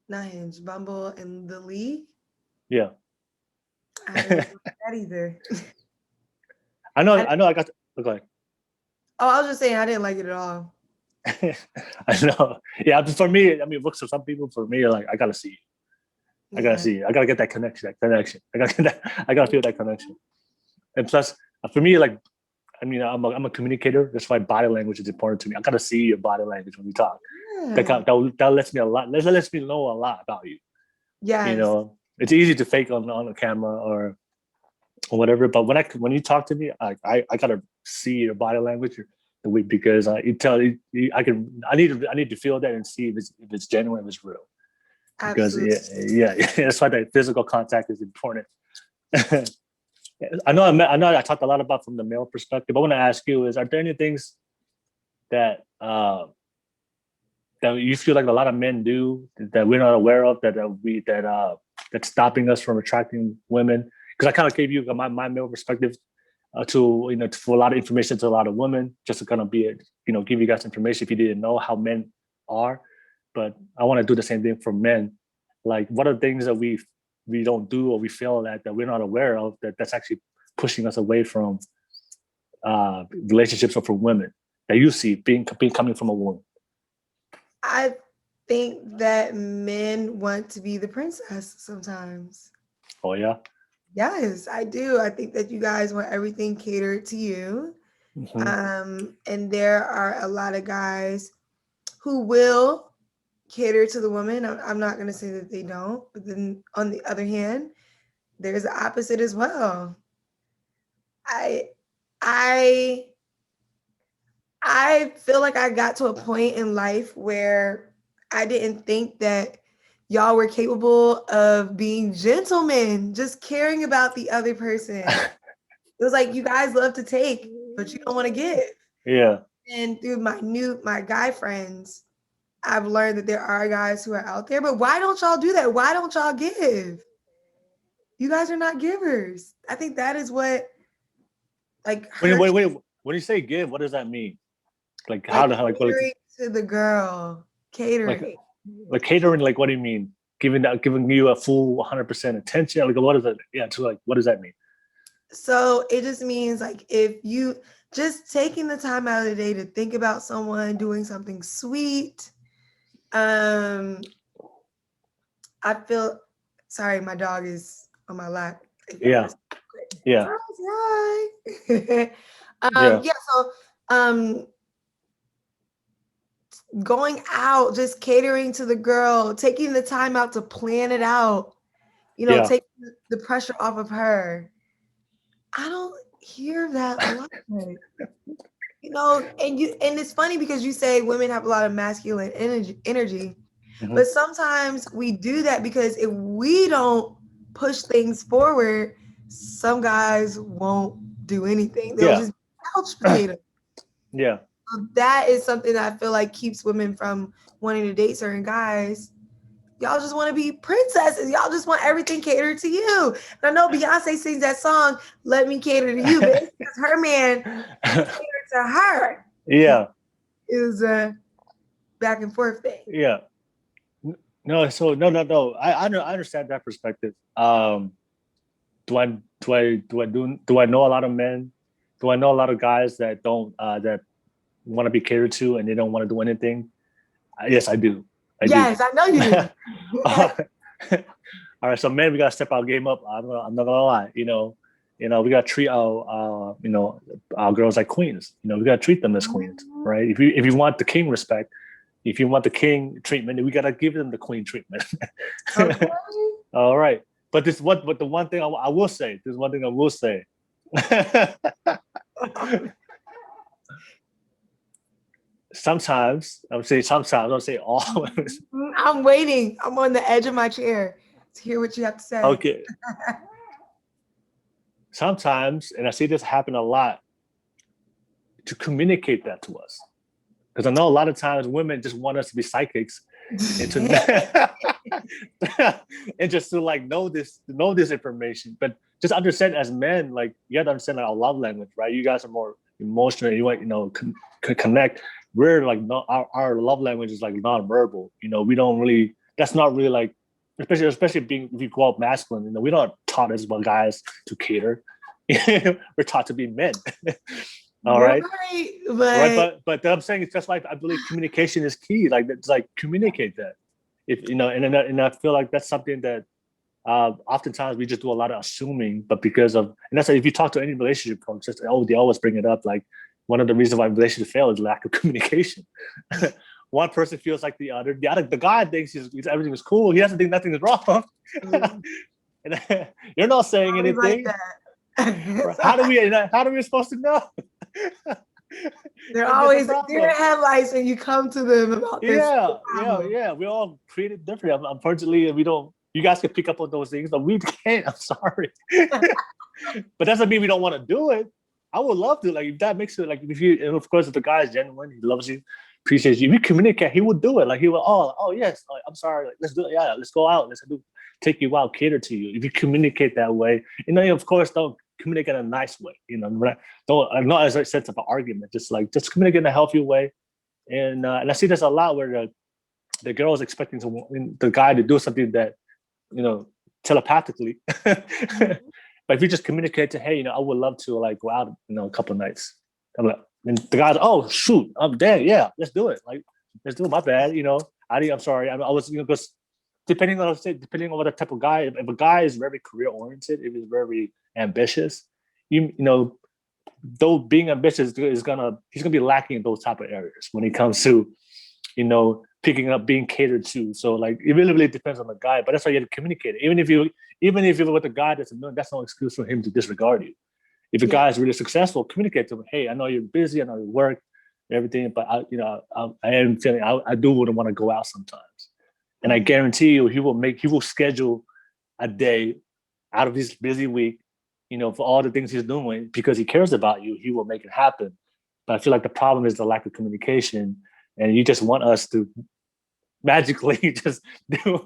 not Hinge, Bumble, and the League. Yeah. I didn't like that either. I know. I got. Okay. Oh, I was just saying I didn't like it at all. I know. Yeah, for me, I mean, it works for some people. For me, like I gotta see you. I gotta see you. I gotta get that connection. I gotta feel that connection. And plus, for me, like, I mean, I'm a communicator. That's why body language is important to me. I gotta see your body language when we talk. Yeah. That lets me a lot. That lets me know a lot about you. Yeah. It's easy to fake on a camera or whatever. But when you talk to me, I gotta see your body language because I need to feel that and see if it's genuine, if it's real. Absolutely. Because that's why that physical contact is important. I know I talked a lot about from the male perspective. I want to ask you: are there any things that that you feel like a lot of men do that we're not aware of that's stopping us from attracting women? Because I kind of gave you my male perspective for a lot of information to a lot of women, just to kind of give you guys information if you didn't know how men are. But I want to do the same thing for men. Like, what are the things that we don't do or we fail at that we're not aware of that's actually pushing us away from relationships or from women that you see being coming from a woman? I think that men want to be the princess sometimes. Oh, yeah? Yes, I do. I think that you guys want everything catered to you. Mm-hmm. And there are a lot of guys who will cater to the woman. I'm not going to say that they don't, but then on the other hand, there's the opposite as well. I feel like I got to a point in life where I didn't think that y'all were capable of being gentlemen, just caring about the other person. It was like, you guys love to take, but you don't want to give. Yeah. And through my guy friends, I've learned that there are guys who are out there, but why don't y'all do that? Why don't y'all give? You guys are not givers. I think that is what, like, wait. When you say give, what does that mean? Like how catering to the girl, catering. Like catering, like what do you mean? Giving you a full 100% attention? Like what is it? Yeah, so like what does that mean? So it just means like if you just taking the time out of the day to think about someone, doing something sweet. I feel sorry, my dog is on my lap. Yeah. Yeah. So going out, just catering to the girl, taking the time out to plan it out, taking the pressure off of her. I don't hear that a lot. You know, and it's funny because you say women have a lot of masculine energy, Mhm. but sometimes we do that because if we don't push things forward, some guys won't do anything. They'll Yeah. just couch potato. Yeah. So that is something that I feel like keeps women from wanting to date certain guys. Y'all just want to be princesses. Y'all just want everything catered to you. And I know Beyonce sings that song, "Let Me Cater to You," but it's because her man catered to her. Yeah. It was a back and forth thing. Yeah. No, so no. I understand that perspective. Do I know a lot of men? Do I know a lot of guys that don't that want to be catered to and they don't want to do anything? Yes, I do. I do. Yes, I know you do. All right, so men, we gotta step our game up. I'm not gonna lie. We gotta treat our girls like queens. We gotta treat them as queens, right? If you want the king respect, if you want the king treatment, we gotta give them the queen treatment. Okay. All right, but the one thing I will say. There's one thing I will say. Sometimes I'm saying sometimes I'll say always. I'm waiting. I'm on the edge of my chair to hear what you have to say. Okay. Sometimes, and I see this happen a lot, to communicate that to us. Because I know a lot of times women just want us to be psychics and to and just to like know this information. But just understand as men, like you have to understand our love language, right? You guys are more emotional. You want connect. We're like our love language is like non-verbal. We don't really. That's not really like especially being if you grow up masculine. We're not taught as well guys to cater. We're taught to be men. All right. Right, Right, but but I'm saying it's just like I believe communication is key. Like it's like communicate that, if and I feel like that's something that oftentimes we just do a lot of assuming, but because of and that's like if you talk to any relationship coach, just they always bring it up. Like one of the reasons why relationship fail is lack of communication. One person feels like the guy thinks everything is cool. He doesn't think nothing is wrong, and you're not saying always like anything. that. How do we supposed to know? They're And there's a always they're problem. in headlights and you come to them about this problem. Yeah. We all treated differently. Unfortunately, we don't. You guys can pick up on those things, but we can't. I'm sorry, but doesn't mean we don't want to do it. I would love to. Like if that makes it like if you, and of course, if the guy is genuine, he loves you, appreciates you. If you communicate, he will do it. Like he will. Oh yes. I'm sorry. Like, let's do it. Yeah, let's go out. Take you out, cater to you. If you communicate that way, of course, don't communicate in a nice way. Don't not as I said of an argument. Just communicate in a healthy way. And I see this a lot where the girl is expecting the guy to do something that telepathically. But if you just communicate to, hey, I would love to like go out, a couple of nights. And the guy's, oh shoot, I'm dead. Yeah, let's do it. Like, let's do it. My bad. I'm sorry. I was, because depending on what the type of guy, if a guy is very career oriented, if he's very ambitious, though being ambitious he's gonna be lacking in those type of areas when it comes to picking up being catered to. So like it really depends on the guy, but that's why you have to communicate it. Even if you're with a guy that's no excuse for him to disregard you. If a guy is really successful, communicate to him, hey, I know you're busy, I know you work everything, but I am feeling I do want to go out sometimes. And I guarantee you he will schedule a day out of his busy week, for all the things he's doing, because he cares about you, he will make it happen. But I feel like the problem is the lack of communication, and you just want us to magically just do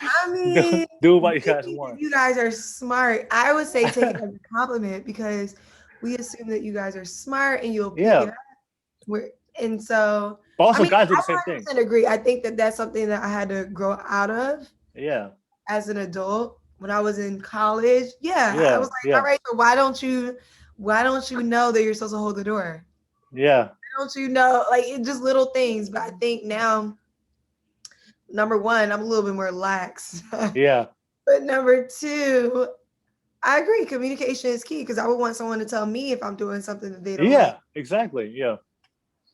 I mean, do what you guys want. you guys are smart. I would say take it as a compliment because we assume that you guys are smart and you'll pick it up. And so, but also guys do the same thing. I agree. I think that that's something that I had to grow out of. Yeah. As an adult, when I was in college, I was like, all right, so why don't you know that you're supposed to hold the door? Yeah. Why don't you know, like it's just little things. But I think now, number one, I'm a little bit more lax. Yeah. But number two, I agree. Communication is key because I would want someone to tell me if I'm doing something that they don't. Yeah, like. Exactly. Yeah.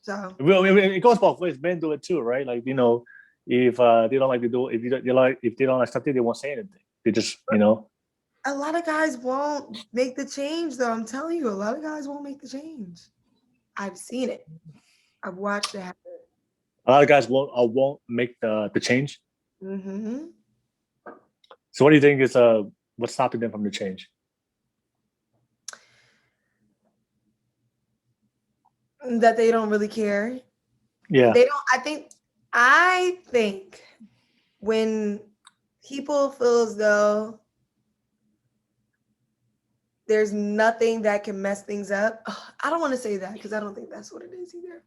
So it goes both ways. Men do it too, right? Like if they don't like to do, if they don't like something, they won't say anything. They just A lot of guys won't make the change, though. I'm telling you, a lot of guys won't make the change. I've seen it. I've watched it happen. A lot of guys won't make the change. Mm-hmm. So what do you think is what's stopping them from the change? That they don't really care. Yeah. They don't. I think when people feel as though there's nothing that can mess things up. I don't want to say that because I don't think that's what it is either.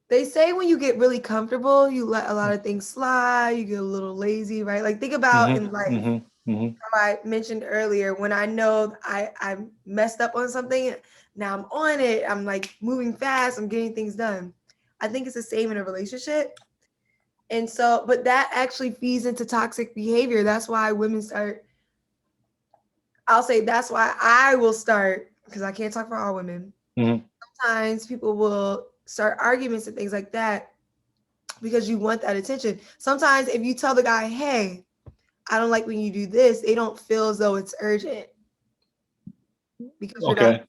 They say when you get really comfortable, you let a lot of things slide, you get a little lazy, right? Like think about in life, how I mentioned earlier, when I know I messed up on something, now I'm on it, I'm like moving fast, I'm getting things done. I think it's the same in a relationship. And so, but that actually feeds into toxic behavior. That's why women start, I'll say that's why I will start, because I can't talk for all women. Sometimes people will start arguments and things like that because you want that attention. Sometimes if you tell the guy, hey, I don't like when you do this, they don't feel as though it's urgent because you're not upset.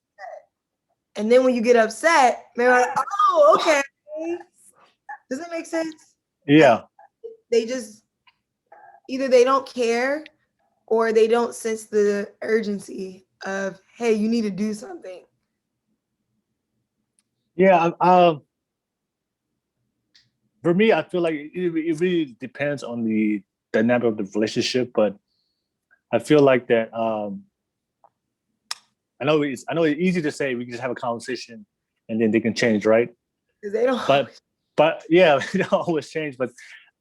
And then when you get upset, they're like, oh, okay. Does that make sense? Yeah. They just, either they don't care or they don't sense the urgency of, hey, you need to do something. Yeah. For me, I feel like it really depends on the dynamic of the relationship, but I feel like that. I know it's easy to say we can just have a conversation and then they can change, right? Because they don't. But yeah, they don't always change. But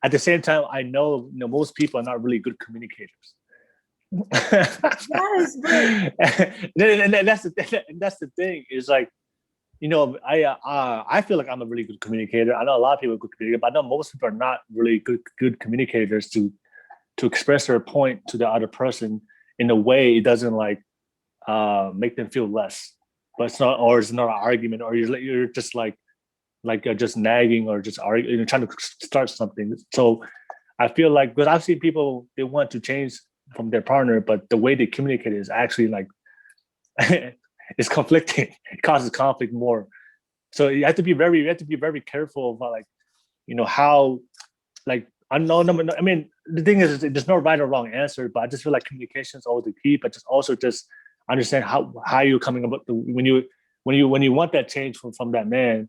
at the same time, I know most people are not really good communicators. Yes, but and that's the thing is like, I feel like I'm a really good communicator. I know a lot of people are good communicators, but I know most people are not really good communicators to express their point to the other person in a way it doesn't like make them feel less. But it's not an argument, or you're just like just nagging or just arguing, trying to start something. So I feel like, because I've seen people, they want to change from their partner, but the way they communicate is actually like it's conflicting. It causes conflict more. So you have to be very careful about like, how, like, I mean, the thing is, there's no right or wrong answer, but I just feel like communication is always the key. But just understand how you're coming about when you want that change from that man.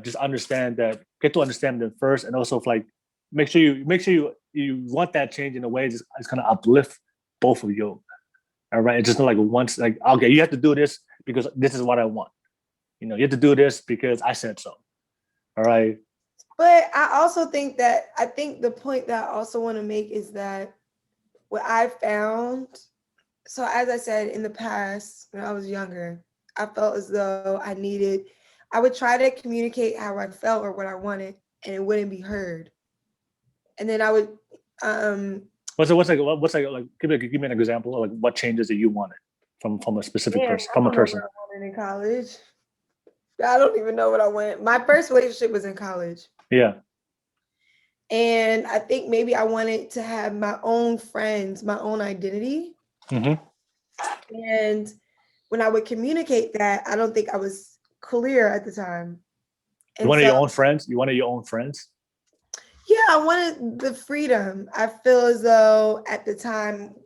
Just get to understand them first, and also like make sure you want that change in a way that's going to uplift both of you. All right, it's just not like once, like, okay, you have to do this because this is what I want. You have to do this because I said so. All right. But I think the point that I also want to make is that what I found, so as I said, in the past, when I was younger, I felt as though I would try to communicate how I felt or what I wanted, and it wouldn't be heard. And then I would, What's like give me an example of like what changes that you wanted from a specific person, from a person. What I wanted in college. I don't even know what I wanted. My first relationship was in college. Yeah. And I think maybe I wanted to have my own friends, my own identity. And when I would communicate that, I don't think I was clear at the time. And you wanted your own friends? You wanted your own friends? Yeah, I wanted the freedom. I feel as though at the time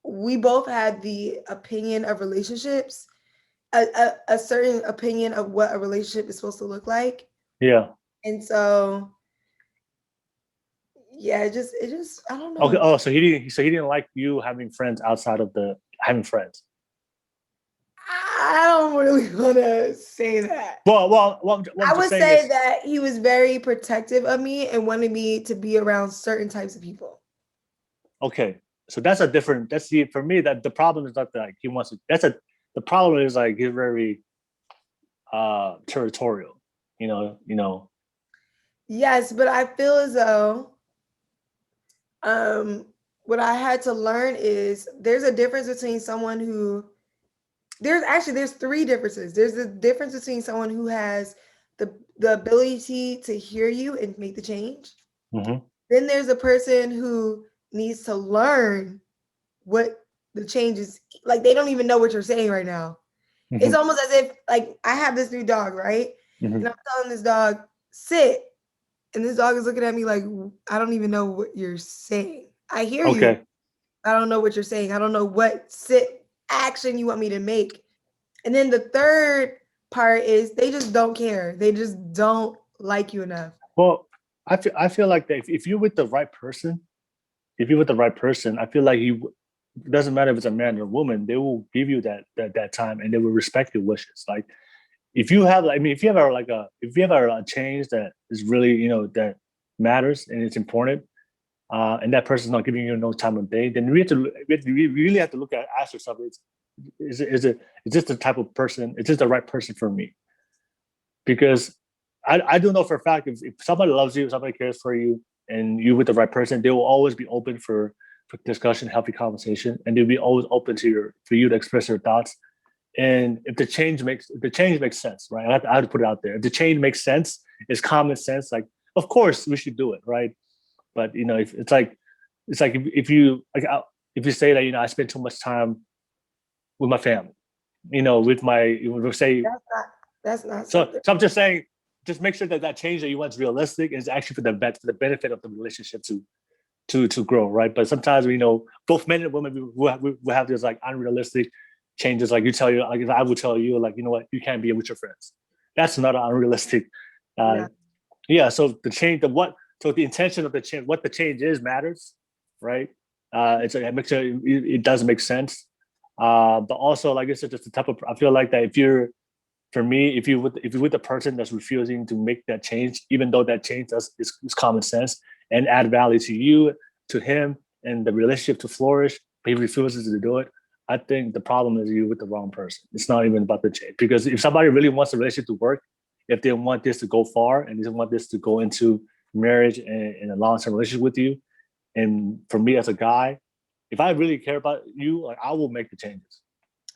we both had the opinion of relationships, a certain opinion of what a relationship is supposed to look like. Yeah. And so, yeah, it just I don't know. Okay. Oh, so he didn't like you having friends outside of having friends. I don't really want to say that. Well, I would say that he was very protective of me and wanted me to be around certain types of people. Okay, so for me, that the problem is not that like he wants to. The problem is like he's very territorial. Yes, but I feel as though what I had to learn is there's a difference between someone who there's three differences. There's the difference between someone who has the ability to hear you and make the change. Then there's a person who needs to learn what the change is. Like they don't even know what you're saying right now. It's almost as if like I have this new dog, right? Mm-hmm. And I'm telling this dog, sit. And this dog is looking at me like, I don't even know what you're saying. I hear you. Okay. I don't know what you're saying. I don't know what sit action you want me to make. And then the third part is they just don't care. They just don't like you enough. Well, I feel like that if you're with the right person, I feel like it doesn't matter if it's a man or a woman, they will give you that time and they will respect your wishes. Like if you have, I mean, if you have a change that is really, that matters and it's important, and that person's not giving you no time of day, then we really have to ask yourself, is this the type of person? Is this the right person for me? Because I do know for a fact if somebody loves you, somebody cares for you, and you're with the right person, they will always be open for discussion, healthy conversation, and they'll be always open for you to express your thoughts. And if the change makes sense, right? I have to put it out there. If the change makes sense, it's common sense. Like, of course, we should do it, right? But if it's like if you say that I spend too much time with my family, with my say that's not so I'm just saying, just make sure that change that you want is realistic and is actually for the benefit of the relationship to grow, right? But sometimes both men and women we have this like unrealistic changes. Like if I would tell you like, you know what, you can't be with your friends. That's not unrealistic. So the change, the intention of the change, what the change is matters, right? Make sure it does make sense. But also, like I said, just the type of, I feel like that if you're with the person that's refusing to make that change, even though that change is common sense and add value to you, to him, and the relationship to flourish, but he refuses to do it, I think the problem is you with the wrong person. It's not even about the change. Because if somebody really wants the relationship to work, if they want this to go far and they want this to go into marriage and a long-term relationship with you, and for me as a guy, if I really care about you, like I will make the changes.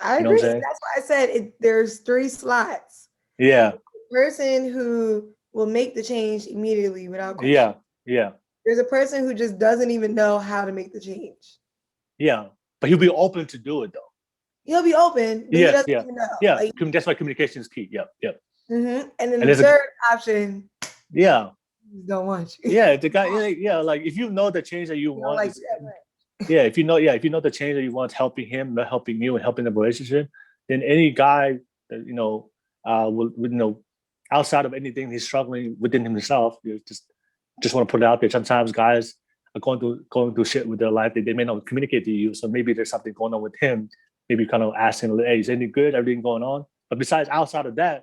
I agree. That's why I said there's 3 slots. Yeah. The person who will make the change immediately without question. Yeah. Yeah. There's a person who just doesn't even know how to make the change. Yeah. But he'll be open to do it though. He'll be open, but he doesn't even know. Yeah. Like, that's why communication is key. Yep. Yep. Mm-hmm. And then the third option. Yeah. Don't want you. Yeah. The guy. Yeah. Like if you know the change that you want. Like if you know the change that you want, helping him, helping you, and helping the relationship, then any guy that will outside of anything he's struggling within himself, you just want to put it out there. Sometimes guys are going through shit with their life. They may not communicate to you, so maybe there's something going on with him. Maybe kind of asking, hey, is anything good? Everything going on? But besides, outside of that,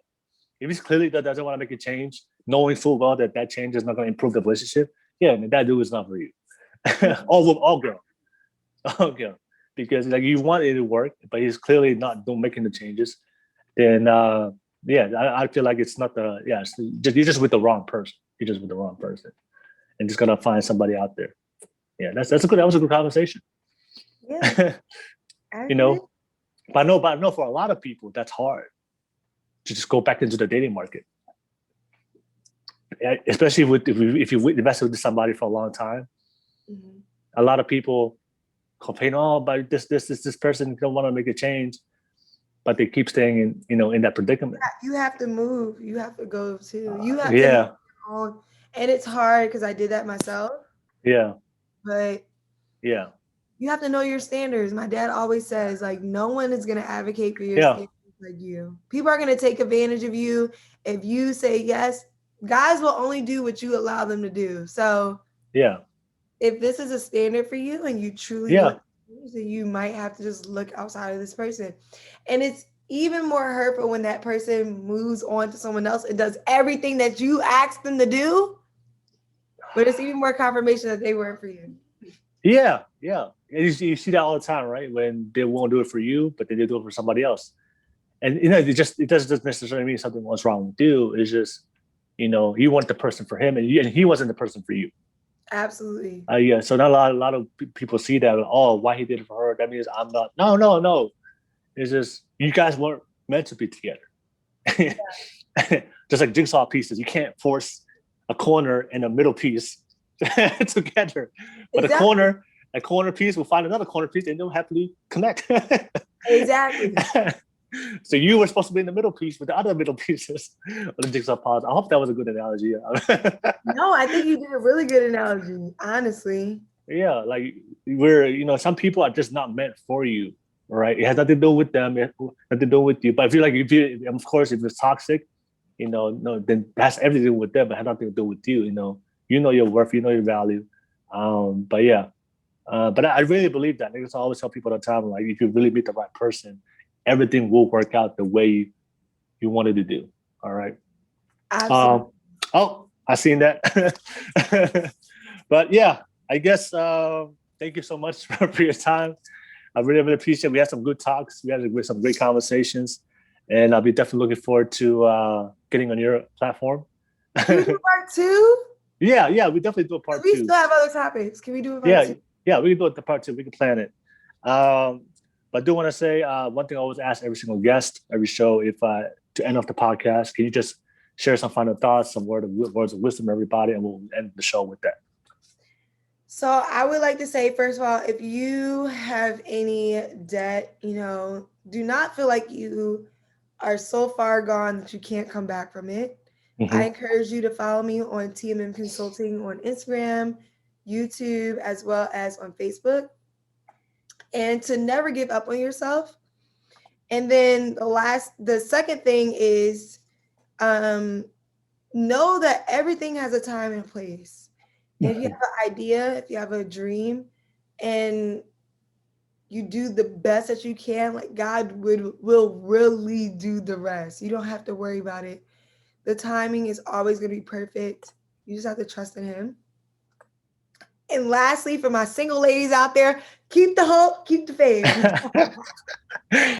if he's clearly that doesn't want to make a change, knowing full well that change is not going to improve the relationship, that dude is not for you. all girl. Okay, because like you want it to work, but he's clearly not making the changes. Then I feel like it's not you're just with the wrong person. You're just with the wrong person, and just gotta find somebody out there. Yeah, that was a good conversation. Yeah, but I know for a lot of people that's hard to just go back into the dating market, especially if you invested with somebody for a long time. Mm-hmm. A lot of people complain, but this person don't want to make a change, but they keep staying in that predicament. You have to move. You have to go too. You have to move, and it's hard because I did that myself. Yeah. But yeah, you have to know your standards. My dad always says, like, no one is going to advocate for your standards like you. People are going to take advantage of you if you say yes. Guys will only do what you allow them to do. So if this is a standard for you and you truly want to use it, you might have to just look outside of this person. And it's even more hurtful when that person moves on to someone else and does everything that you asked them to do. But it's even more confirmation that they weren't for you. Yeah. And you see that all the time, right? When they won't do it for you, but they do it for somebody else. And it doesn't necessarily mean something was wrong with you. It's just, you want the person for him and he wasn't the person for you. Absolutely. So not a lot of people see that. Oh, why he did it for her? That means I'm not. No. It's just you guys weren't meant to be together. Just like jigsaw pieces, you can't force a corner and a middle piece together. But exactly. a corner piece will find another corner piece, and they'll happily connect. Exactly. So you were supposed to be in the middle piece with the other middle pieces of the jigsaw puzzle. I hope that was a good analogy. No, I think you did a really good analogy, honestly. Yeah, like some people are just not meant for you, right? It has nothing to do with them, it has nothing to do with you. But I feel like of course, if it's toxic, no, then that's everything to do with them. It has nothing to do with you. You know your worth, you know your value. But yeah, but I really believe that. I think it's always tell people all the time, like if you really meet the right person, everything will work out the way you wanted to do. All right. Absolutely. Oh, I seen that. But yeah, I guess thank you so much for your time. I really, really appreciate it. We had some good talks. We had some great conversations. And I'll be definitely looking forward to getting on your platform. Can we do part two? Yeah, we definitely do a part two. We still have other topics. Can we do a part two? Yeah, we can do it the part two. We can plan it. But I do want to say one thing I always ask every single guest, every show, if to end off the podcast, can you just share some final thoughts, some words of wisdom, everybody, and we'll end the show with that. So I would like to say, first of all, if you have any debt, do not feel like you are so far gone that you can't come back from it. Mm-hmm. I encourage you to follow me on TMM Consulting on Instagram, YouTube, as well as on Facebook, and to never give up on yourself. And then the second thing is know that everything has a time and place. If you have an idea, if you have a dream, and you do the best that you can, like God will really do the rest. You don't have to worry about it. The timing is always going to be perfect. You just have to trust in Him. And lastly, for my single ladies out there, keep the hope, keep the faith.